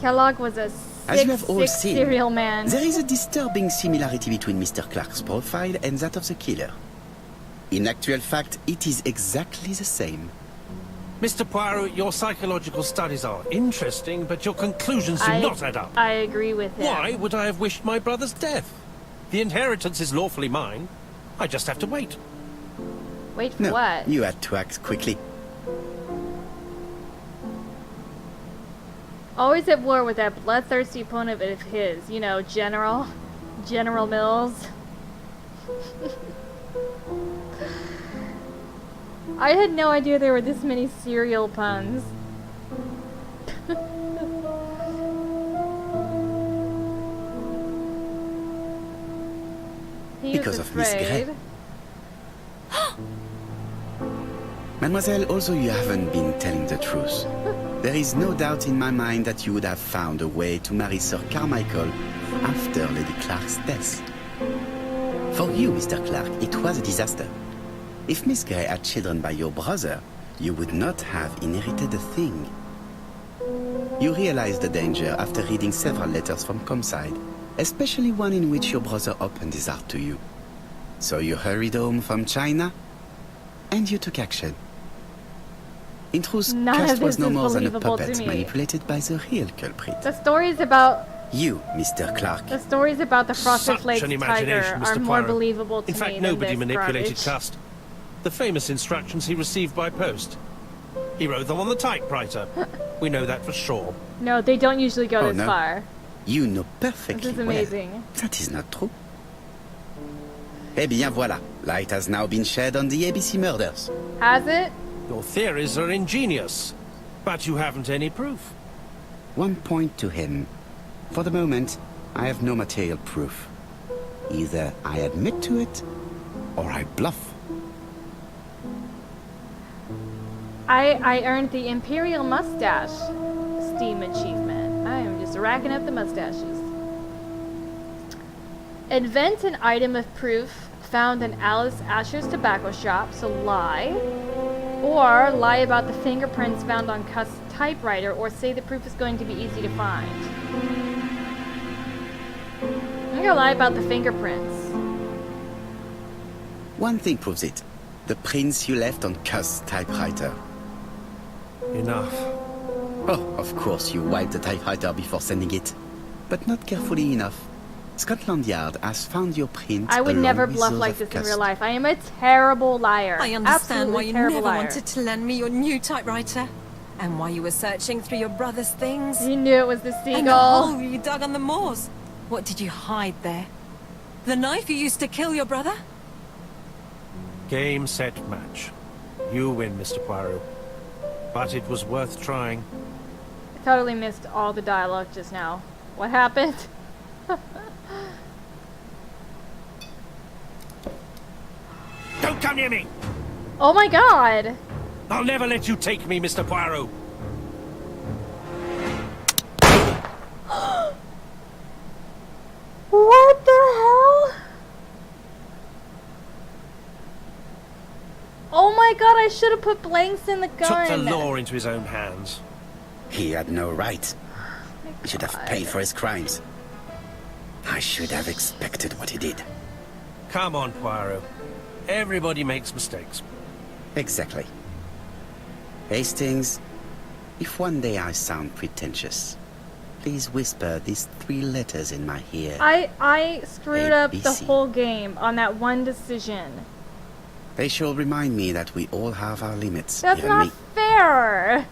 Kellogg was a sick serial man. There is a disturbing similarity between Mr. Clark's profile and that of the killer. In actual fact, it is exactly the same. Mr. Poirot, your psychological studies are interesting, but your conclusions do not add up. I agree with him. Why would I have wished my brother's death? The inheritance is lawfully mine. I just have to wait. Wait for what? You had to act quickly. Always at war with that bloodthirsty opponent of his. You know, General Mills. I had no idea there were this many cereal puns. Because of Miss Grey. Mademoiselle, although you haven't been telling the truth, there is no doubt in my mind that you would have found a way to marry Sir Carmichael after Lady Clark's death. For you, Mr. Clark, it was a disaster. If Miss Grey had children by your brother, you would not have inherited a thing. You realized the danger after reading several letters from Comside, especially one in which your brother opened his heart to you. So you hurried home from China, and you took action. In truth, Christe was no more than a puppet manipulated by the real culprit. The stories about... You, Mr. Clark. The stories about the Frosted Flakes tiger are more believable to me than this. In fact, nobody manipulated Christe. The famous instructions he received by post. He wrote them on the typewriter. We know that for sure. No, they don't usually go this far. You know perfectly This is amazing. Well. That is not true. Eh bien voilà. Light has now been shed on the ABC murders. Has it? Your theories are ingenious, but you haven't any proof. One point to him. For the moment, I have no material proof. Either I admit to it, or I bluff. I earned the Imperial Mustache Steam Achievement. I am just racking up the mustaches. Invent an item of proof found in Alice Asher's tobacco shop, so lie. Or lie about the fingerprints found on Christe's typewriter, or say the proof is going to be easy to find. I'm gonna lie about the fingerprints. One thing proves it. The prints you left on Christe's typewriter. Enough. Oh, of course you wiped the typewriter before sending it. But not carefully enough. Scotland Yard has found your print. I would never bluff like this in real life. I am a terrible liar. I understand why you never wanted to lend me your new typewriter. And why you were searching through your brother's things. He knew it was the seagull. And the hole you dug on the moors. What did you hide there? The knife you used to kill your brother? Game, set, match. You win, Mr. Poirot. But it was worth trying. I totally missed all the dialogue just now. What happened? Don't come near me! Oh my god! I'll never let you take me, Mr. Poirot. What the hell? Oh my god, I should have put blanks in the gun. Took the law into his own hands. He had no right. He should have paid for his crimes. I should have expected what he did. Come on, Poirot. Everybody makes mistakes. Exactly. Hastings, if one day I sound pretentious, please whisper these 3 letters in my ear. I screwed up the ABC. whole game on that one decision. They shall remind me that we all have our limits. That's even not me. fair!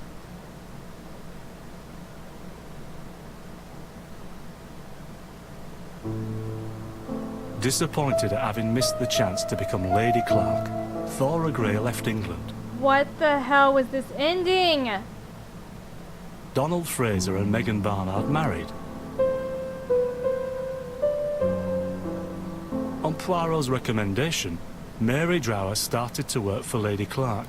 Disappointed at having missed the chance to become Lady Clark, Thora Grey left England. What the hell was this ending? Donald Fraser and Megan Barnard married. On Poirot's recommendation, Mary Drower started to work for Lady Clark.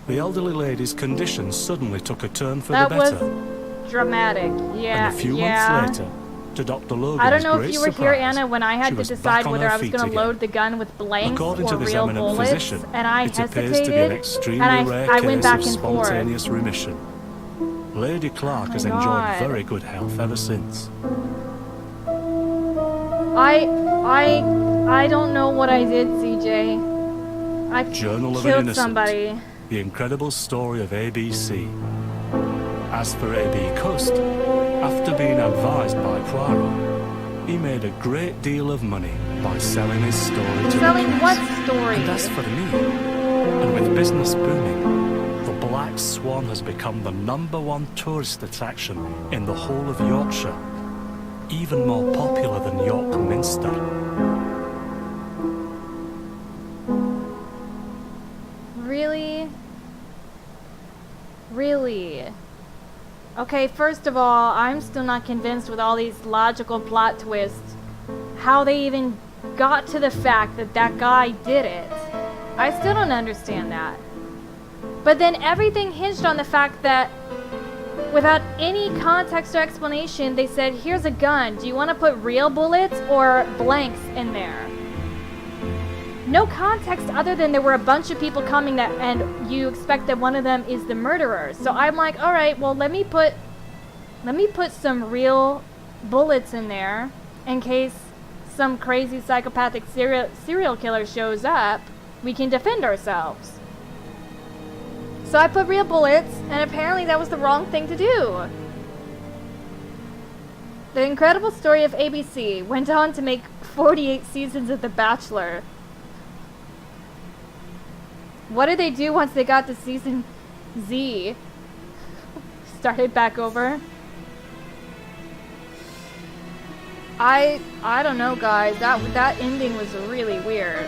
The elderly lady's condition suddenly took a turn for That the better. was dramatic. Yeah, And a few yeah. months later, to Dr. Logan's I don't know if great you were here, surprise, Anna, when I she had to was decide back on whether her I was feet going to again. load the gun with blanks According to or this real eminent bullets, physician, and I it hesitated, appears to be an extremely and rare I case went back of and forth. spontaneous remission. Lady Clark has God. enjoyed very good health ever since. I don't know what I did, CJ. I Journal of an killed Innocent. somebody. The incredible story of ABC. As for A.B. Cust, after being advised by Poirot, he made a great deal of money by selling his story to Selling the what press. story? And as for me, and with business booming, the Black Swan has become the #1 tourist attraction in the whole of Yorkshire, even more popular than York Minster. Really? Really? Okay, first of all, I'm still not convinced with all these logical plot twists how they even got to the fact that that guy did it. I still don't understand that. But then everything hinged on the fact that without any context or explanation, they said, here's a gun. Do you want to put real bullets or blanks in there? No context other than there were a bunch of people coming that, and you expect that one of them is the murderer. So I'm like, all right, well, let me put some real bullets in there in case some crazy psychopathic serial killer shows up. We can defend ourselves. So I put real bullets, and apparently that was the wrong thing to do. The incredible story of ABC went on to make 48 seasons of The Bachelor. What did they do once they got to season Z? Started back over? I don't know, guys. That ending was really weird.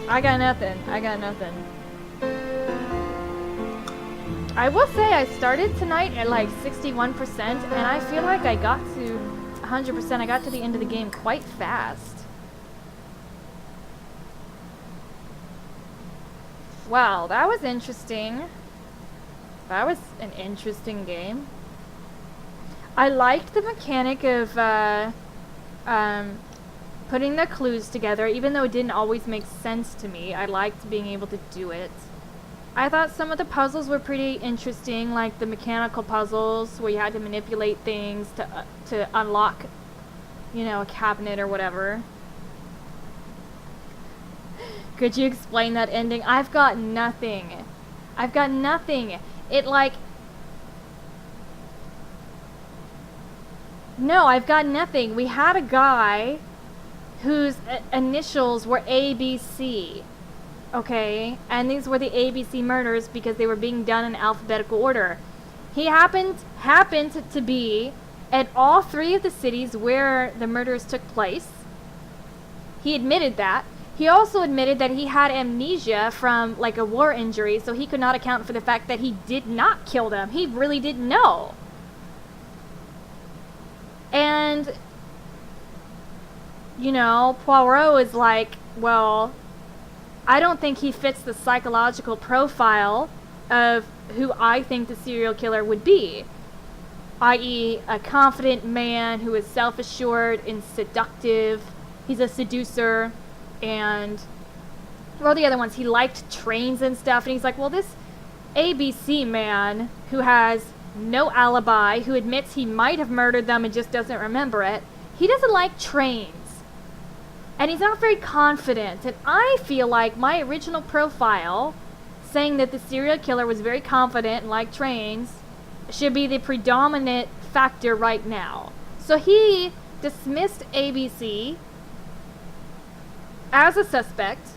I got nothing. I got nothing. I will say I started tonight at like 61%, and I feel like I got to 100%. I got to the end of the game quite fast. Wow, that was interesting. That was an interesting game. I liked the mechanic of putting the clues together, even though it didn't always make sense to me. I liked being able to do it. I thought some of the puzzles were pretty interesting, like the mechanical puzzles where you had to manipulate things to unlock, you know, a cabinet or whatever. Could you explain that ending? I've got nothing. I've got nothing. It like... No, I've got nothing. We had a guy whose initials were ABC. Okay? And these were the ABC murders because they were being done in alphabetical order. He happened to be at all 3 of the cities where the murders took place. He admitted that. He also admitted that he had amnesia from like a war injury, so he could not account for the fact that he did not kill them. He really didn't know. And, you know, Poirot is like, well, I don't think he fits the psychological profile of who I think the serial killer would be, i.e. a confident man who is self-assured and seductive. He's a seducer, and well, the other ones, he liked trains and stuff, and he's like, well, this ABC man who has no alibi, who admits he might have murdered them and just doesn't remember it, he doesn't like trains. And he's not very confident, and I feel like my original profile saying that the serial killer was very confident and liked trains should be the predominant factor right now. So he dismissed ABC as a suspect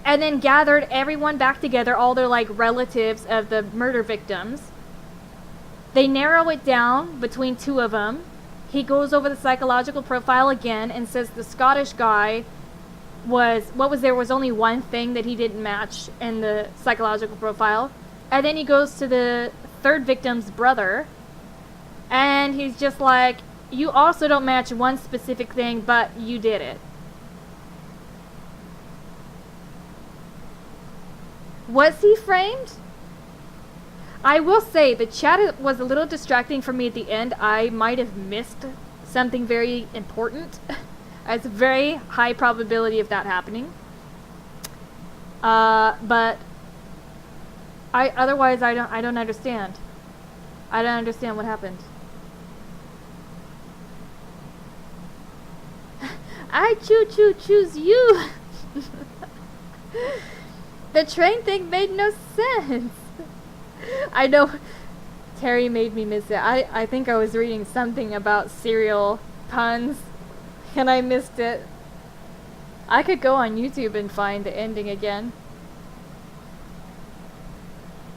and then gathered everyone back together, all their like relatives of the murder victims. They narrow it down between 2 of them. He goes over the psychological profile again and says the Scottish guy there was only one thing that he didn't match in the psychological profile. And then he goes to the 3rd victim's brother, and he's just like, you also don't match one specific thing, but you did it. Was he framed? I will say the chat was a little distracting for me at the end. I might have missed something very important. It's a very high probability of that happening. But otherwise I don't understand. I don't understand what happened. I choose you. The train thing made no sense. I know Terry made me miss it. I think I was reading something about serial puns and I missed it. I could go on YouTube and find the ending again.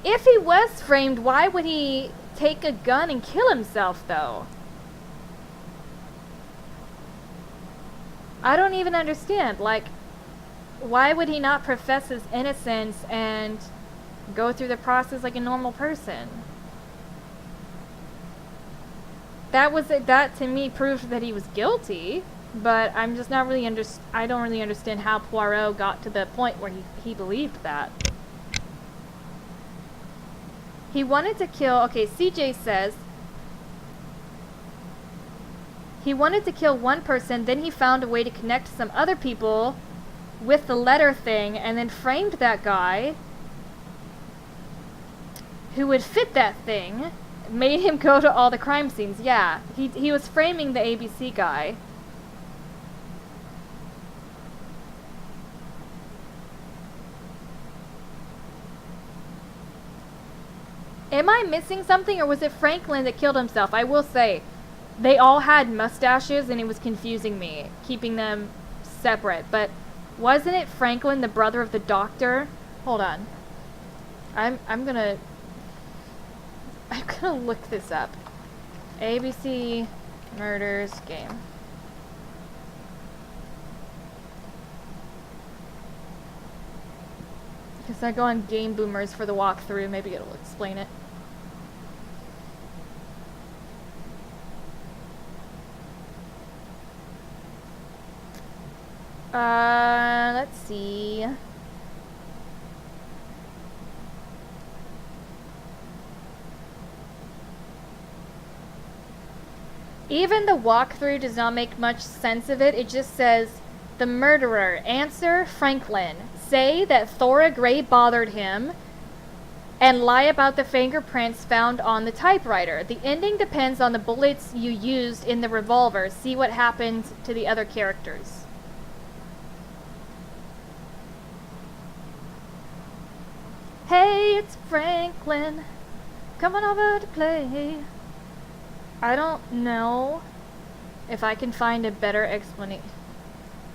If he was framed, why would he take a gun and kill himself, though? I don't even understand. Like, why would he not profess his innocence and go through the process like a normal person? That to me proved that he was guilty, but I'm just not really I don't really understand how Poirot got to the point where he believed that. He wanted to kill, okay, CJ says, he wanted to kill one person, then he found a way to connect some other people with the letter thing, and then framed that guy who would fit that thing, made him go to all the crime scenes. Yeah, he was framing the ABC guy. Am I missing something, or was it Franklin that killed himself? I will say, they all had mustaches and it was confusing me, keeping them separate. But wasn't it Franklin, the brother of the doctor? Hold on. I'm gonna look this up. ABC Murders game. Because I go on Game Boomers for the walkthrough, maybe it'll explain it. Let's see. Even the walkthrough does not make much sense of it. It just says, the murderer, answer Franklin, say that Thora Gray bothered him, and lie about the fingerprints found on the typewriter. The ending depends on the bullets you used in the revolver. See what happened to the other characters. Hey, it's Franklin. Come on over to play. I don't know if I can find a better explanation.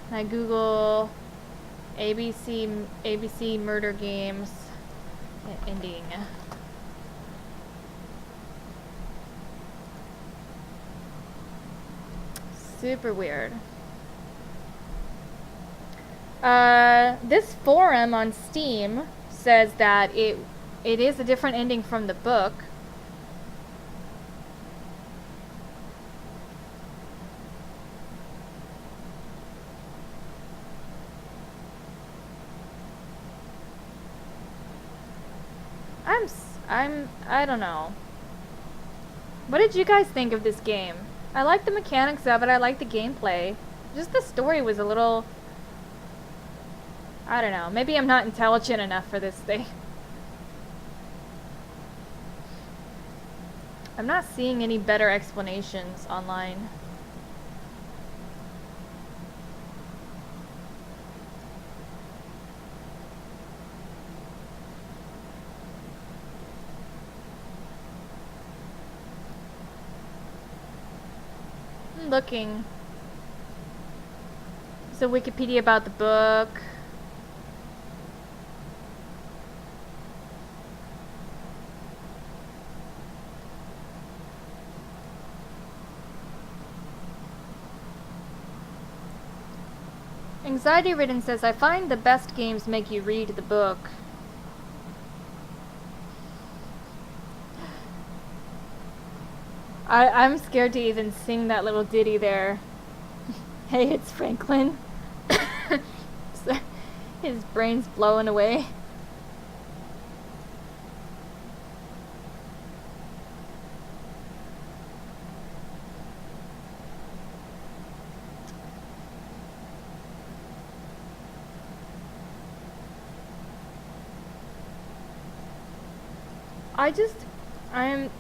I Google ABC murder games ending. Super weird. This forum on Steam says that it is a different ending from the book. I don't know. What did you guys think of this game? I like the mechanics of it, I like the gameplay. Just the story was a little... I don't know, maybe I'm not intelligent enough for this thing. I'm not seeing any better explanations online. I'm looking. So Wikipedia about the book. Anxiety Ridden says, I find the best games make you read the book. I'm scared to even sing that little ditty there. Hey, it's Franklin. His brain's blowing away.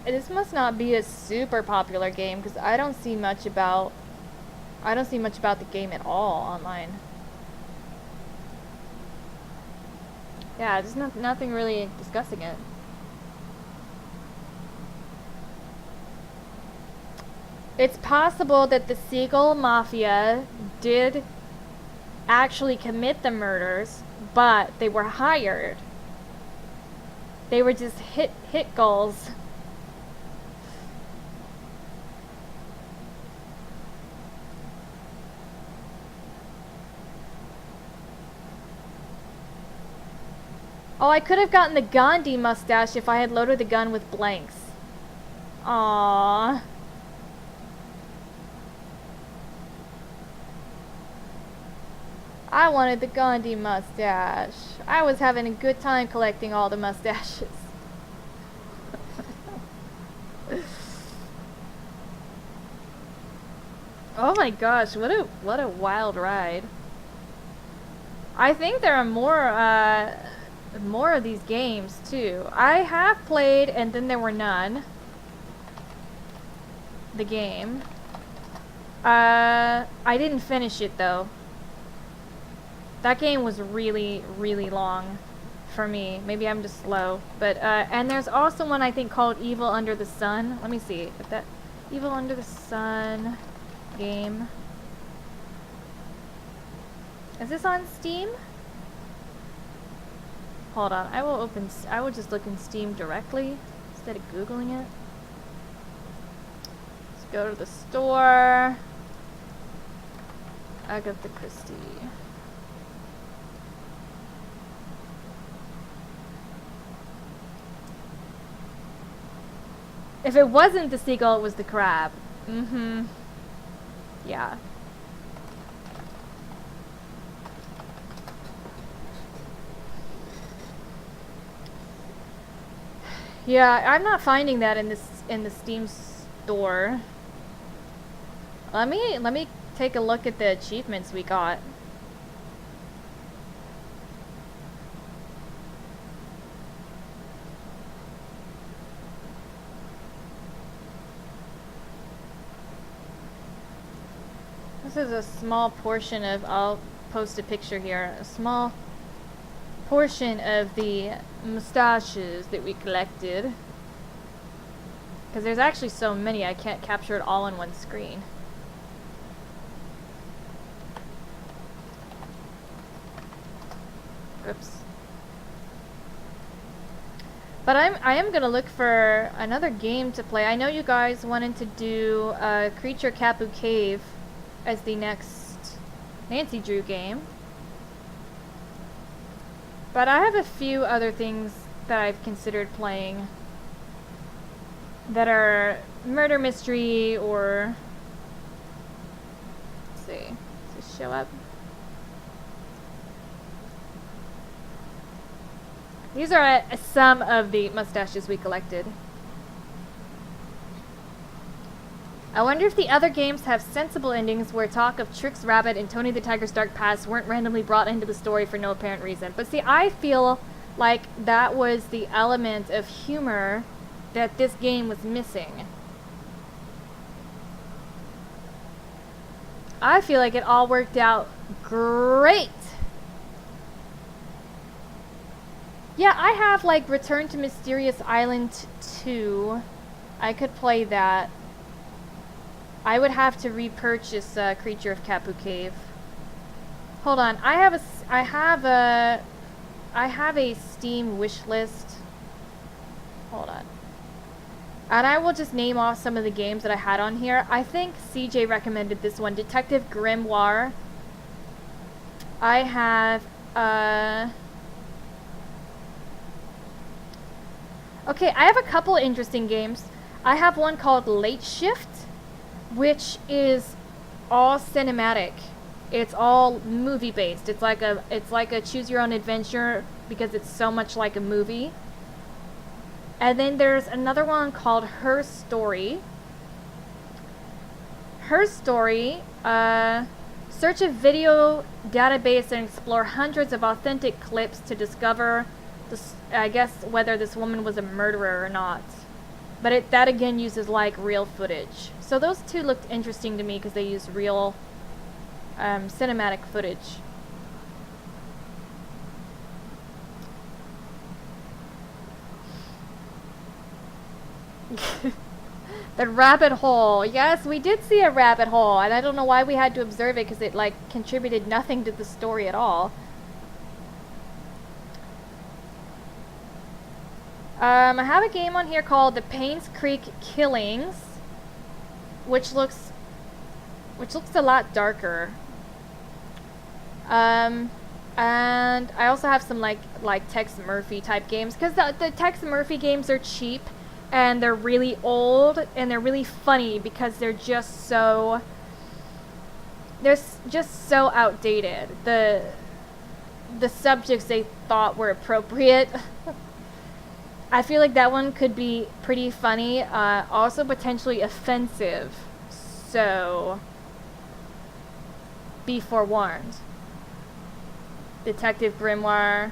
This must not be a super popular game because I don't see much about the game at all online. Yeah, there's nothing really discussing it. It's possible that the Seagull Mafia did actually commit the murders, but they were hired. They were just hit goals. Oh, I could have gotten the Gandhi mustache if I had loaded the gun with blanks. Aww. I wanted the Gandhi mustache. I was having a good time collecting all the mustaches. Oh my gosh, what a wild ride. I think there are more of these games too. I have played and then there were none. The game. I didn't finish it though. That game was really, really long for me. Maybe I'm just slow. But, and there's also one I think called Evil Under the Sun. Let me see if that... Evil Under the Sun game. Is this on Steam? Hold on. I will just look in Steam directly instead of Googling it. Let's go to the store. Agatha Christe. If it wasn't the seagull, it was the crab. Mm-hmm. Yeah. Yeah, I'm not finding that in the Steam store. Let me take a look at the achievements we got. This is a small portion of, I'll post a picture here, a small portion of the mustaches that we collected. Because there's actually so many, I can't capture it all in one screen. Oops. But I am gonna look for another game to play. I know you guys wanted to do Creature Kapu Cave as the next Nancy Drew game. But I have a few other things that I've considered playing that are murder mystery or... Let's see. Does this show up? These are some of the mustaches we collected. I wonder if the other games have sensible endings where talk of Trix Rabbit and Tony the Tiger's dark past weren't randomly brought into the story for no apparent reason. But see, I feel like that was the element of humor that this game was missing. I feel like it all worked out great. Yeah, I have like Return to Mysterious Island 2. I could play that. I would have to repurchase Creature of Kapu Cave. Hold on, I have a Steam wish list. Hold on. And I will just name off some of the games that I had on here. I think CJ recommended this one, Detective Grimoire. I have okay, I have a couple interesting games. I have one called Late Shift, which is all cinematic. It's all movie based. It's like a choose your own adventure because it's so much like a movie. And then there's another one called Her Story. Her Story, search a video database and explore hundreds of authentic clips to discover I guess whether this woman was a murderer or not. But that again uses like real footage. So those two looked interesting to me because they use real cinematic footage. The rabbit hole. Yes, we did see a rabbit hole, and I don't know why we had to observe it because it like contributed nothing to the story at all. I have a game on here called The Paynes Creek Killings, which looks a lot darker. And I also have some like Tex Murphy type games because the Tex Murphy games are cheap and they're really old and they're really funny because they're just so outdated. The subjects they thought were appropriate. I feel like that one could be pretty funny, also potentially offensive, so be forewarned. Detective Grimoire.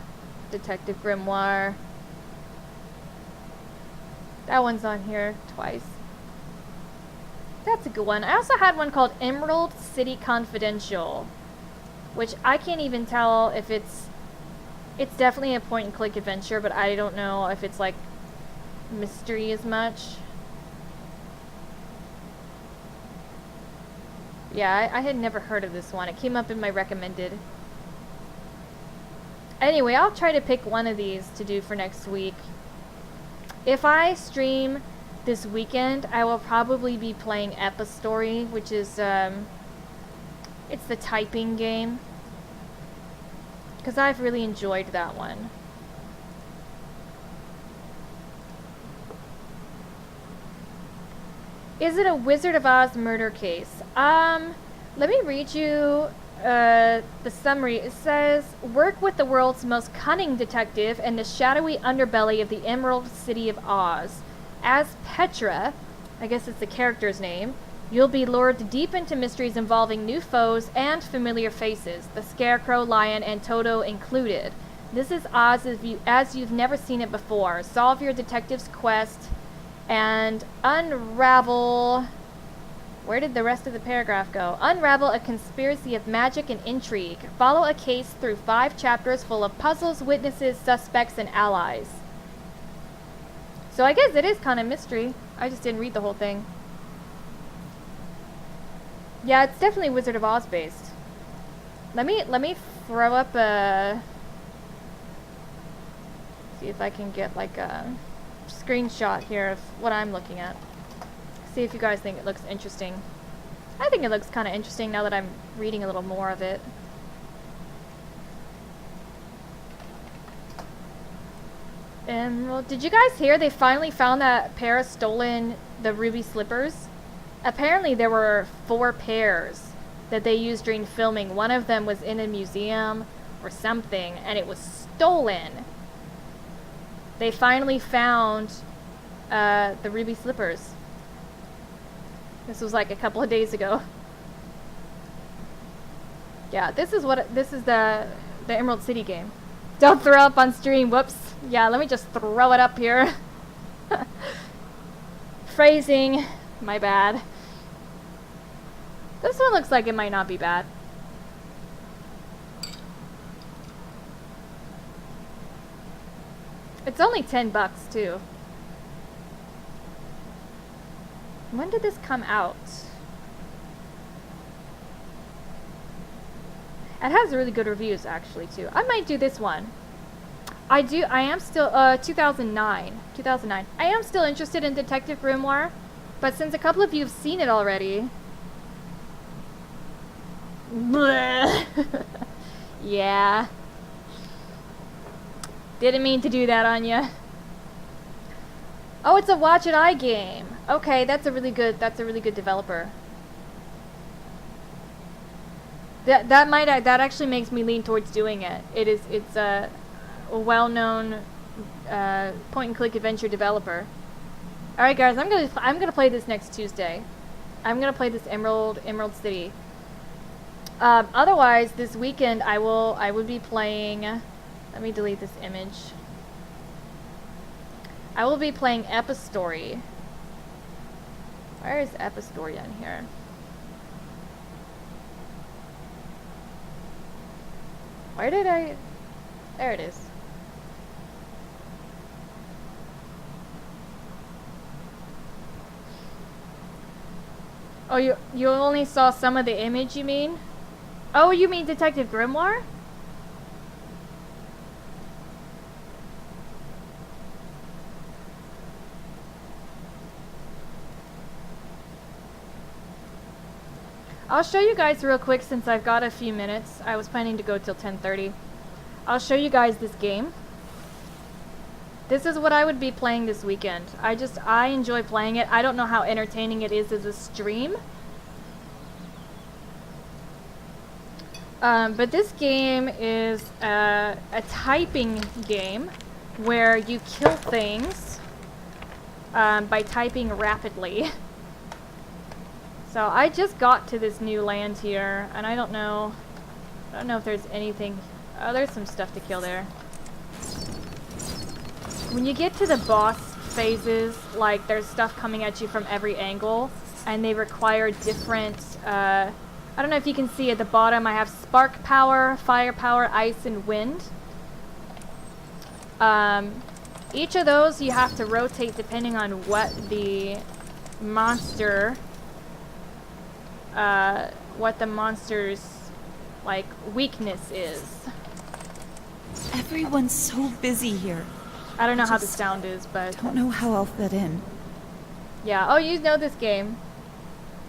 That one's on here twice. That's a good one. I also had one called Emerald City Confidential, which I can't even tell if it's definitely a point-and-click adventure, but I don't know if it's, like, mystery as much. Yeah, I had never heard of this one. It came up in my recommended. Anyway, I'll try to pick one of these to do for next week. If I stream this weekend, I will probably be playing Epistory, which is, it's the typing game. Because I've really enjoyed that one. Is it a Wizard of Oz murder case? Let me read you the summary. It says, work with the world's most cunning detective in the shadowy underbelly of the Emerald City of Oz. As Petra, I guess it's the character's name, you'll be lured deep into mysteries involving new foes and familiar faces, the Scarecrow, Lion, and Toto included. This is Oz as you've never seen it before. Solve your detective's quest and unravel... Where did the rest of the paragraph go? Unravel a conspiracy of magic and intrigue. Follow a case through 5 chapters full of puzzles, witnesses, suspects, and allies. So I guess it is kind of mystery. I just didn't read the whole thing. Yeah, it's definitely Wizard of Oz based. Let me throw up a See if I can get like a screenshot here of what I'm looking at. See if you guys think it looks interesting. I think it looks kind of interesting now that I'm reading a little more of it. Emerald. Did you guys hear they finally found that pair of stolen the ruby slippers? Apparently there were 4 pairs that they used during filming. One of them was in a museum or something, and it was stolen. They finally found the ruby slippers. This was like a couple of days ago. Yeah, this is the Emerald City game. Don't throw up on stream. Whoops. Yeah, let me just throw it up here. Phrasing. My bad. This one looks like it might not be bad. It's only $10 too. When did this come out? It has really good reviews actually too. I might do this one. I am still 2009. I am still interested in Detective Grimoire, but since a couple of you have seen it already. Yeah. Didn't mean to do that on ya. Oh, it's a Watch It Eye game. Okay, that's a really good developer. That actually makes me lean towards doing it. It's a well-known point and click adventure developer. All right, guys, I'm gonna play this next Tuesday. I'm gonna play this Emerald City. Otherwise, this weekend I would be playing. Let me delete this image. I will be playing Epistory. Where is Epistory on here? Where did I... There it is. Oh, you only saw some of the image, you mean? Oh, you mean Detective Grimoire? I'll show you guys real quick since I've got a few minutes. I was planning to go till 10:30. I'll show you guys this game. This is what I would be playing this weekend. I enjoy playing it. I don't know how entertaining it is as a stream. But this game is a typing game where you kill things by typing rapidly. So I just got to this new land here, and I don't know if there's anything. Oh, there's some stuff to kill there. When you get to the boss phases, like there's stuff coming at you from every angle, and they require different. I don't know if you can see at the bottom. I have spark power, fire power, ice, and wind. Each of those you have to rotate depending on what the monster. What the monster's like weakness is. Everyone's so busy here. I don't know how the sound is, but don't know how I'll fit in. Yeah. Oh, you know this game,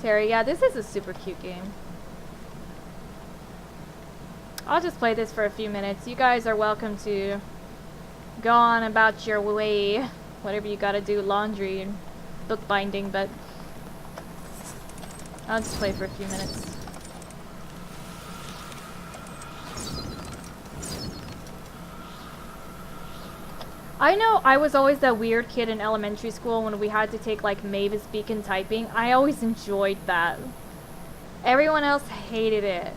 Terry. Yeah, this is a super cute game. I'll just play this for a few minutes. You guys are welcome to go on about your way, whatever you gotta do, laundry and bookbinding, but I'll just play for a few minutes. I know I was always that weird kid in elementary school when we had to take like Mavis Beacon typing. I always enjoyed that. Everyone else hated it.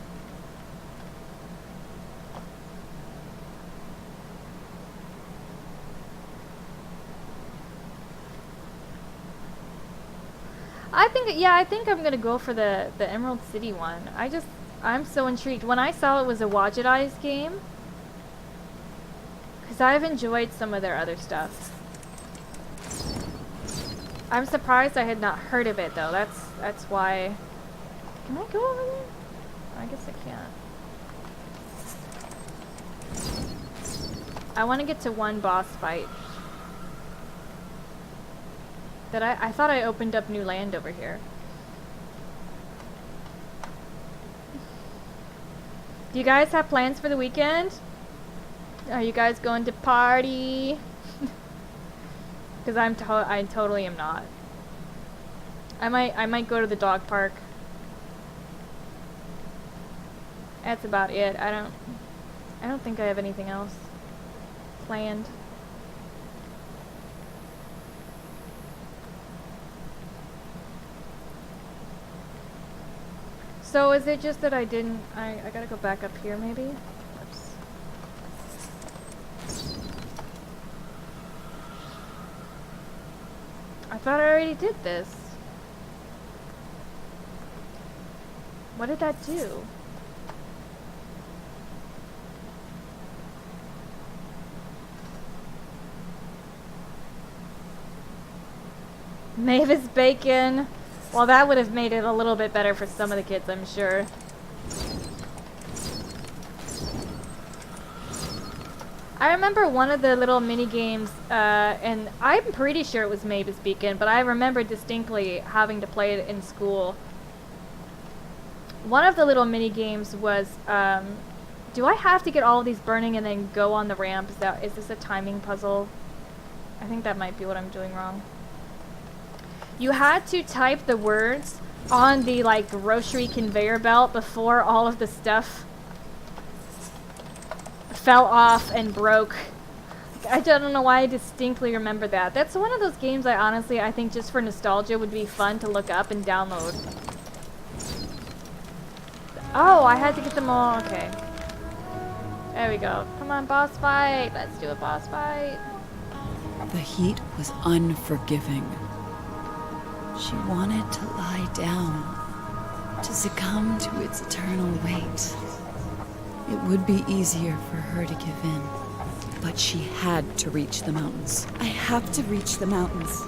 I think I'm gonna go for the Emerald City one. I'm so intrigued. When I saw it was a Watch It Eyes game, because I've enjoyed some of their other stuff. I'm surprised I had not heard of it though. That's why. Can I go over there? I guess I can't. I want to get to one boss fight. I thought I opened up new land over here. Do you guys have plans for the weekend? Are you guys going to party? Because I totally am not. I might go to the dog park. That's about it. I don't think I have anything else planned. So is it just that I gotta go back up here maybe? Oops. I thought I already did this. What did that do? Mavis Bacon. Well, that would have made it a little bit better for some of the kids, I'm sure. I remember one of the little mini games, and I'm pretty sure it was Mavis Beacon, but I remember distinctly having to play it in school. One of the little mini games was, do I have to get all of these burning and then go on the ramp? Is this a timing puzzle? I think that might be what I'm doing wrong. You had to type the words on the like grocery conveyor belt before all of the stuff fell off and broke. I don't know why I distinctly remember that. That's one of those games I think just for nostalgia would be fun to look up and download. Oh, I had to get them all. Okay. There we go. Come on, boss fight. Let's do a boss fight. The heat was unforgiving. She wanted to lie down, to succumb to its eternal weight. It would be easier for her to give in, but she had to reach the mountains. I have to reach the mountains.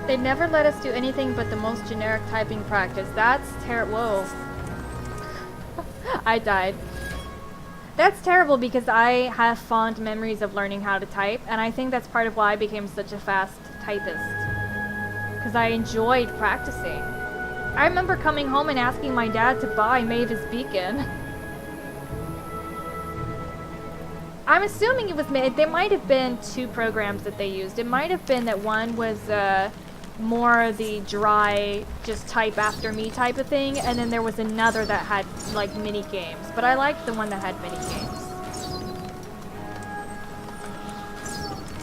They never let us do anything but the most generic typing practice. That's terrible. Whoa. I died. That's terrible because I have fond memories of learning how to type, and I think that's part of why I became such a fast typist. Because I enjoyed practicing. I remember coming home and asking my dad to buy Mavis Beacon. I'm assuming it was made. There might have been two programs that they used. It might have been that one was more the dry, just type after me type of thing, and then there was another that had like mini games. But I liked the one that had mini games.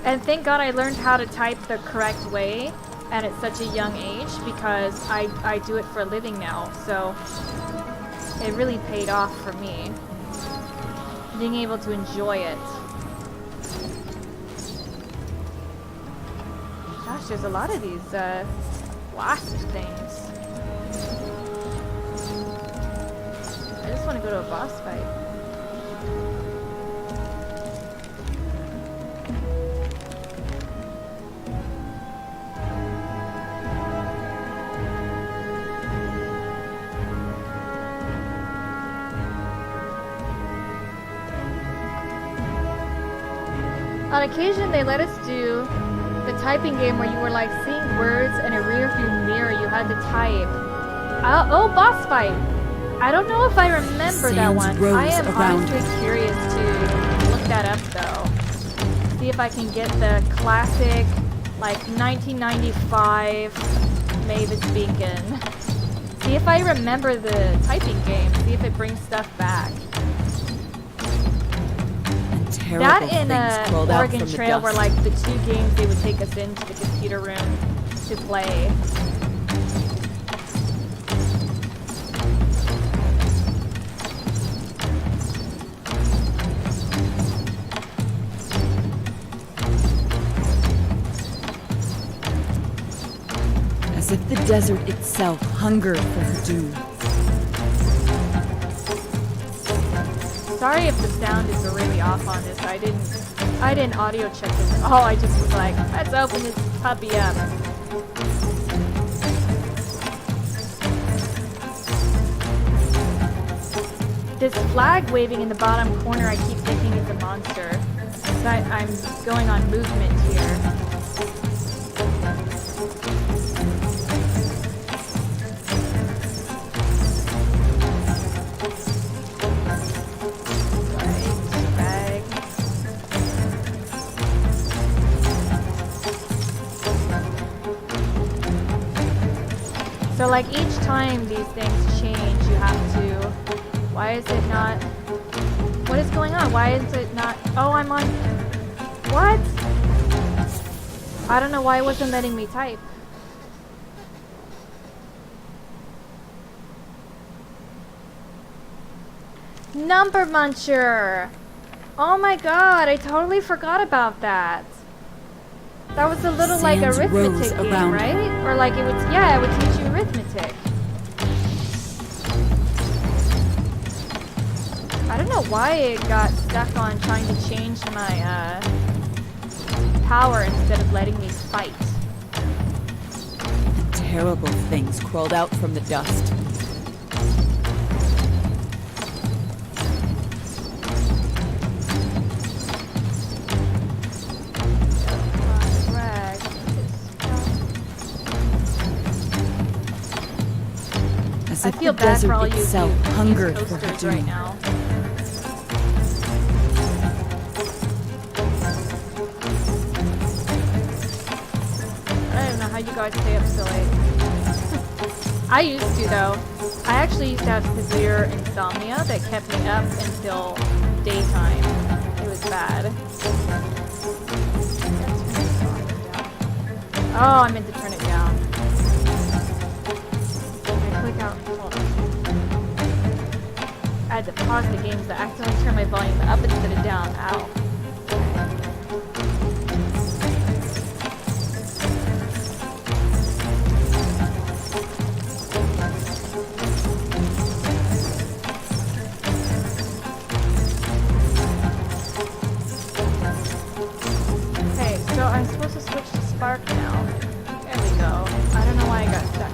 And thank God I learned how to type the correct way and at such a young age, because I do it for a living now. So it really paid off for me, being able to enjoy it. Gosh, there's a lot of these wasp things. I just want to go to a boss fight. On occasion, they let us do the typing game where you were like seeing words in a rear view mirror. You had to type. Oh, boss fight. I don't know if I remember that one. I am honestly curious to look that up though. See if I can get the classic, like 1995 Mavis Beacon. See if I remember the typing game. See if it brings stuff back. That in Oregon Trail were like the two games they would take us into the computer room to play. As if the desert itself hungered for her doom. Sorry if the sound is really off on this. I didn't audio check this at all. I just was like, let's open this puppy up. This flag waving in the bottom corner, I keep thinking it's a monster. But I'm going on movement here. So like each time these things change, you have to... Why is it not... What is going on? Why is it not... Oh, I'm on... What? I don't know why it wasn't letting me type. Number Muncher! Oh my god, I totally forgot about that. That was a little like arithmetic game, right? Or like it would, yeah, it would teach you arithmetic. I don't know why it got stuck on trying to change my power instead of letting me fight. Terrible things crawled out from the dust. I feel bad for all you hungered for her right now. I don't know how you guys stay up so late. I used to though. I actually used to have severe insomnia that kept me up until daytime. It was bad. Oh, I meant to turn it down. Click out. Hold on. I had to pause the game, so I accidentally turned my volume up instead of down. Ow. Okay, so I'm supposed to switch to Spark now. There we go. I don't know why I got stuck.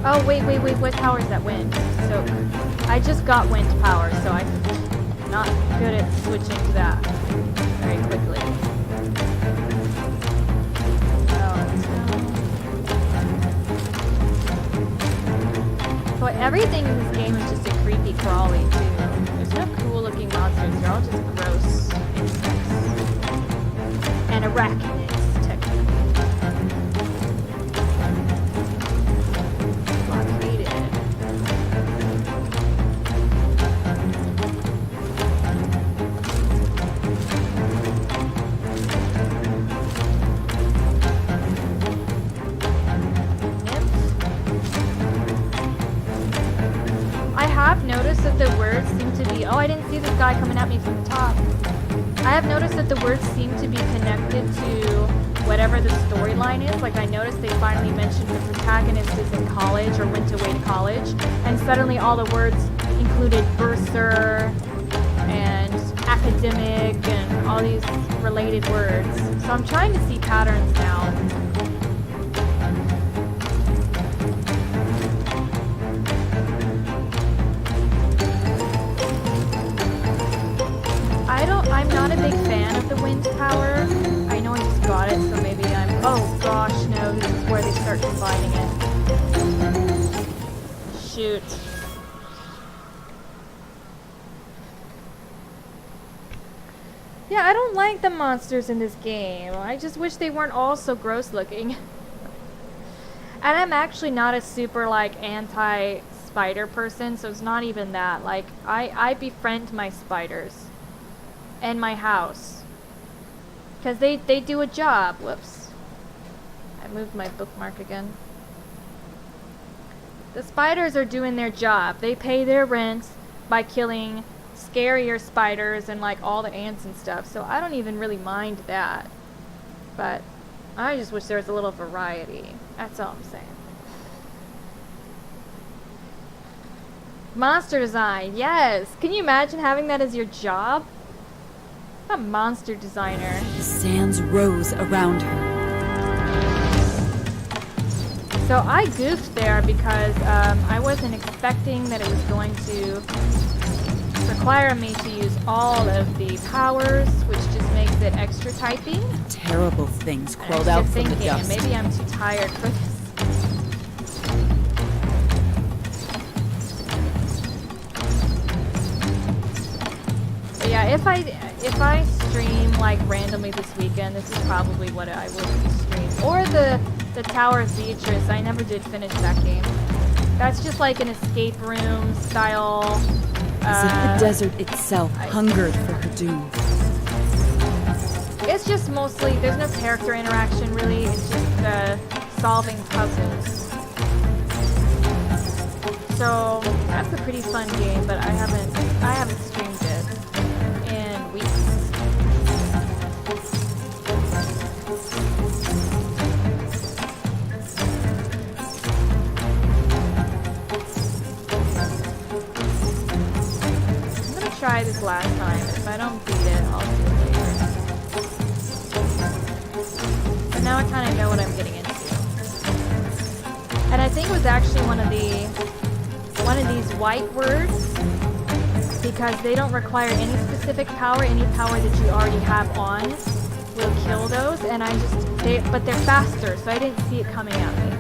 Oh, wait, what power is that? Wind. So, I just got wind power, so I'm not good at switching to that very quickly. So everything in this game is just a creepy crawly, too. There's no cool looking monsters, they're all just gross insects. And arachnids, technically. Noticed that the words seem to be... Oh, I didn't see this guy coming at me from the top. I have noticed that the words seem to be connected to whatever the storyline is. Like, I noticed they finally mentioned the protagonist is in college or went away to college, and suddenly all the words included bursar and academic and all these related words. So I'm trying to see patterns now. I'm not a big fan of the wind power. I know I just got it, so maybe I'm... Oh gosh, no, this is where they start combining it. Shoot. Yeah, I don't like the monsters in this game. I just wish they weren't all so gross looking. And I'm actually not a super, like, anti-spider person, so it's not even that. Like, I befriend my spiders. And my house. Because they do a job. Whoops. I moved my bookmark again. The spiders are doing their job. They pay their rent by killing scarier spiders and like all the ants and stuff. So I don't even really mind that. But I just wish there was a little variety. That's all I'm saying. Monster design, yes! Can you imagine having that as your job? I'm a monster designer. The sands rose around her. So I goofed there because I wasn't expecting that it was going to require me to use all of the powers, which just makes it extra typing. Terrible things crawled out from the dust. And maybe I'm too tired for this. But yeah, if I stream like randomly this weekend, this is probably what I will stream. Or the Tower of Beatrice. I never did finish that game. That's just like an escape room style. As if the desert itself hungered for her doom. It's just mostly, there's no character interaction really, it's just solving puzzles. So that's a pretty fun game, but I haven't streamed it in weeks. Try this last time. If I don't beat it, I'll do it later. But now I kind of know what I'm getting into. And I think it was actually one of these white words, because they don't require any specific power. Any power that you already have on will kill those, and but they're faster, so I didn't see it coming at me.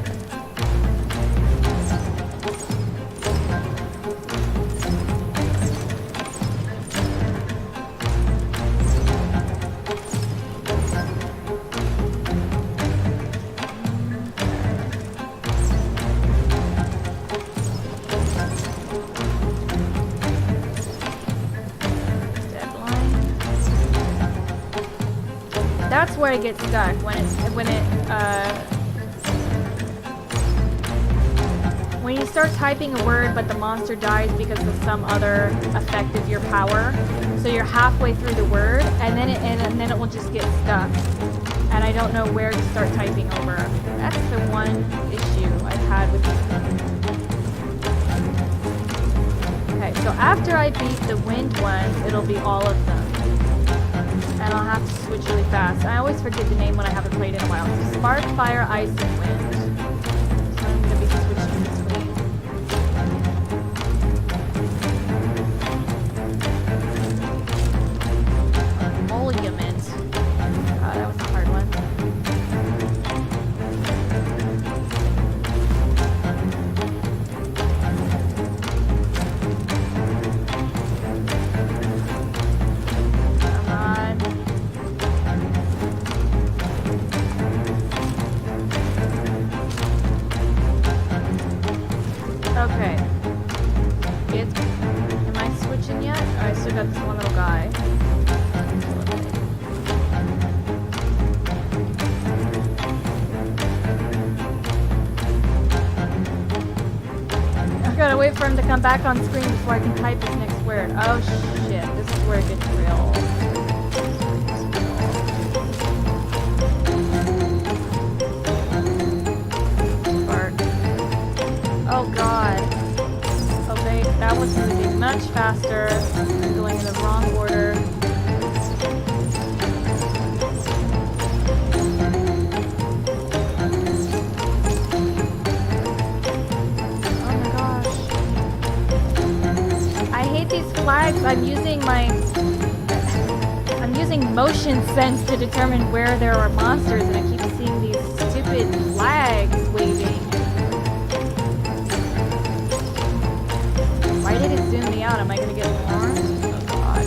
That's where I get stuck when you start typing a word but the monster dies because of some other effect of your power. So you're halfway through the word and then it will just get stuck. And I don't know where to start typing over. That's the one issue I've had with this game. Okay, so after I beat the wind ones, it'll be all of them. And I'll have to switch really fast. I always forget the name when I haven't played in a while. So Spark, Fire, Ice, and Wind. So I'm going to be switching between. Emolument. Oh, that was a hard one. Okay. Am I switching yet? Oh, I still got this one little guy. I gotta wait for him to come back on screen before I can type his next word. Oh shit, this is where it gets real. Oh god. Okay, that was moving much faster. I'm going in the wrong order. Oh my gosh. I hate these flags. I'm using motion sense to determine where there are monsters, and I keep seeing these stupid flags waving. Why did it zoom me out? Am I gonna get warned? Oh god.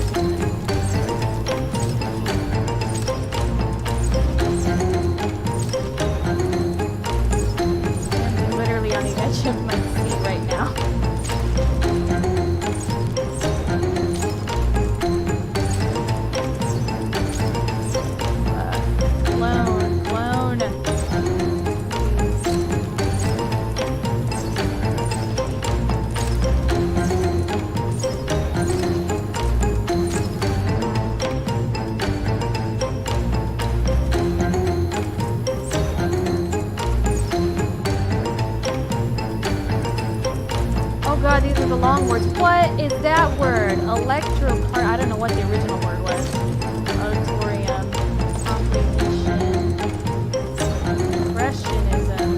I'm literally on the edge of my seat right now. Clone. long words. What is that word? Electropart. I don't know what the original word was. Auditorium. Comprehension. Impressionism.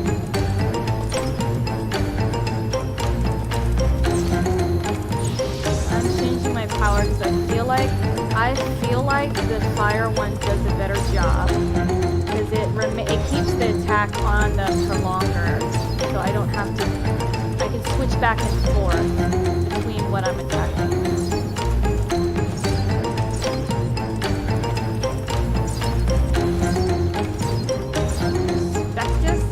I'm changing my power because I feel like the fire one does a better job. Because it keeps the attack on them for longer. So I don't have to... I can switch back and forth between what I'm attacking. Spectus?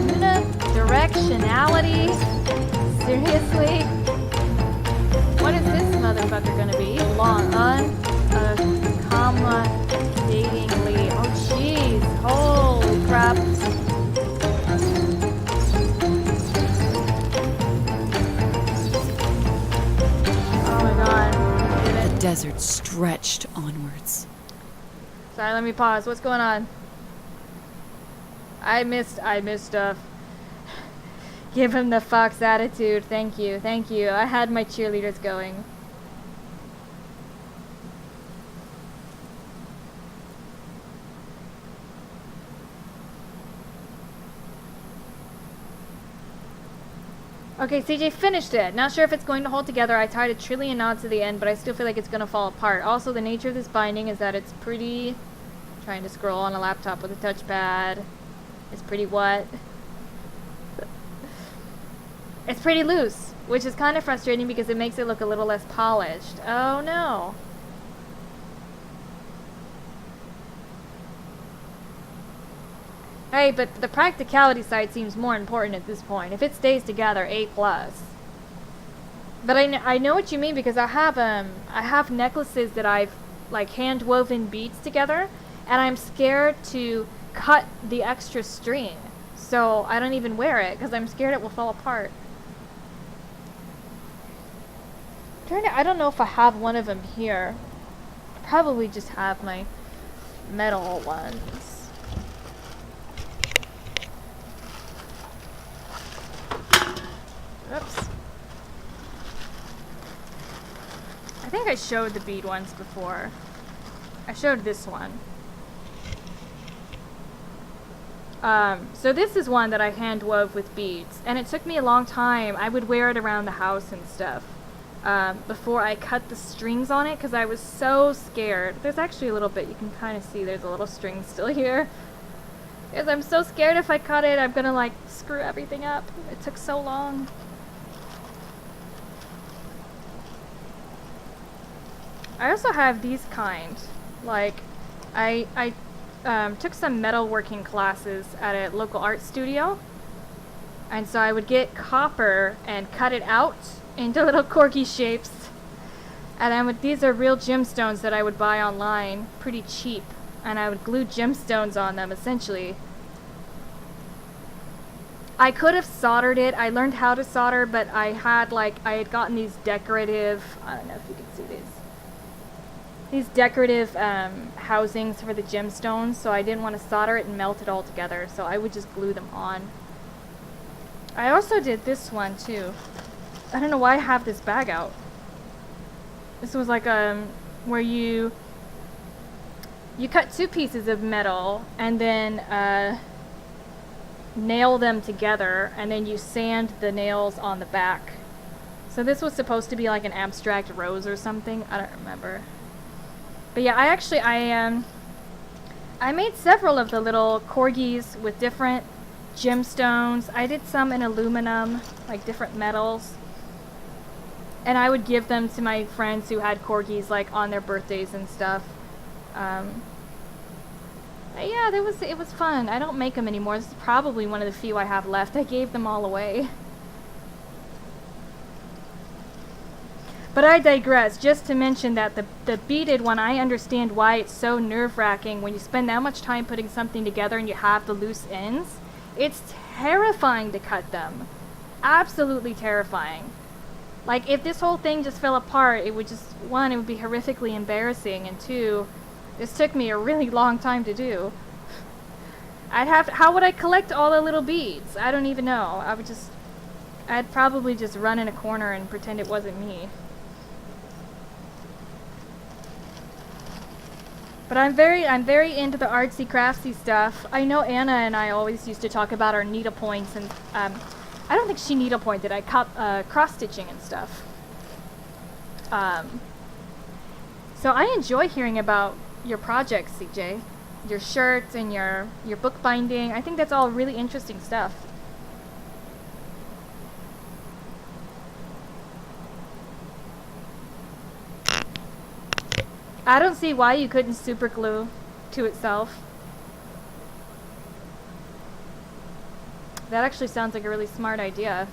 Unidirectionality? Seriously? What is this motherfucker gonna be? Long, accommodatingly. Oh, jeez. Holy crap. Oh my god. Did it? The desert stretched onwards. Sorry, let me pause. What's going on? I missed stuff. Give him the fox attitude. Thank you. Thank you. I had my cheerleaders going. Okay, CJ finished it. Not sure if it's going to hold together. I tied a trillion knots to the end, but I still feel like it's going to fall apart. Also, the nature of this binding is that it's pretty... Trying to scroll on a laptop with a touchpad. It's pretty what? It's pretty loose, which is kind of frustrating because it makes it look a little less polished. Oh no. Hey, but the practicality side seems more important at this point. If it stays together, A+. But I know what you mean because I have necklaces that I've like hand woven beads together, and I'm scared to cut the extra string, so I don't even wear it because I'm scared it will fall apart. I don't know if I have one of them here. I probably just have my metal ones. Oops. I think I showed the bead ones before. I showed this one. So this is one that I hand wove with beads, and it took me a long time. I would wear it around the house and stuff before I cut the strings on it because I was so scared. There's actually a little bit, you can kind of see there's a little string still here. Because I'm so scared if I cut it, I'm gonna like screw everything up. It took so long. I also have these kind. Like, I took some metalworking classes at a local art studio, and so I would get copper and cut it out into little corgi shapes, and then these are real gemstones that I would buy online pretty cheap, and I would glue gemstones on them essentially. I could have soldered it. I learned how to solder, but I had gotten these decorative, I don't know if you can see these decorative housings for the gemstones, so I didn't want to solder it and melt it all together, so I would just glue them on. I also did this one too. I don't know why I have this bag out. This was like where you cut two pieces of metal and then nail them together, and then you sand the nails on the back. So this was supposed to be like an abstract rose or something. I don't remember. But yeah, I made several of the little corgis with different gemstones. I did some in aluminum, like different metals. And I would give them to my friends who had corgis like on their birthdays and stuff. Yeah, it was fun. I don't make them anymore. This is probably one of the few I have left. I gave them all away. But I digress, just to mention that the beaded one, I understand why it's so nerve-wracking when you spend that much time putting something together and you have the loose ends. It's terrifying to cut them. Absolutely terrifying. Like, if this whole thing just fell apart, it would just, one, it would be horrifically embarrassing, and two, this took me a really long time to do. How would I collect all the little beads? I don't even know. I'd probably just run in a corner and pretend it wasn't me. But I'm very into the artsy craftsy stuff. I know Anna and I always used to talk about our needlepoints, and I don't think she needlepointed. I cross stitching and stuff. So I enjoy hearing about your projects, CJ. Your shirts and your bookbinding. I think that's all really interesting stuff. I don't see why you couldn't super glue to itself. That actually sounds like a really smart idea.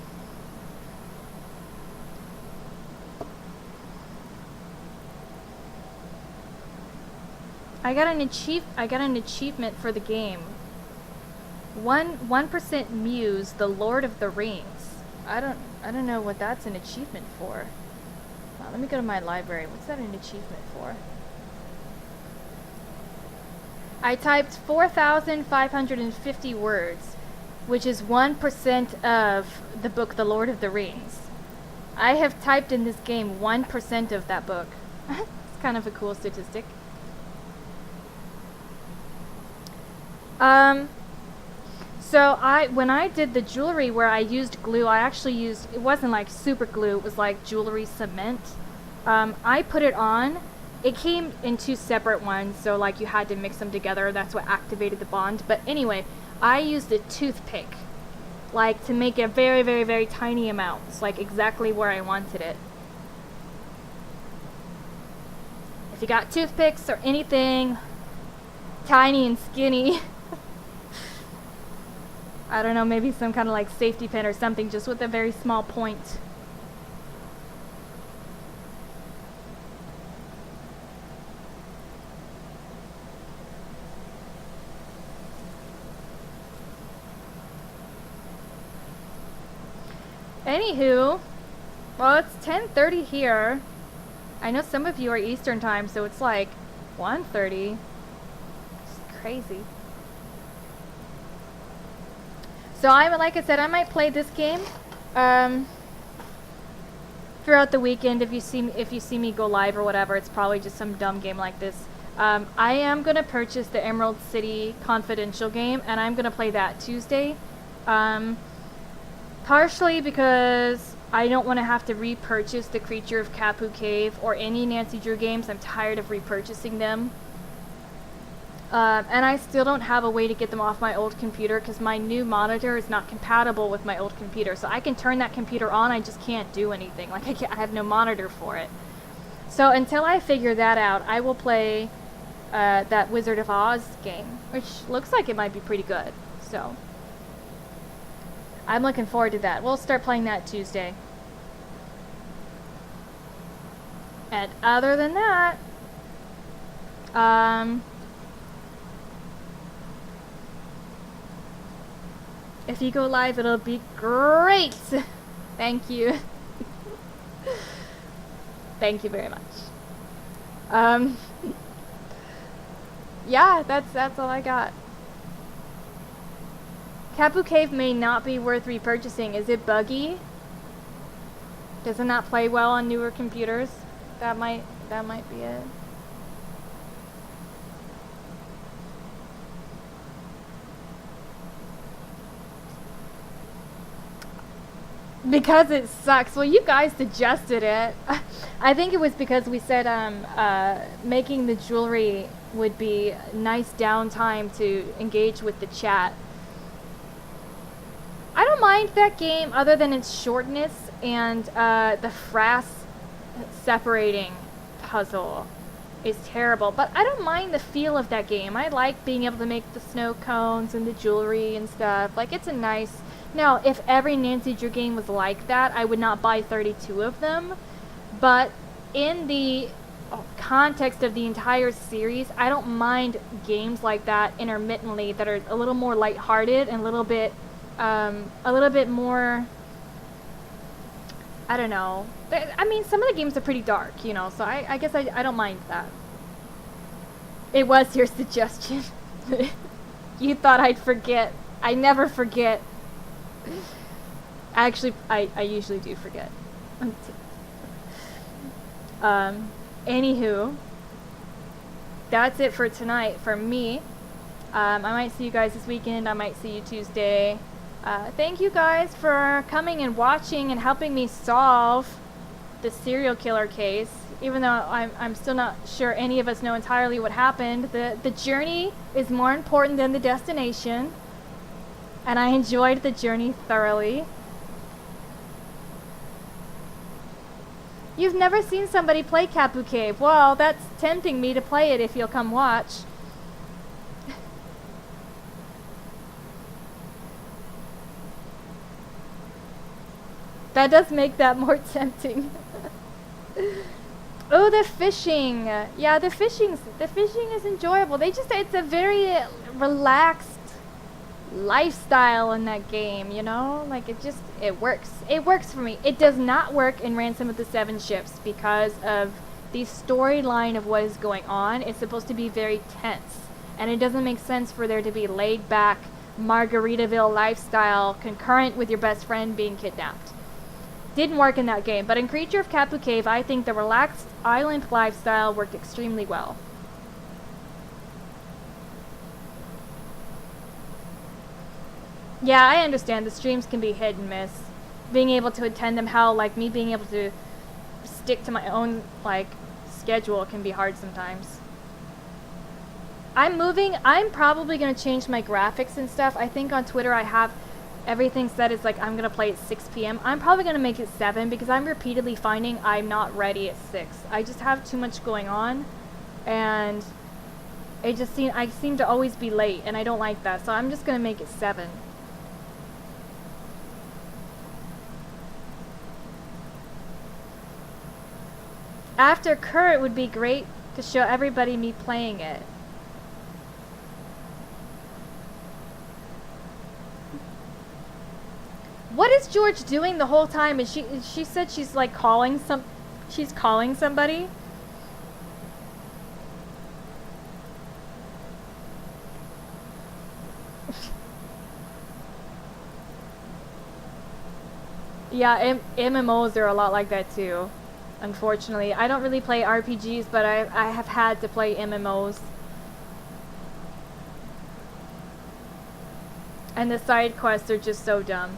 I got an achievement for the game. 1% Muse, the Lord of the Rings. I don't know what that's an achievement for. Let me go to my library. What's that an achievement for? I typed 4,550 words, which is 1% of the book The Lord of the Rings. I have typed in this game 1% of that book. It's kind of a cool statistic. So when I did the jewelry where I used glue, I actually used, it wasn't like super glue, it was like jewelry cement. I put it on. It came in 2 separate ones, so like you had to mix them together. That's what activated the bond. But anyway, I used a toothpick, like to make a very, very, very tiny amount. It's like exactly where I wanted it. If you got toothpicks or anything tiny and skinny, I don't know, maybe some kind of like safety pin or something, just with a very small point. Anywho, well, it's 10:30 here. I know some of you are Eastern time, so it's like 1:30. It's crazy. So like I said, I might play this game throughout the weekend. If you see me go live or whatever, it's probably just some dumb game like this. I am gonna purchase the Emerald City Confidential game, and I'm gonna play that Tuesday. Partially because I don't want to have to repurchase the Creature of Kapu Cave or any Nancy Drew games. I'm tired of repurchasing them. And I still don't have a way to get them off my old computer because my new monitor is not compatible with my old computer. So I can turn that computer on, I just can't do anything. Like I have no monitor for it. So until I figure that out, I will play that Wizard of Oz game, which looks like it might be pretty good. So I'm looking forward to that. We'll start playing that Tuesday. And other than that, if you go live, it'll be great. Thank you. Thank you very much. Yeah, that's all I got. Kapu Cave may not be worth repurchasing. Is it buggy? Does it not play well on newer computers? That might be it. Because it sucks. Well, you guys suggested it. I think it was because we said making the jewelry would be nice downtime to engage with the chat. I don't mind that game other than its shortness and the frass separating puzzle is terrible. But I don't mind the feel of that game. I like being able to make the snow cones and the jewelry and stuff. Like, it's a nice... Now, if every Nancy Drew game was like that, I would not buy 32 of them. But in the context of the entire series, I don't mind games like that intermittently that are a little more lighthearted and a little bit more, I don't know. I mean, some of the games are pretty dark, you know, so I guess I don't mind that. It was your suggestion. You thought I'd forget. I never forget. Actually, I usually do forget. Anywho, that's it for tonight for me. I might see you guys this weekend. I might see you Tuesday. Thank you guys for coming and watching and helping me solve the serial killer case. Even though I'm still not sure any of us know entirely what happened. The journey is more important than the destination. And I enjoyed the journey thoroughly. You've never seen somebody play Kapu Cave. Well, that's tempting me to play it if you'll come watch. That does make that more tempting. Oh, the fishing. Yeah, the fishing is enjoyable. It's a very relaxed lifestyle in that game, you know? Like, it works. It works for me. It does not work in Ransom of the Seven Ships because of the storyline of what is going on. It's supposed to be very tense, and it doesn't make sense for there to be laid back Margaritaville lifestyle concurrent with your best friend being kidnapped. Didn't work in that game, but in Creature of Kapu Cave, I think the relaxed island lifestyle worked extremely well. Yeah, I understand the streams can be hit and miss. Being able to attend them, how like me being able to stick to my own like schedule can be hard sometimes. I'm probably gonna change my graphics and stuff. I think on Twitter I have everything set as like I'm gonna play at 6 p.m. I'm probably gonna make it 7 because I'm repeatedly finding I'm not ready at 6. I just have too much going on, and I seem to always be late, and I don't like that. So I'm just gonna make it 7. After Kurt would be great to show everybody me playing it. What is George doing the whole time? Is she said she's like calling somebody? Yeah, MMOs are a lot like that too. Unfortunately, I don't really play RPGs, but I have had to play MMOs. And the side quests are just so dumb.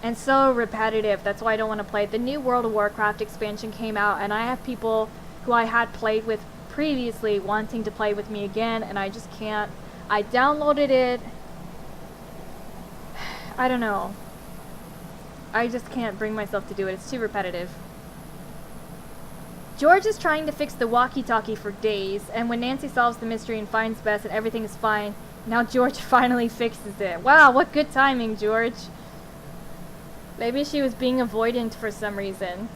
And so repetitive. That's why I don't want to play. The new World of Warcraft expansion came out, and I have people who I had played with previously wanting to play with me again, and I just can't. I downloaded it. I don't know. I just can't bring myself to do it. It's too repetitive. George is trying to fix the walkie-talkie for days, and when Nancy solves the mystery and finds Bess and everything is fine, now George finally fixes it. Wow, what good timing, George. Maybe she was being avoidant for some reason.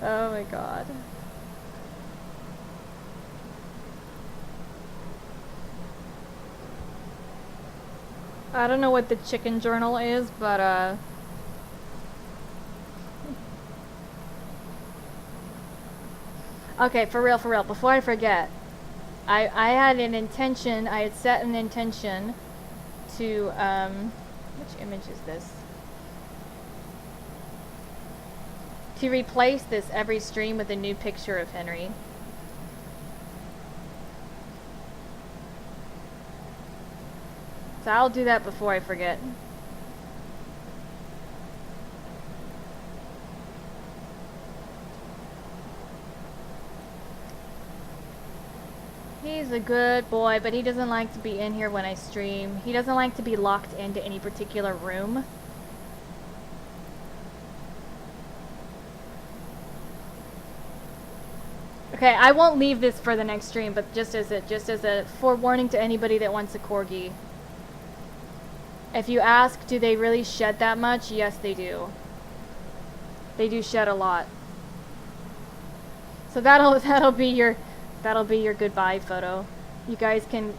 Oh my god. I don't know what the chicken journal is, but okay, for real, before I forget, I had set an intention to, which image is this? To replace this every stream with a new picture of Henry. So I'll do that before I forget. He's a good boy, but he doesn't like to be in here when I stream. He doesn't like to be locked into any particular room. Okay, I won't leave this for the next stream, but just as a forewarning to anybody that wants a corgi. If you ask, do they really shed that much? Yes, they do. They do shed a lot. So that'll be your goodbye photo. You guys can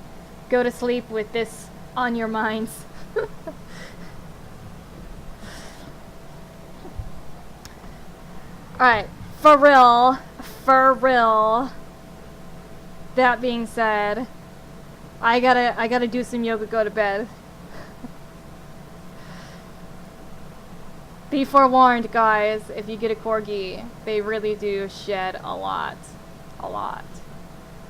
go to sleep with this on your minds. Alright, for real. For real. That being said, I gotta do some yoga, go to bed. Be forewarned, guys, if you get a corgi, they really do shed a lot. A lot.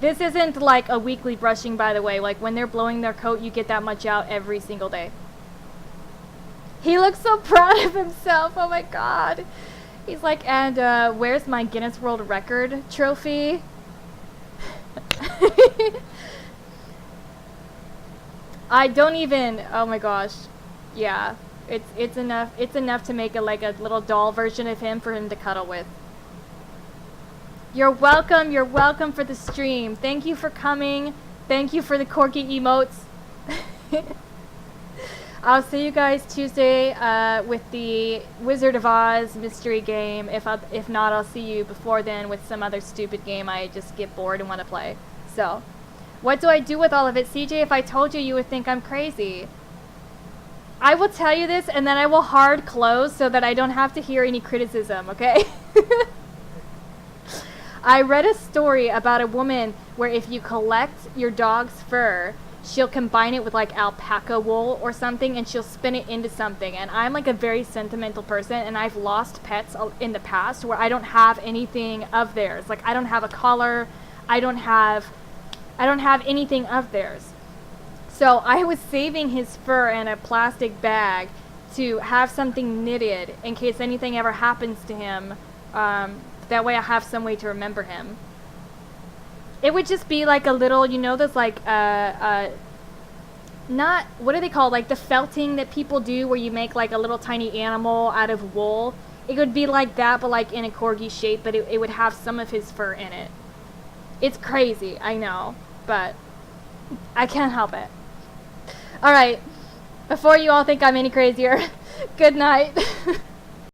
This isn't like a weekly brushing, by the way. Like, when they're blowing their coat, you get that much out every single day. He looks so proud of himself. Oh my god. He's like, and where's my Guinness World Record trophy? I don't even, oh my gosh. Yeah. It's enough to make a little doll version of him for him to cuddle with. You're welcome for the stream. Thank you for coming. Thank you for the corgi emotes. I'll see you guys Tuesday with the Wizard of Oz mystery game. If not, I'll see you before then with some other stupid game I just get bored and want to play. So, what do I do with all of it? CJ, if I told you, you would think I'm crazy. I will tell you this, and then I will hard close so that I don't have to hear any criticism, okay? I read a story about a woman where if you collect your dog's fur, she'll combine it with like alpaca wool or something, and she'll spin it into something. And I'm like a very sentimental person, and I've lost pets in the past where I don't have anything of theirs. Like, I don't have a collar, I don't have anything of theirs. So I was saving his fur in a plastic bag to have something knitted in case anything ever happens to him. That way I have some way to remember him. It would just be like a little, you know, those like, not, what are they called? Like the felting that people do where you make like a little tiny animal out of wool. It would be like that, but like in a corgi shape, but it would have some of his fur in it. It's crazy, I know, but I can't help it. Alright, before you all think I'm any crazier, good night.